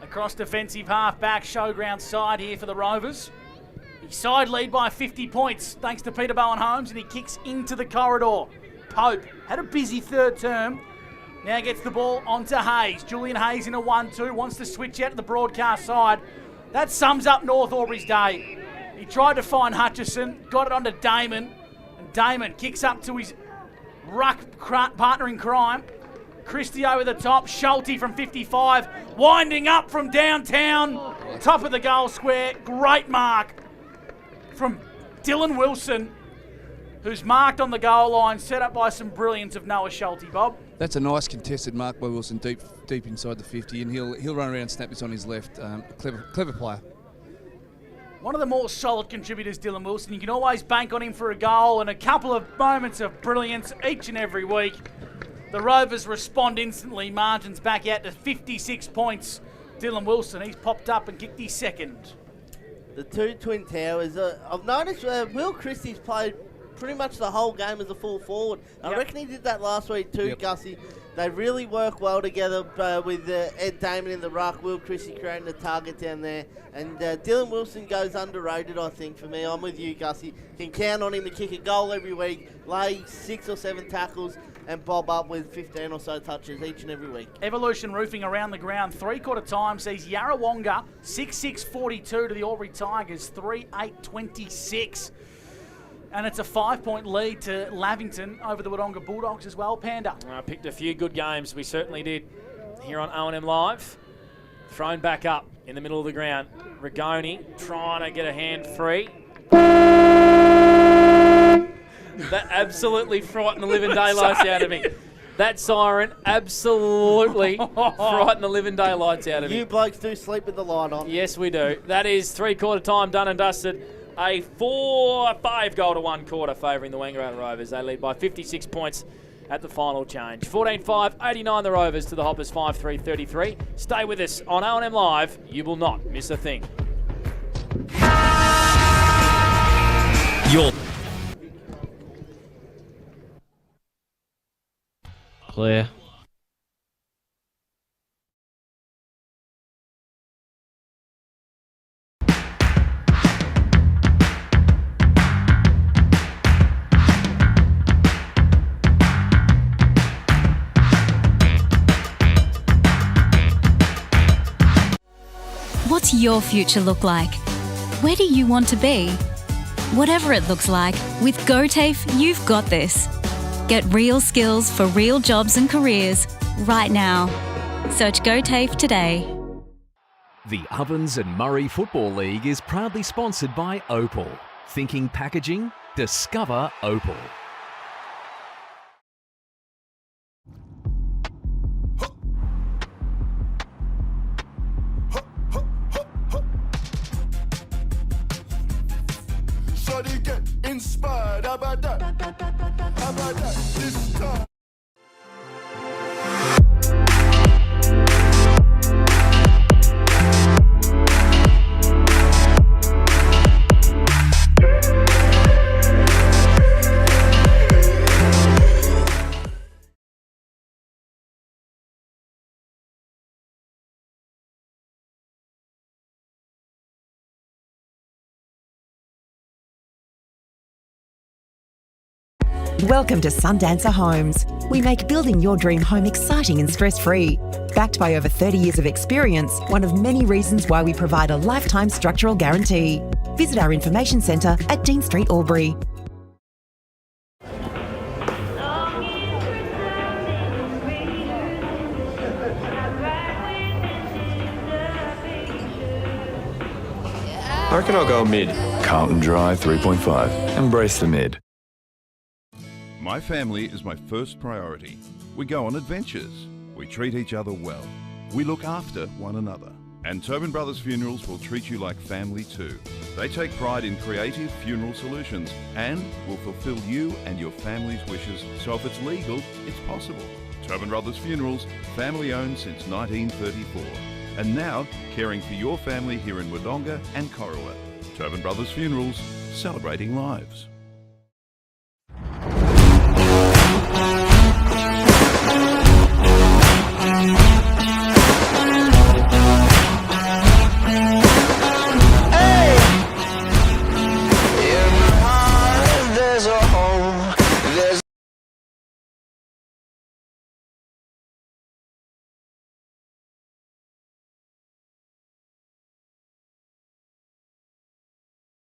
across defensive half back. Showground side here for the Rovers. His side lead by 50 points thanks to Peter Bowen Holmes, and he kicks into the corridor. Pope had a busy third term. Now gets the ball onto Hayes. Julian Hayes in a 1-2. Wants to switch out to the broadcast side. That sums up North Aubry's day. He tried to find Hutchison. Got it onto Damon. And Damon kicks up to his ruck partner in crime. Christie over the top. Schulte from 55. Winding up from downtown. Top of the goal square. Great mark from Dylan Wilson, who's marked on the goal line, set up by some brilliance of Noah Schulte, Bob. That's a nice contested mark by Wilson, deep inside the 50, and he'll run around and snap this on his left. Clever player. One of the more solid contributors, Dylan Wilson. You can always bank on him for a goal and a couple of moments of brilliance each and every week. The Rovers respond instantly. Margins back out to 56 points. Dylan Wilson, he's popped up and kicked his second. The two Twin Towers. I've noticed Will Christie's played pretty much the whole game as a full forward. I reckon he did that last week too, Gussie. They really work well together with Ed Damon in the ruck, Will Christie creating a target down there. And Dylan Wilson goes underrated, I think, for me. I'm with you, Gussie. Can count on him to kick a goal every week, lay 6 or 7 tackles, and bob up with 15 or so touches each and every week. Evolution Roofing around the ground. 3/4 time sees Yarrawonga 6-6-42 to the Albury Tigers 3-8-26. And it's a 5-point lead to Lavington over the Wodonga Bulldogs as well, Panda. I picked a few good games. We certainly did here on O&M Live. Thrown back up in the middle of the ground. Rigoni trying to get a hand free. That absolutely frightened the living daylights out of me. That siren absolutely frightened the living daylights out of me. You blokes do sleep with the light on. Yes, we do. That is 3/4 time done and dusted. A 4-5 goal to 1 quarter favouring the Wangaratta Rovers. They lead by 56 points at the final change. 14-5, 89 the Rovers to the Hoppers 5-3-33. Stay with us on O&M Live. You will not miss a thing. You're clear. What's your future look like? Where do you want to be? Whatever it looks like, with GoTAFE, you've got this. Get real skills for real jobs and careers right now. Search GoTAFE today. The Ovens and Murray Football League is proudly sponsored by Opal. Thinking packaging? Discover Opal. Shawty get inspired, how about that? How about that? This time. Welcome to Sundancer Homes. We make building your dream home exciting and stress-free. Backed by over 30 years of experience, one of many reasons why we provide a lifetime structural guarantee. Visit our information centre at Dean Street, Aubry. I reckon I'll go mid. Carlton Drive 3.5. Embrace the mid. My family is my first priority. We go on adventures. We treat each other well. We look after one another. And Tobin Brothers Funerals will treat you like family too. They take pride in creative funeral solutions and will fulfill you and your family's wishes, so if it's legal, it's possible. Tobin Brothers Funerals, family owned since 1934. And now, caring for your family here in Wodonga and Corowa. Tobin Brothers Funerals, celebrating lives.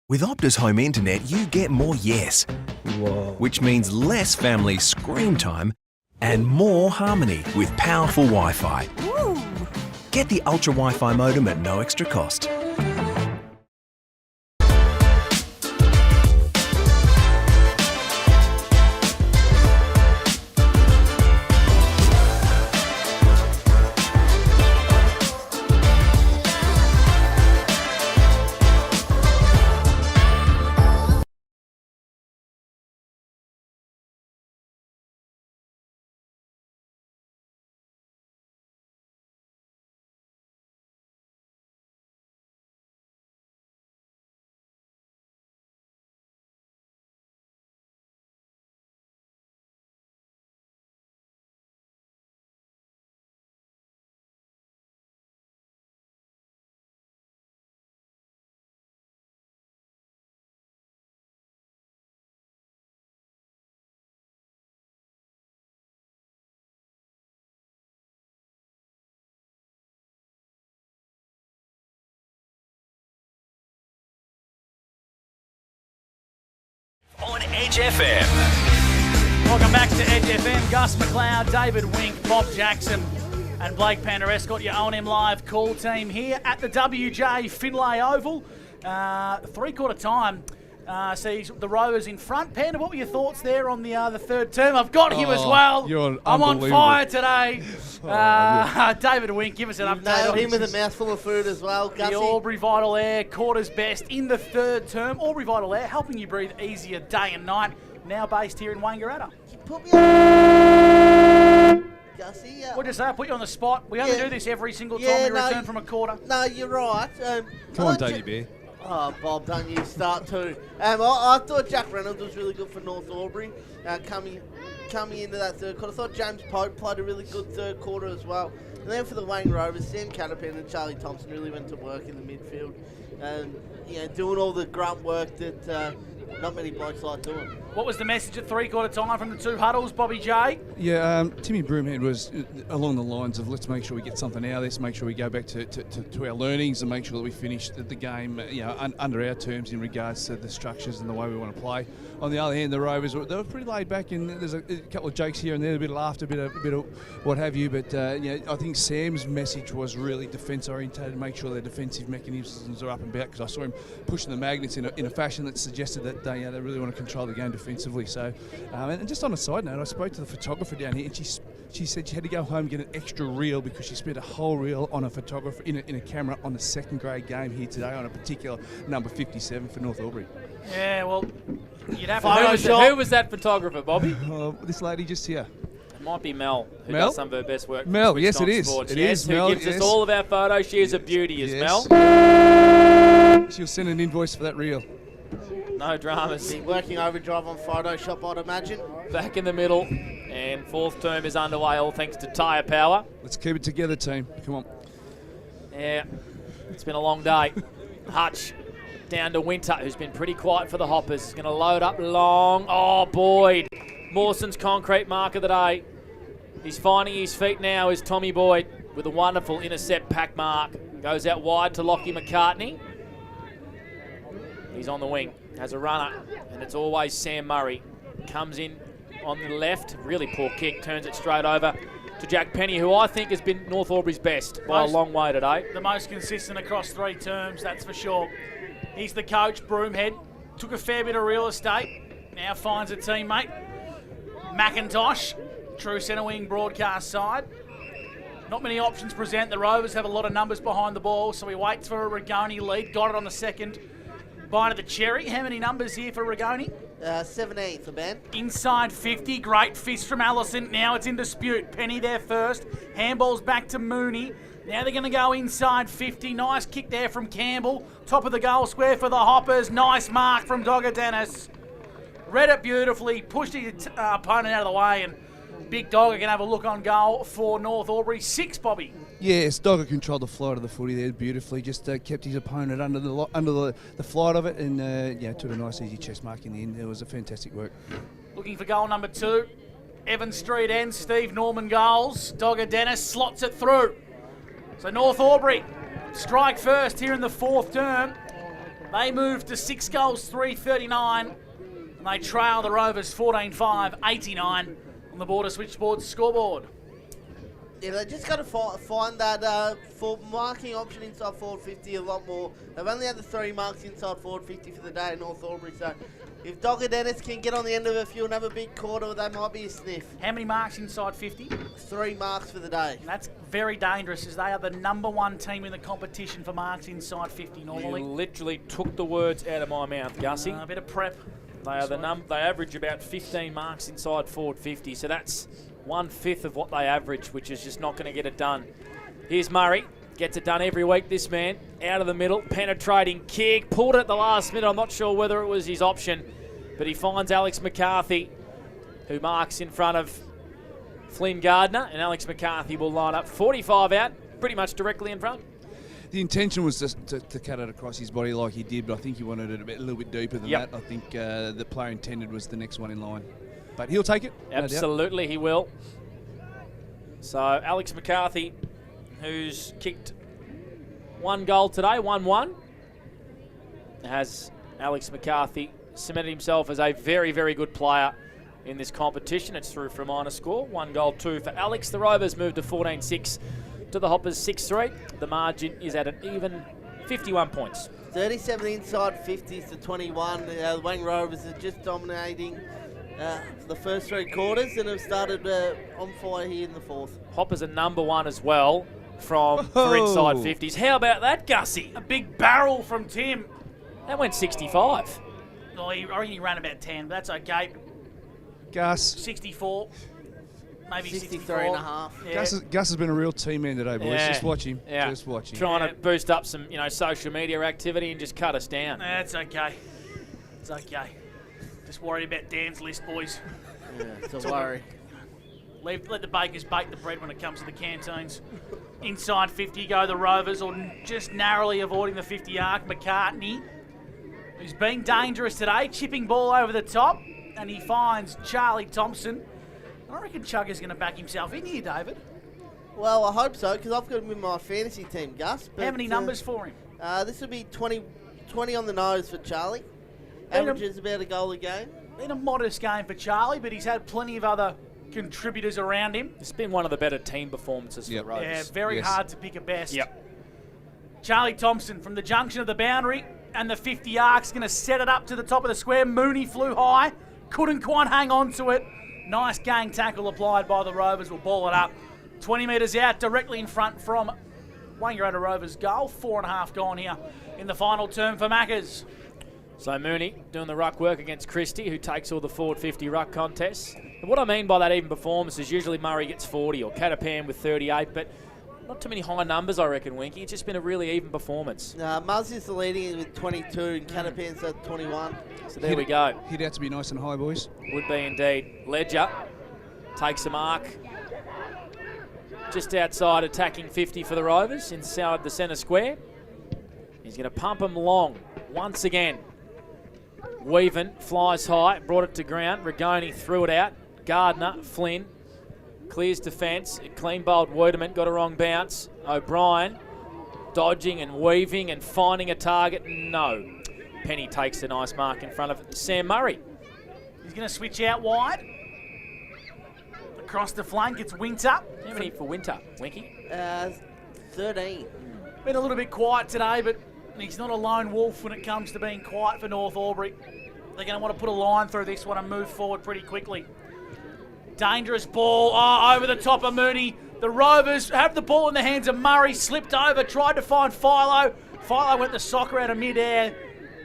With Optus Home Internet, you get more yes. Which means less family screen time and more harmony with powerful Wi-Fi. Get the Ultra Wi-Fi modem at no extra cost. On Edge FM. Welcome back to Edge FM. Gus McLeod, David Wink, Bob Jackson and Blake Pandarescott, your O&M Live call team here at the WJ Finlay Oval. Three-quarter time sees the Rovers in front. Panda, what were your thoughts there on the third term? I've got him as well. I'm on fire today. David Wink, give us an update. Nailed him with a mouthful of food as well, Gussie. The Aubry Vital Air, quarters best in the third term. Aubry Vital Air, helping you breathe easier day and night. Now based here in Wangaratta. You put me on... Gussie. What'd you say? I put you on the spot. We only do this every single time we return from a quarter. No, you're right. Come on, Davey Bear. Oh, Bob, don't you start too. I thought Jack Reynolds was really good for North Aubry coming into that third quarter. I thought James Pope played a really good third quarter as well. And then for the Wang Rovers, Sam Caterpin and Charlie Thompson really went to work in the midfield. And, doing all the grunt work that not many blokes like doing. What was the message at three-quarter time from the two huddles, Bobby J? Yeah, Timmy Broomhead was along the lines of let's make sure we get something out of this, make sure we go back to our learnings and make sure that we finish the game under our terms in regards to the structures and the way we want to play. On the other hand, the Rovers, they were pretty laid back, and there's a couple of jokes here and there, a bit of laughter, a bit of what have you, but I think Sam's message was really defence-orientated, make sure their defensive mechanisms are up and about, because I saw him pushing the magnets in a fashion that suggested that they really want to control the game defensively. So, and just on a side note, I spoke to the photographer down here, and she said she had to go home and get an extra reel because she spent a whole reel on a photographer in a camera on the second grade game here today on a particular number 57 for North Albury. Yeah, well, you'd have to. Who was that photographer, Bobby? This lady just here. It might be Mel, who Mel? does some of her best work. Mel, yes, it is. Sports. It yes, is, who Mel, gives yes. us all of our photos. She is a beauty, is Yes. Mel. She'll send an invoice for that reel. No dramas. Be working overdrive on Photoshop, I'd imagine. Back in the middle, and fourth term is underway, all thanks to tyre power. Let's keep it together, team. Come on. Yeah, it's been a long day. Hutch down to Winter, who's been pretty quiet for the Hoppers. Going to load up long. Oh, Boyd. Mawson's concrete mark of the day. He's finding his feet now is Tommy Boyd with a wonderful intercept pack mark. Goes out wide to Lockie McCartney. He's on the wing, has a runner, and it's always Sam Murray. Comes in on the left, really poor kick, turns it straight over to Jack Penny, who I think has been North Albury's best by a long way today. The most consistent across three terms, that's for sure. He's the coach, Broomhead. Took a fair bit of real estate, now finds a teammate. McIntosh, true centre wing broadcast side. Not many options present. The Rovers have a lot of numbers behind the ball, so he waits for a Rigoni lead. Got it on the second. Bite of the cherry. How many numbers here for Rigoni? 17 for Ben. Inside 50. Great fist from Allison. Now it's in dispute. Penny there first. Handball's back to Mooney. Now they're going to go inside 50. Nice kick there from Campbell. Top of the goal square for the Hoppers. Nice mark from Dogger Dennis. Read it beautifully. Pushed his opponent out of the way, and Big Dogger can have a look on goal for North Albury. 6, Bobby. Yes, Dogger controlled the flight of the footy there beautifully. Just kept his opponent under the flight of it, and took a nice easy chest mark in the end. It was a fantastic work. Looking for goal number 2. Evan Street End, Steve Norman goals. Dogger Dennis slots it through. So North Albury strike first here in the fourth term. They move to 6 goals, 339. And they trail the Rovers 14-5, 89 on the Border Switchboard scoreboard. Yeah, they just got to find that for marking option inside forward 50 a lot more. They've only had the 3 marks inside forward 50 for the day in North Albury, so if Dogger Dennis can get on the end of a few and have a big quarter, that might be a sniff. How many marks inside 50? 3 marks for the day. And that's very dangerous, as they are the number 1 team in the competition for marks inside 50 normally. You literally took the words out of my mouth, Gussie. A bit of prep. They are they average about 15 marks inside forward 50, so that's 1/5 of what they average, which is just not going to get it done. Here's Murray. Gets it done every week, this man. Out of the middle, penetrating kick. Pulled it at the last minute. I'm not sure whether it was his option, but he finds Alex McCarthy, who marks in front of Flynn Gardner, and Alex McCarthy will line up 45 out, pretty much directly in front. The intention was to cut it across his body like he did, but I think he wanted it a little bit deeper than that. I think the player intended was the next one in line. But he'll take it. Absolutely, he will. So Alex McCarthy, who's kicked 1 goal today, 1-1, has Alex McCarthy cemented himself as a very, very good player in this competition. It's through for a minor score. 1 goal, 2 for Alex. The Rovers move to 14-6 to the Hoppers 6-3. The margin is at an even 51 points. 37 inside 50s to 21. The Wang Rovers are just dominating the first 3 quarters and have started on fire here in the fourth. Hoppers are number 1 as well for inside 50s. How about that, Gussie? A big barrel from Tim. That went 65. Oh, I reckon he ran about 10, but that's okay. Gus. 64. Maybe 63 and a half. Yeah. Gus has been a real team man today, boys. Yeah. Just watch him. Yeah. Just watch him. Trying to boost up some, social media activity and just cut us down. That's okay. It's okay. Just worried about Dan's list, boys. Yeah, it's a worry. Let the bakers bake the bread when it comes to the canteens. Inside 50 go the Rovers, or just narrowly avoiding the 50 arc. McCartney, who's been dangerous today, chipping ball over the top. and he finds Charlie Thompson. I reckon Chugger's going to back himself in here, David. Well, I hope so, because I've got him in my fantasy team, Gus. How many numbers for him? This will be 20 on the nose for Charlie. Averages about a goal a game. Been a modest game for Charlie, but he's had plenty of other contributors around him. It's been one of the better team performances for the Rovers. Yeah, very hard to pick a best. Yep. Charlie Thompson from the junction of the boundary and the 50 arc's going to set it up to the top of the square. Mooney flew high, couldn't quite hang on to it. Nice gang tackle applied by the Rovers. Will ball it up 20 metres out, directly in front from Wangaratta Rovers' goal. 4.5 gone here in the final term for Maccas. So Mooney doing the ruck work against Christie, who takes all the forward 50 ruck contests. And what I mean by that even performance is usually Murray gets 40 or Catapan with 38, but not too many high numbers, I reckon, Winky. It's just been a really even performance. Muzz is the leading with 22 and Catapan's at 21. So there we go. He'd have to be nice and high, boys. Would be indeed. Ledger takes a mark just outside attacking 50 for the Rovers inside the centre square. He's going to pump him long once again. Weaven flies high, brought it to ground. Rigoni threw it out. Gardner, Flynn clears defence. Clean bowled Wiedemann, got a wrong bounce. O'Brien dodging and weaving and finding a target. No. Penny takes a nice mark in front of Sam Murray. He's going to switch out wide. Across the flank, it's Winter. How many for Winter, Winky? 13. Been a little bit quiet today, but he's not a lone wolf when it comes to being quiet for North Aubry. They're going to want to put a line through this one and move forward pretty quickly. Dangerous ball over the top of Mooney. The Rovers have the ball in the hands of Murray. Slipped over, tried to find Philo. Philo went the soccer out of mid-air.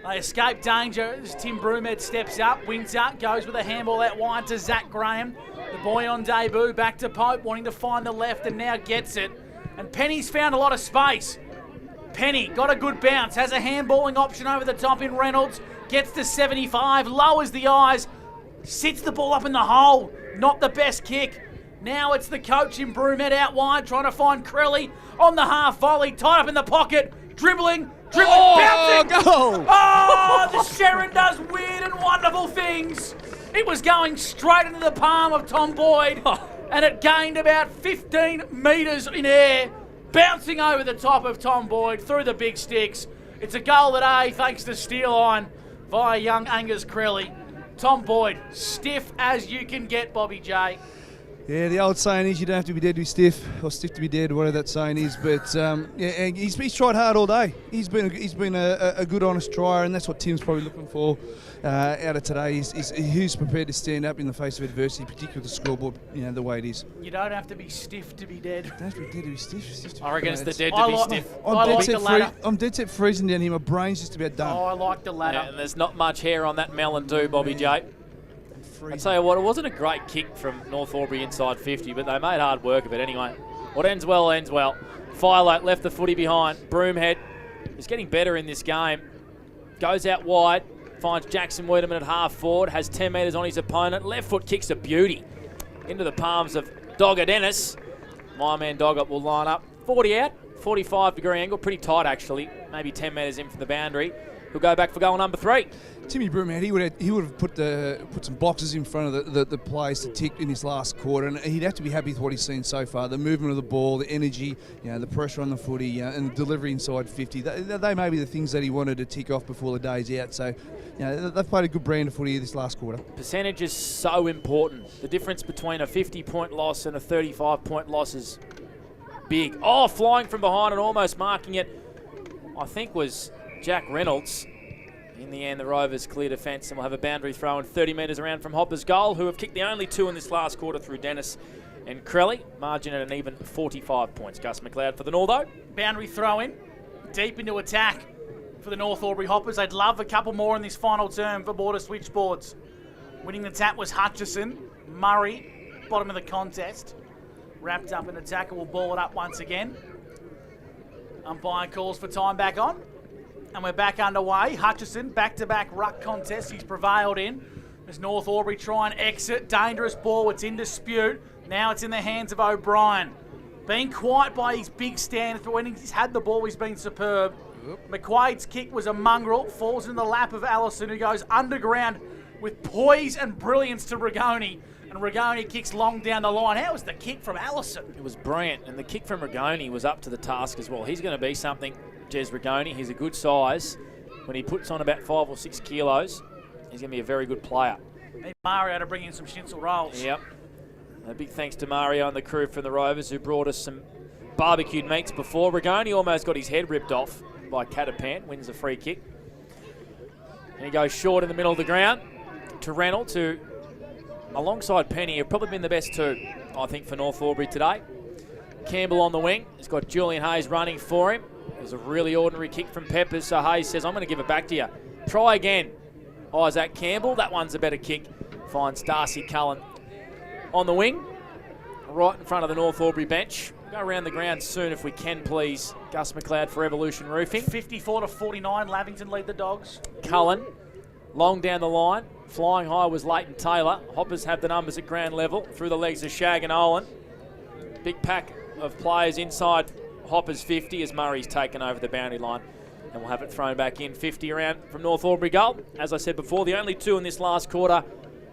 They escape danger as Tim Broomhead steps up. Winter goes with a handball out wide to Zach Graham. The boy on debut, back to Pope, wanting to find the left and now gets it. And Penny's found a lot of space. Penny got a good bounce, has a handballing option over the top in Reynolds. Gets to 75, lowers the eyes, sits the ball up in the hole. Not the best kick. Now it's the coach in Broomhead out wide, trying to find Crelly on the half volley, tied up in the pocket, dribbling, bouncing. Goal! Oh, the Sharon does weird and wonderful things. It was going straight into the palm of Tom Boyd, and it gained about 15 metres in air, bouncing over the top of Tom Boyd through the big sticks. It's a goal that thanks to Steel Line via young Angus Crelly. Tom Boyd, stiff as you can get, Bobby J. Yeah, the old saying is you don't have to be dead to be stiff, or stiff to be dead, whatever that saying is. But yeah, he's tried hard all day. He's been a good, honest trier, and that's what Tim's probably looking for out of today. Is who's prepared to stand up in the face of adversity, particularly with the scoreboard, the way it is. You don't have to be stiff to be dead. You don't have to be dead to be stiff. I reckon it's the dead to be stiff. I'm dead set freezing down here. My brain's just about done. Oh, I like the ladder. Yeah, and there's not much hair on that melon too, Bobby J. I tell you what, it wasn't a great kick from North Aubry inside 50, but they made hard work of it anyway. What ends well, ends well. Philo left the footy behind. Broomhead is getting better in this game. Goes out wide, finds Jackson Wiedemann at half forward, has 10 metres on his opponent. Left foot kicks a beauty into the palms of Dogger Dennis. My man Dogger will line up. 40 out, 45-degree angle, pretty tight actually. Maybe 10 metres in from the boundary. He'll go back for goal number 3. Timmy Broomhead, he would have put some boxes in front of the players to tick in his last quarter, and he'd have to be happy with what he's seen so far. The movement of the ball, the energy, the pressure on the footy, and the delivery inside 50. They may be the things that he wanted to tick off before the day's out. So, they've played a good brand of footy this last quarter. Percentage is so important. The difference between a 50-point loss and a 35-point loss is big. Oh, flying from behind and almost marking it, I think was Jack Reynolds. In the end, the Rovers clear defence and will have a boundary throw in 30 metres around from Hopper's goal, who have kicked the only 2 in this last quarter through Dennis and Crelly. Margin at an even 45 points. Gus McLeod for the Northo. Boundary throw in, deep into attack for the North Aubry Hoppers. They'd love a couple more in this final term for border switchboards. Winning the tap was Hutchison. Murray, bottom of the contest. Wrapped up in the tackle, will ball it up once again. Umpire calls for time back on. And we're back underway. Hutchison, back-to-back ruck contest he's prevailed in. As North Aubry try and exit. Dangerous ball, it's in dispute. Now it's in the hands of O'Brien. Being quiet by his big stand, but when he's had the ball, he's been superb. McQuaid's kick was a mongrel, falls in the lap of Allison, who goes underground with poise and brilliance to Rigoni. And Rigoni kicks long down the line. How was the kick from Allison? It was brilliant, and the kick from Rigoni was up to the task as well. He's going to be something, Jez Rigoni. He's a good size. When he puts on about 5 or 6 kilos, he's going to be a very good player. Need Mario to bring in some schnitzel rolls. Yep. A big thanks to Mario and the crew from the Rovers who brought us some barbecued meats before. Rigoni almost got his head ripped off by Catapan, wins the free kick. And he goes short in the middle of the ground to Reynolds, who, alongside Penny, have probably been the best two, I think, for North Aubry today. Campbell on the wing. He's got Julian Hayes running for him. It was a really ordinary kick from Peppers, so Hayes says, I'm going to give it back to you. Try again. Isaac Campbell, that one's a better kick. Finds Darcy Cullen on the wing, right in front of the North Aubry bench. Go around the ground soon if we can, please. Gus McLeod for Evolution Roofing. 54-49, Lavington lead the Dogs. Cullen, long down the line. Flying high was Leighton Taylor. Hoppers have the numbers at ground level. Through the legs of Shag and Owen. Big pack of players inside Hoppers 50 as Murray's taken over the boundary line. And we'll have it thrown back in. 50 around from North Aubry goal. As I said before, the only two in this last quarter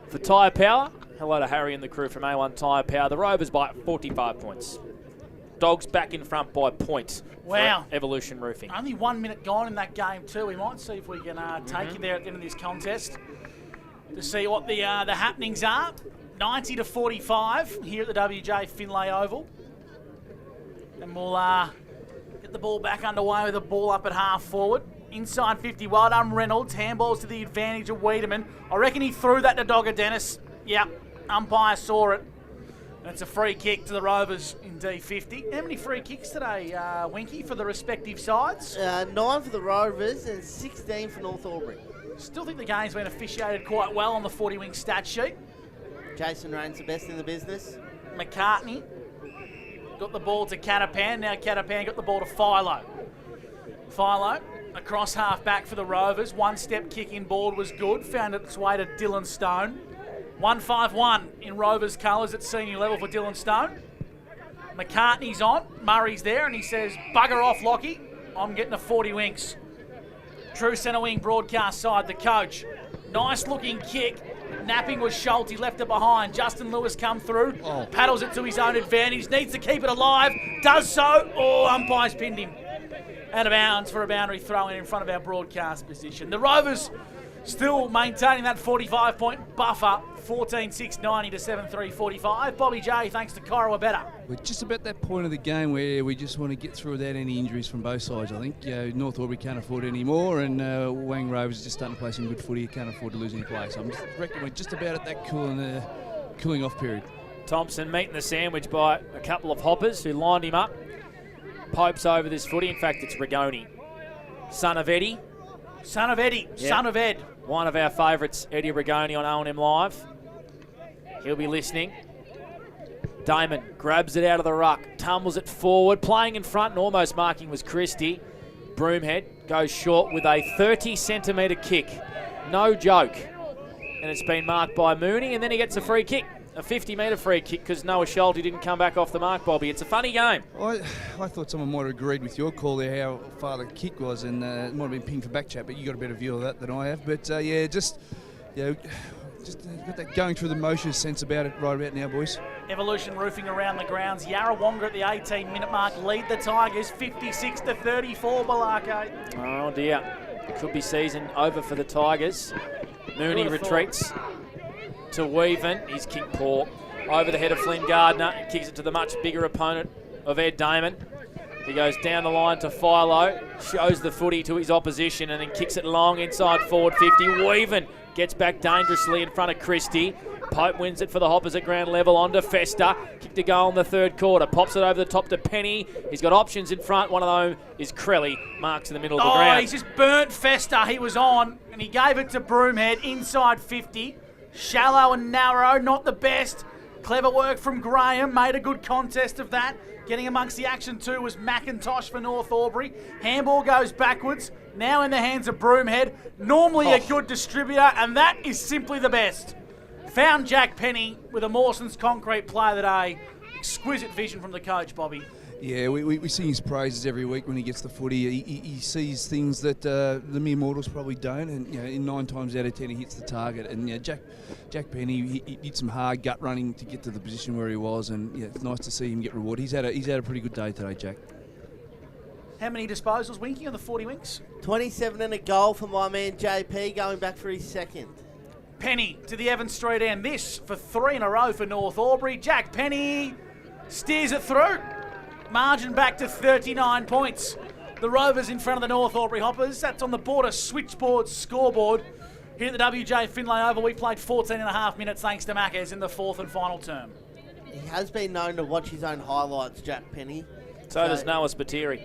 for Tyre Power. Hello to Harry and the crew from A1 Tyre Power. The Rovers by 45 points. Dogs back in front by points. Wow. Evolution Roofing. Only 1 minute gone in that game too. We might see if we can take you there at the end of this contest to see what the happenings are. 90-45 here at the WJ Finlay Oval. And we'll get the ball back underway with the ball up at half forward. Inside 50, well done Reynolds. Handballs to the advantage of Wiedemann. I reckon he threw that to Dogger Dennis. Yep, umpire saw it. And it's a free kick to the Rovers in D50. How many free kicks today, Winky, for the respective sides? 9 for the Rovers and 16 for North Aubry. Still think the game's been officiated quite well on the 40-wing stat sheet. Jason Rain's the best in the business. McCartney got the ball to Catapan. Now Catapan got the ball to Philo. Philo across half back for the Rovers. One-step kick inboard was good. Found its way to Dylan Stone. 1-5-1 in Rovers colours at senior level for Dylan Stone. McCartney's on. Murray's there and he says, bugger off, Lockie. I'm getting a 40 winks. True centre wing broadcast side, the coach. Nice looking kick. Napping was Schulte, left it behind. Justin Lewis come through. Paddles it to his own advantage. Needs to keep it alive. Does so. Oh, umpire's pinned him. Out of bounds for a boundary throw in front of our broadcast position. The Rovers still maintaining that 45-point buffer. 14-6, 90 to 7-3, 45. Bobby J, thanks to Kyra Better. We're just about that point of the game where we just want to get through without any injuries from both sides, I think. North Aubry can't afford any more, and Wang Rovers is just starting to play some good footy. Can't afford to lose any play. So I reckon we're just about at that cooling off period. Thompson meeting the sandwich by a couple of hoppers who lined him up. Pope's over this footy. In fact, it's Rigoni. Son of Eddie. Son of Eddie. Yep. Son of Ed. One of our favourites, Eddie Rigoni on O&M Live. He'll be listening. Damon grabs it out of the ruck, tumbles it forward, playing in front and almost marking was Christie. Broomhead goes short with a 30-centimetre kick. No joke. And it's been marked by Mooney, and then he gets a free kick. A 50-metre free kick because Noah Schulte didn't come back off the mark, Bobby. It's a funny game. I thought someone might have agreed with your call there how far the kick was, and it might have been pinged for back chat, but you got a better view of that than I have. But just got that going through the motions sense about it right about now, boys. Evolution Roofing around the grounds. Yarrawonga at the 18-minute mark lead the Tigers 56-34, Balake. Oh dear, could be season over for the Tigers. Mooney retreats to Weaven. His kick poor. Over the head of Flynn Gardner. He kicks it to the much bigger opponent of Ed Damon. He goes down the line to Philo. Shows the footy to his opposition and then kicks it long inside forward 50. Weaven gets back dangerously in front of Christie. Pope wins it for the Hoppers at ground level. On to Fester. Kick to goal in the third quarter. Pops it over the top to Penny. He's got options in front. One of them is Crelly. Marks in the middle of the ground. He's just burnt Fester. He was on and he gave it to Broomhead inside 50. Shallow and narrow, not the best. Clever work from Graham. Made a good contest of that. Getting amongst the action too was McIntosh for North Aubry. Handball goes backwards. Now in the hands of Broomhead. Normally a good distributor, and that is simply the best. Found Jack Penny with a Mawson's concrete play today. Exquisite vision from the coach, Bobby. Yeah, we sing his praises every week when he gets the footy. He sees things that the mere mortals probably don't, and in 9 times out of 10 he hits the target. And Jack Penny, he did some hard gut running to get to the position where he was, and it's nice to see him get rewarded. He's had a pretty good day today, Jack. How many disposals, Winky, on the 40 Winks? 27 and a goal for my man JP, going back for his second. Penny to the Evans Street end. This for 3 in a row for North Aubry. Jack Penny steers it through. Margin back to 39 points. The Rovers in front of the North Aubry Hoppers. That's on the Border Switchboard scoreboard. Here at the WJ Finlay Oval, we played 14 and a half minutes thanks to Maccas in the 4th and final term. He has been known to watch his own highlights, Jack Penny. So does Noah Spiteri.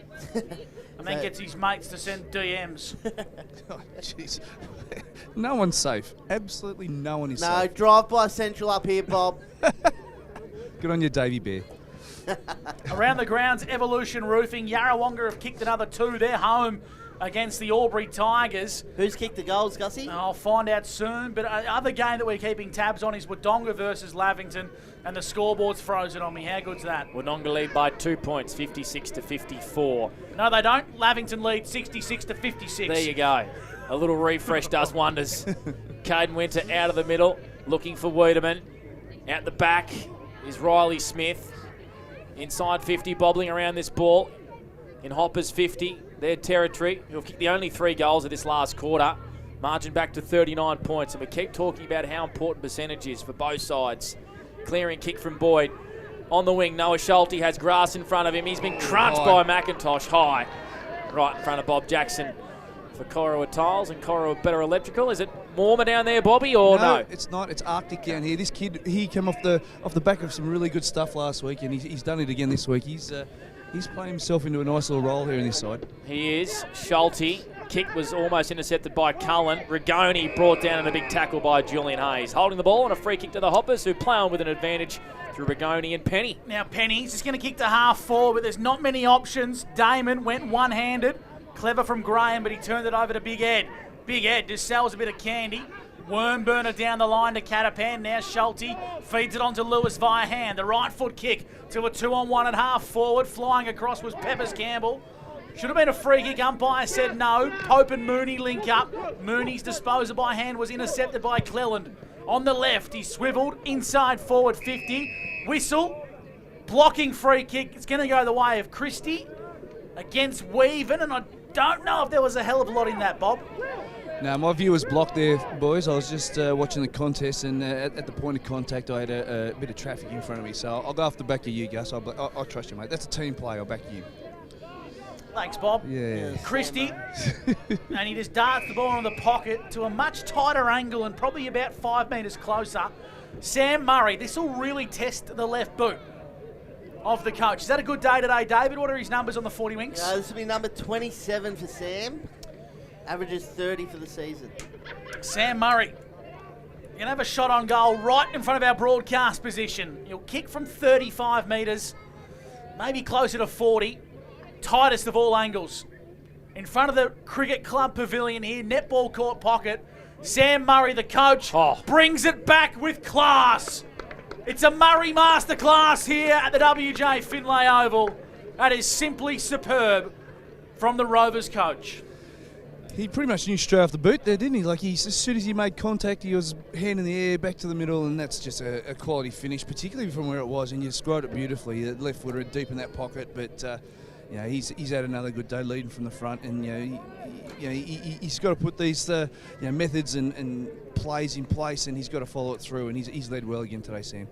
And then gets his mates to send DMs. Oh, jeez. No one's safe. Absolutely no one is safe. No, drive by Central up here, Bob. Good on you, Davey Bear. Around the grounds, Evolution Roofing. Yarrawonga have kicked another 2. They're home against the Albury Tigers. Who's kicked the goals, Gussie? I'll find out soon. But other game that we're keeping tabs on is Wodonga versus Lavington, and the scoreboard's frozen on me. How good's that? Wodonga lead by 2 points, 56 to 54. No, they don't. Lavington lead 66 to 56. There you go. A little refresh does wonders. Caden Winter out of the middle, looking for Wiedemann. Out the back is Riley Smith. Inside 50, bobbling around this ball. In Hoppers 50, their territory, who have kicked the only 3 goals of this last quarter. Margin back to 39 points, and we keep talking about how important percentage is for both sides. Clearing kick from Boyd. On the wing, Noah Schulte has grass in front of him. He's been crunched by McIntosh high. Right in front of Bob Jackson for Corowa Tiles and Corowa Better Electrical. Is it warmer down there, Bobby, or no? No, it's not. It's Arctic down here. This kid, he came off the back of some really good stuff last week, and he's done it again this week. He's playing himself into a nice little role here in this side. He is. Schulte. Kick was almost intercepted by Cullen. Rigoni brought down in a big tackle by Julian Hayes. Holding the ball and a free kick to the Hoppers, who play on with an advantage through Rigoni and Penny. Now Penny's just going to kick to half forward, but there's not many options. Damon went one-handed. Clever from Graham, but he turned it over to Big Ed. Big Ed just sells a bit of candy. Wormburner down the line to Catapan. Now Schulte feeds it on to Lewis via hand. The right foot kick to a 2-on-1 at half forward. Flying across was Peppers Campbell. Should have been a free kick. Umpire said no. Pope and Mooney link up. Mooney's disposal by hand was intercepted by Cleland. On the left, he swiveled inside forward 50. Whistle. Blocking free kick. It's going to go the way of Christie against Weaven, and I don't know if there was a hell of a lot in that, Bob. No, my view was blocked there, boys. I was just watching the contest, and at the point of contact, I had a bit of traffic in front of me. So I'll go off the back of you, Gus. I'll trust you, mate. That's a team play. I'll back you. Thanks, Bob. Yeah. Christie, and he just darts the ball in the pocket to a much tighter angle and probably about 5 metres closer. Sam Murray, this will really test the left boot of the coach. Is that a good day today, David? What are his numbers on the 40 Winks? This will be number 27 for Sam. Averages 30 for the season. Sam Murray, you're going to have a shot on goal right in front of our broadcast position. He'll kick from 35 metres, maybe closer to 40. Tightest of all angles. In front of the Cricket Club Pavilion here, netball court pocket. Sam Murray, the coach, brings it back with class. It's a Murray masterclass here at the WJ Finlay Oval. That is simply superb from the Rovers coach. He pretty much knew straight off the boot there, didn't he? Like, as soon as he made contact, he was hand in the air, back to the middle, and that's just a quality finish, particularly from where it was, and you scored it beautifully. The left footer deep in that pocket, but he's had another good day leading from the front, and he's got to put these methods and plays in place, and he's got to follow it through, and he's led well again today, Sam.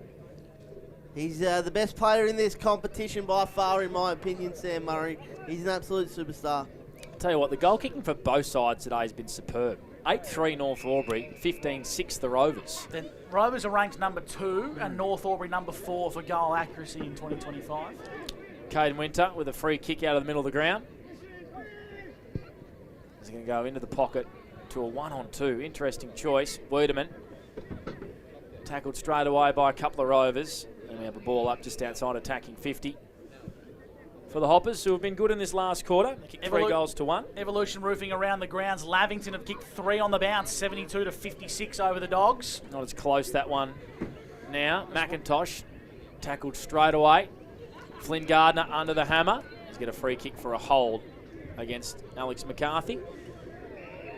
He's the best player in this competition by far, in my opinion, Sam Murray. He's an absolute superstar. Tell you what, the goal kicking for both sides today has been superb. 8-3 North Aubry, 15-6 the Rovers. The Rovers are ranked number 2 and North Aubry number 4 for goal accuracy in 2025. Caden Winter with a free kick out of the middle of the ground. He's going to go into the pocket to a 1-on-2. Interesting choice. Wiedemann tackled straight away by a couple of Rovers. And we have a ball up just outside attacking 50. For the Hoppers, who have been good in this last quarter. They kicked 3 goals to 1. Evolution Roofing around the grounds. Lavington have kicked 3 on the bounce, 72 to 56 over the Dogs. Not as close, that one now. McIntosh tackled straight away. Flynn Gardner under the hammer. He's got a free kick for a hold against Alex McCarthy.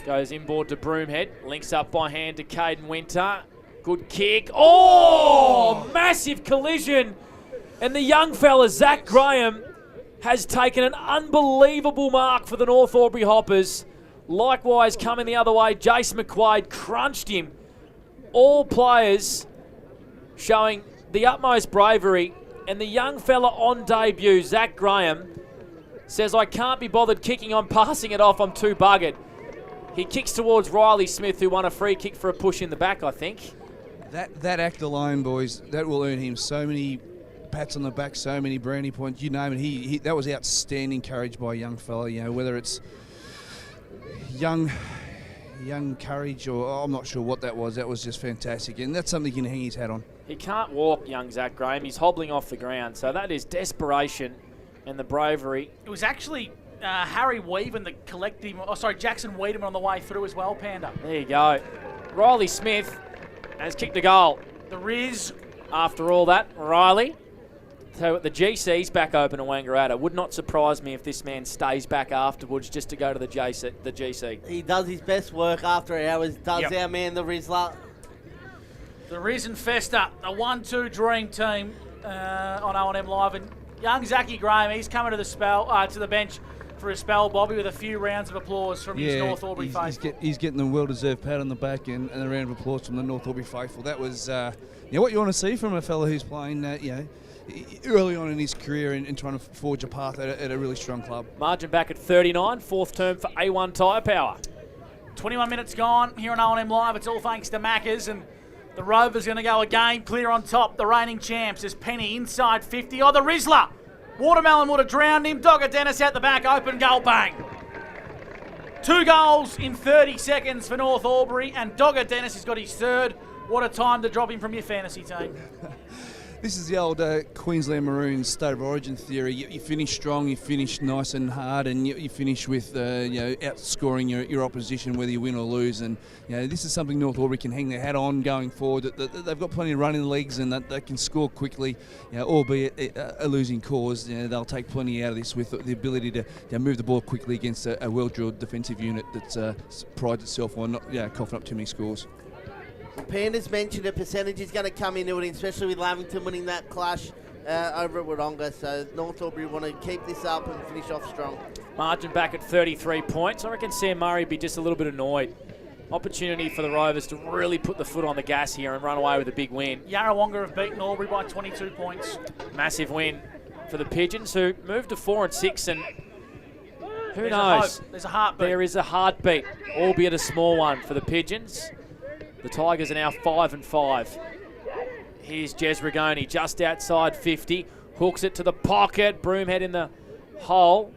Goes inboard to Broomhead. Links up by hand to Caden Winter. Good kick. Oh! Massive collision. And the young fella, Zach Graham, has taken an unbelievable mark for the North Aubry Hoppers. Likewise, coming the other way, Jace McQuaid crunched him. All players showing the utmost bravery. And the young fella on debut, Zach Graham, says, I can't be bothered kicking, I'm passing it off, I'm too buggered. He kicks towards Riley Smith, who won a free kick for a push in the back, I think. That act alone, boys, that will earn him so many pats on the back, so many brownie points, you name it. That was outstanding courage by a young fella, whether it's young courage or I'm not sure what that was. That was just fantastic, and that's something he can hang his hat on. He can't walk, young Zach Graham. He's hobbling off the ground, so that is desperation and the bravery. It was actually Harry Weaven that collected him. Oh, sorry, Jackson Wiedemann on the way through as well, Panda. There you go. Riley Smith has kicked a goal. The Riz. After all that, Riley. So the GC's back open in Wangaratta. Would not surprise me if this man stays back afterwards just to go to the GC. He does his best work after hours, does our man, the Rizzler. The Riz and Festa, a 1-2 dream team on O&M Live. And young Zachy Graham, he's coming to the bench for a spell, Bobby, with a few rounds of applause from his North Aubry faithful. He's getting the well-deserved pat on the back and a round of applause from the North Aubry faithful. That was what you want to see from a fellow who's playing early on in his career and trying to forge a path at a really strong club. Margin back at 39, fourth term for A1 Tyre Power. 21 minutes gone here on O&M Live. It's all thanks to Maccas, and the Rovers going to go again, clear on top. The reigning champs is Penny inside 50. Oh, the Rizzler. Watermelon would have drowned him. Dogger Dennis out the back, open goal, bang. 2 goals in 30 seconds for North Aubry, and Dogger Dennis has got his third. What a time to drop him from your fantasy team. This is the old Queensland Maroons state of origin theory. You finish strong, you finish nice and hard, and you finish with outscoring your opposition, whether you win or lose. And this is something North Aubry can hang their hat on going forward. That they've got plenty of run in the legs, and that they can score quickly, albeit a losing cause. They'll take plenty out of this with the ability to move the ball quickly against a well-drilled defensive unit that prides itself on not coughing up too many scores. Panda's mentioned a percentage is going to come into it, especially with Lavington winning that clash over at Wodonga. So North Aubry want to keep this up and finish off strong. Margin back at 33 points. I reckon Sam Murray would be just a little bit annoyed. Opportunity for the Rovers to really put the foot on the gas here and run away with a big win. Yarrawonga have beaten Albury by 22 points. Massive win for the Pigeons, who moved to 4 and 6, and who knows? There's a heartbeat. There is a heartbeat, albeit a small one for the Pigeons. The Tigers are now 5 and 5. Here's Jez Rigoni just outside 50. Hooks it to the pocket. Broomhead in the hole.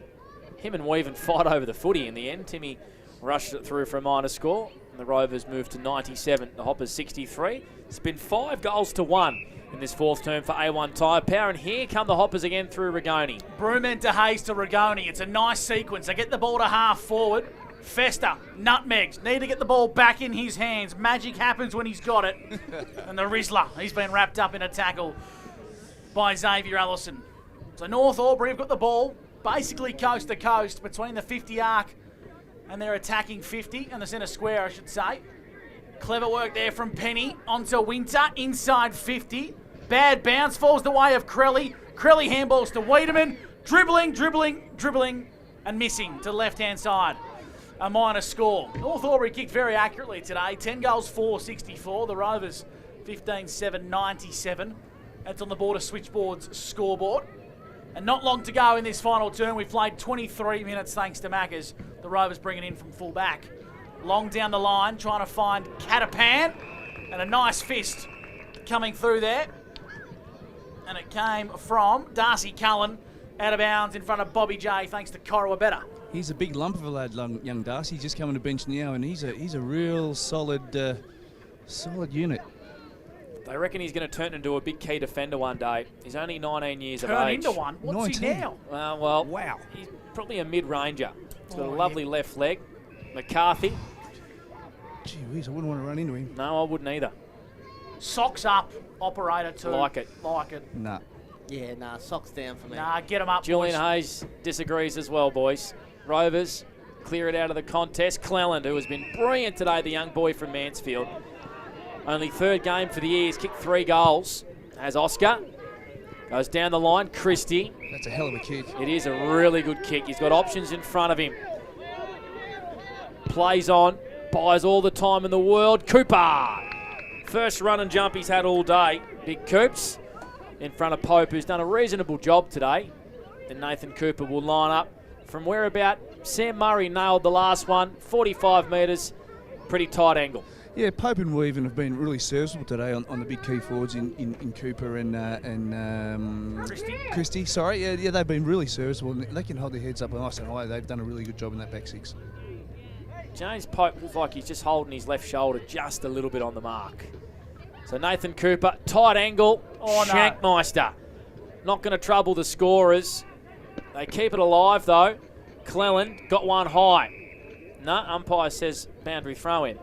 Him and Weaven fight over the footy in the end. Timmy rushed it through for a minor score. And the Rovers moved to 97. The Hoppers 63. It's been 5 goals to 1 in this fourth term for A1 Tyre Power. And here come the Hoppers again through Rigoni. Broomhead to Hayes to Rigoni. It's a nice sequence. They get the ball to half forward. Festa, nutmegs, need to get the ball back in his hands. Magic happens when he's got it. And the Rizzler, he's been wrapped up in a tackle by Xavier Allison. So North Aubry have got the ball basically coast to coast between the 50 arc and their attacking 50 and the centre square, I should say. Clever work there from Penny onto Winter, inside 50. Bad bounce, falls the way of Crelly. Crelly handballs to Wiedemann. Dribbling, and missing to the left-hand side. A minor score. North Aubry kicked very accurately today. 10 goals, 4-64. The Rovers, 15-7, 97. That's on the Border Switchboard's scoreboard. And not long to go in this final term. We've played 23 minutes thanks to Maccas. The Rovers bringing in from full back. Long down the line, trying to find Catapan. And a nice fist coming through there. And it came from Darcy Cullen, out of bounds in front of Bobby J, thanks to Corowabetta. He's a big lump of a lad, young Darcy. He's just coming to bench now, and he's a real solid unit. They reckon he's going to turn into a big key defender one day. He's only 19 years of age. Turn into one? What's 19. he now? Wow. He's probably a mid-ranger. He's got a lovely left leg. McCarthy. Gee whiz, I wouldn't want to run into him. No, I wouldn't either. Socks up, operator too. Like it. Nah. Yeah, nah, socks down for me. Nah, get him up, Julian boys. Hayes disagrees as well, boys. Rovers clear it out of the contest. Cleland, who has been brilliant today, the young boy from Mansfield. Only third game for the year. He's kicked 3 goals. Has Oscar. Goes down the line. Christie. That's a hell of a kick. It is a really good kick. He's got options in front of him. Plays on. Buys all the time in the world. Cooper. First run and jump he's had all day. Big Coops in front of Pope, who's done a reasonable job today. And Nathan Cooper will line up from where about Sam Murray nailed the last one. 45 metres. Pretty tight angle. Yeah, Pope and Weaven have been really serviceable today on the big key forwards in Cooper and Christie. Sorry, yeah, they've been really serviceable. And they can hold their heads up nice and high. They've done a really good job in that back six. James Pope looks like he's just holding his left shoulder just a little bit on the mark. So Nathan Cooper, tight angle, Shankmeister. Not going to trouble the scorers. They keep it alive though. Cleland got one high. No, umpire says boundary throw in.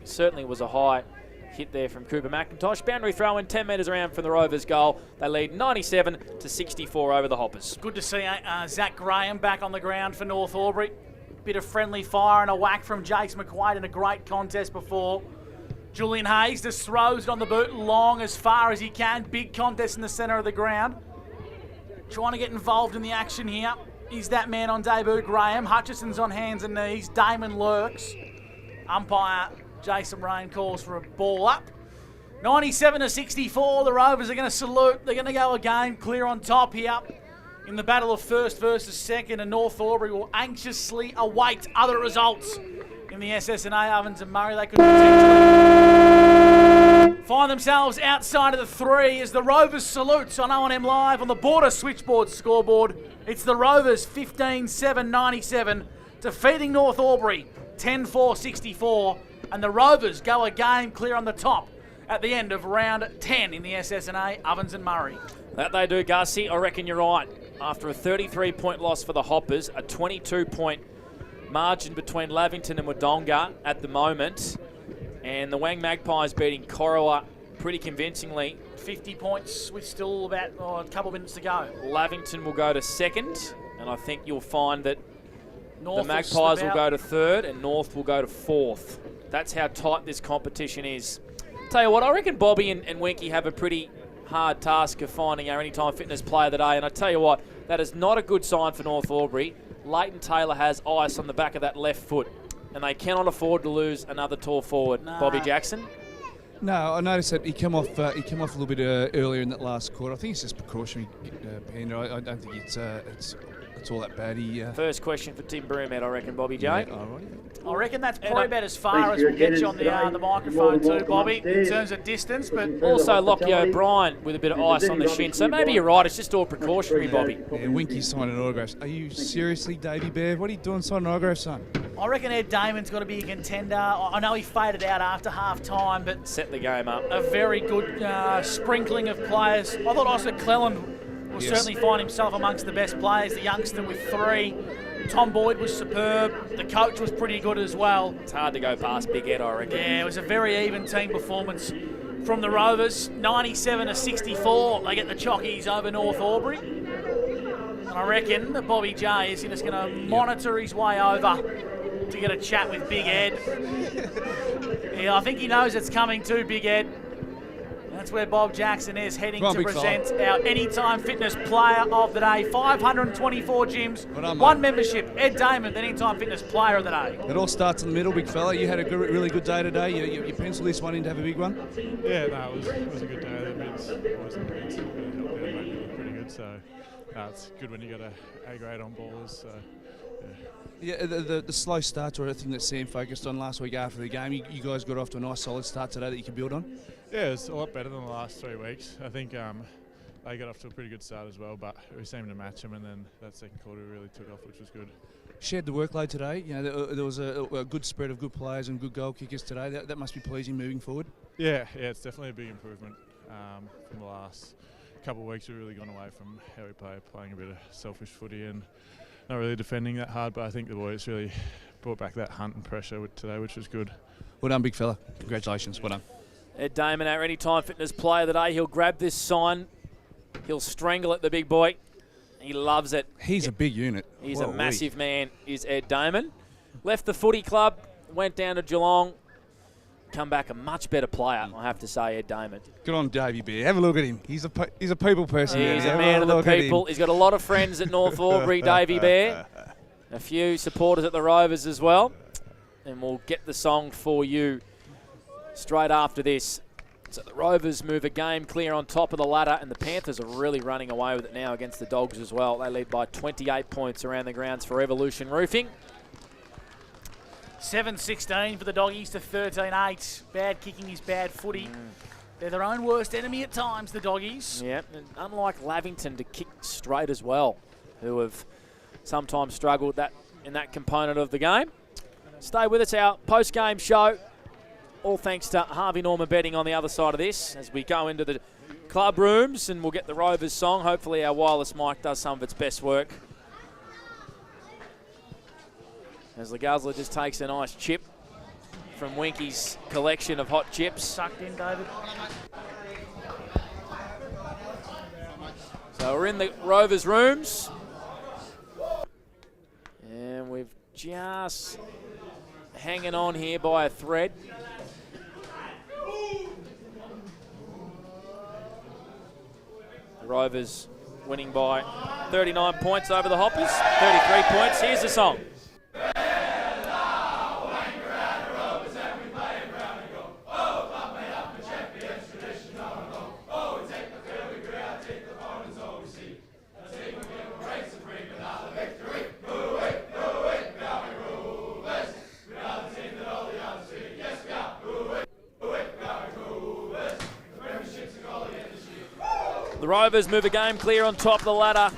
Certainly was a high hit there from Cooper McIntosh. Boundary throw in 10 metres around from the Rovers goal. They lead 97-64 over the Hoppers. Good to see Zach Graham back on the ground for North Aubry. Bit of friendly fire and a whack from Jace McQuaid in a great contest before. Julian Hayes just throws it on the boot long as far as he can. Big contest in the centre of the ground. Trying to get involved in the action here. Is that man on debut, Graham. Hutchison's on hands and knees. Damon lurks. Umpire Jason Rain calls for a ball up. 97-64. The Rovers are going to salute. They're going to go again, clear on top here in the battle of first versus second, and North Aubry will anxiously await other results in the SS&A. Ovens and Murray, they could potentially find themselves outside of the 3 as the Rovers salutes on O&M Live on the Border Switchboard scoreboard. It's the Rovers 15-7-97 defeating North Aubry 10-4-64, and the Rovers go a game clear on the top at the end of round 10 in the SS&A. Ovens and Murray. That they do, Gussie. I reckon you're right. After a 33-point loss for the Hoppers, a 22-point margin between Lavington and Wodonga at the moment, and the Wang Magpies beating Corowa pretty convincingly. 50 points with still about a couple of minutes to go. Lavington will go to second, and I think you'll find that North the Magpies will go to third and North will go to fourth. That's how tight this competition is. Tell you what, I reckon Bobby and Winky have a pretty hard task of finding our Anytime Fitness player of the day, and I tell you what, that is not a good sign for North Aubry. Leighton Taylor has ice on the back of that left foot, and they cannot afford to lose another tall forward. Nah. Bobby Jackson? No, I noticed that he came off a little bit earlier in that last quarter. I think it's just precautionary, Panda. I don't think it's all that bad. First question for Tim Broomhead, I reckon, Bobby J. Yeah, all right. I reckon that's probably about as far as we'll get you on the microphone too, Bobby, in terms of distance. But Also, Lockie O'Brien with a bit of ice on the shin. So maybe you're right, it's just all precautionary, Bobby. Yeah, Winky's signing autographs. Are you seriously, Davey Bear? What are you doing signing autographs, son? I reckon Ed Damon's got to be a contender. I know he faded out after half time, but Set the game up. a very good sprinkling of players. I thought Oscar Cleland will certainly find himself amongst the best players. The youngster with 3. Tom Boyd was superb. The coach was pretty good as well. It's hard to go past Big Ed, I reckon. Yeah, it was a very even team performance from the Rovers. 97-64. They get the Chockies over North Aubry. And I reckon that Bobby J is just going to monitor his way over to get a chat with Big Ed. Yeah, I think he knows it's coming too, Big Ed. That's where Bob Jackson is heading to present our Anytime Fitness Player of the Day. 524 gyms, one membership. Ed Damon, the Anytime Fitness Player of the Day. It all starts in the middle, big fella. You had a really good day today. You penciled this one in to have a big one? Yeah, no, it was a good day. The mids, boys and mids really helped out, made me look pretty good. So it's good when you got a grade on ballers. So, yeah, the slow starts were a thing that Sam focused on last week after the game. You guys got off to a nice solid start today that you can build on? Yeah, it was a lot better than the last 3 weeks. I think they got off to a pretty good start as well, but we seemed to match them, and then that second quarter really took off, which was good. Shared the workload today. You know, there was a good spread of good players and good goal kickers today. That must be pleasing moving forward. Yeah, it's definitely a big improvement from the last couple of weeks. We've really gone away from how we play, playing a bit of selfish footy and not really defending that hard, but I think the boys really brought back that hunt and pressure today, which was good. Well done, big fella. Congratulations. Well done. Ed Damon, our Anytime Fitness Player of the Day. He'll grab this sign He'll strangle it, the big boy. He loves it. He's a big unit. He's a massive man, is Ed Damon. Left the footy club, went down to Geelong. Come back a much better player, I have to say, Ed Damon. Good on Davey Bear. Have a look at him. He's a people person. He's a man of the people. He's got a lot of friends at North Aubry, Davey Bear. A few supporters at the Rovers as well. And we'll get the song for you straight after this. So the Rovers move a game clear on top of the ladder, and the Panthers are really running away with it now against the Dogs as well. They lead by 28 points around the grounds for Evolution Roofing. 7-16 for the Doggies to 13-8. Bad kicking is bad footy. They're their own worst enemy at times, the Doggies. Yeah, and unlike Lavington to kick straight as well, who have sometimes struggled in that component of the game. Stay with us, our post-game show. All thanks to Harvey Norman Betting on the other side of this as we go into the club rooms, and we'll get the Rovers song. Hopefully our wireless mic does some of its best work. As the Guzzler just takes a nice chip from Winky's collection of hot chips. Sucked in, David. So we're in the Rovers rooms. And we've just hanging on here by a thread. The Rovers winning by 39 points over the Hoppers. 33 points. Here's the song. The Rovers move a game clear on top of the ladder,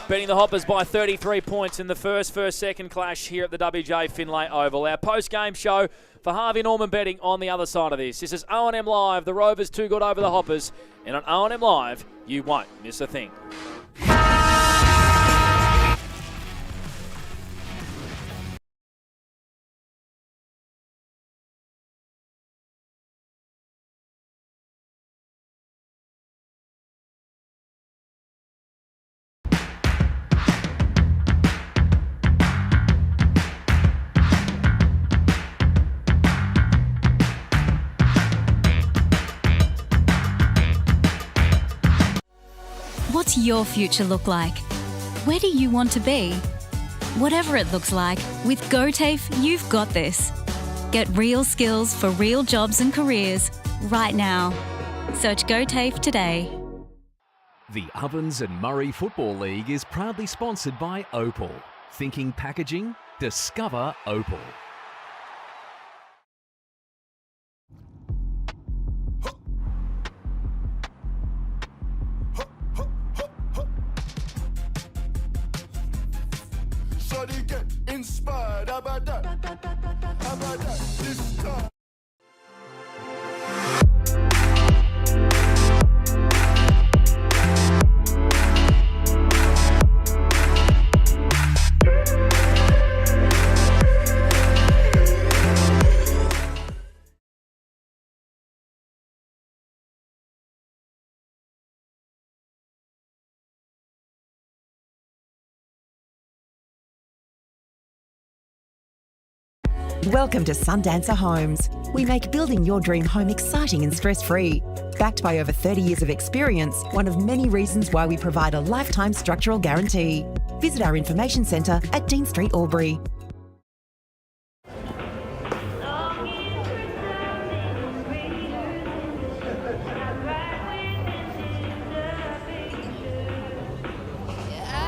beating the Hoppers by 33 points in the first-second clash here at the WJ Finlay Oval. Our post-game show for Harvey Norman Betting on the other side of this. This is O&M Live. The Rovers too good over the Hoppers. And on O&M Live, you won't miss a thing. What's your future look like? Where do you want to be? Whatever it looks like, with GoTAFE, you've got this. Get real skills for real jobs and careers right now. Search GoTAFE today. The Ovens and Murray Football League is proudly sponsored by Opal. Thinking packaging? Discover Opal. Shawty get inspired, how about that? How about that? This time. Welcome to Sundancer Homes. We make building your dream home exciting and stress-free. Backed by over 30 years of experience, one of many reasons why we provide a lifetime structural guarantee. Visit our information centre at Dean Street, Aubry.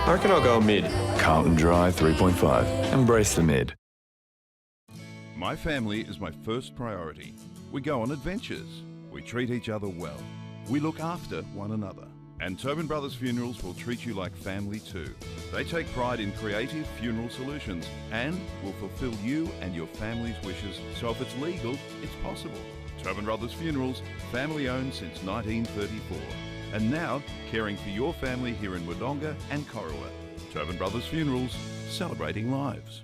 I reckon I'll go mid. Carlton Dry 3.5. Embrace the mid. My family is my first priority. We go on adventures. We treat each other well. We look after one another. And Tobin Brothers Funerals will treat you like family too. They take pride in creative funeral solutions and will fulfill you and your family's wishes, so if it's legal, it's possible. Tobin Brothers Funerals, family owned since 1934. And now, caring for your family here in Wodonga and Corowa. Tobin Brothers Funerals, celebrating lives.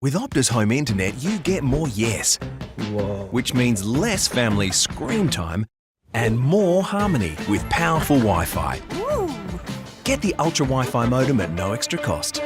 With Optus Home Internet, you get more yes. Which means less family screen time and more harmony with powerful Wi-Fi. Get the Ultra Wi-Fi modem at no extra cost.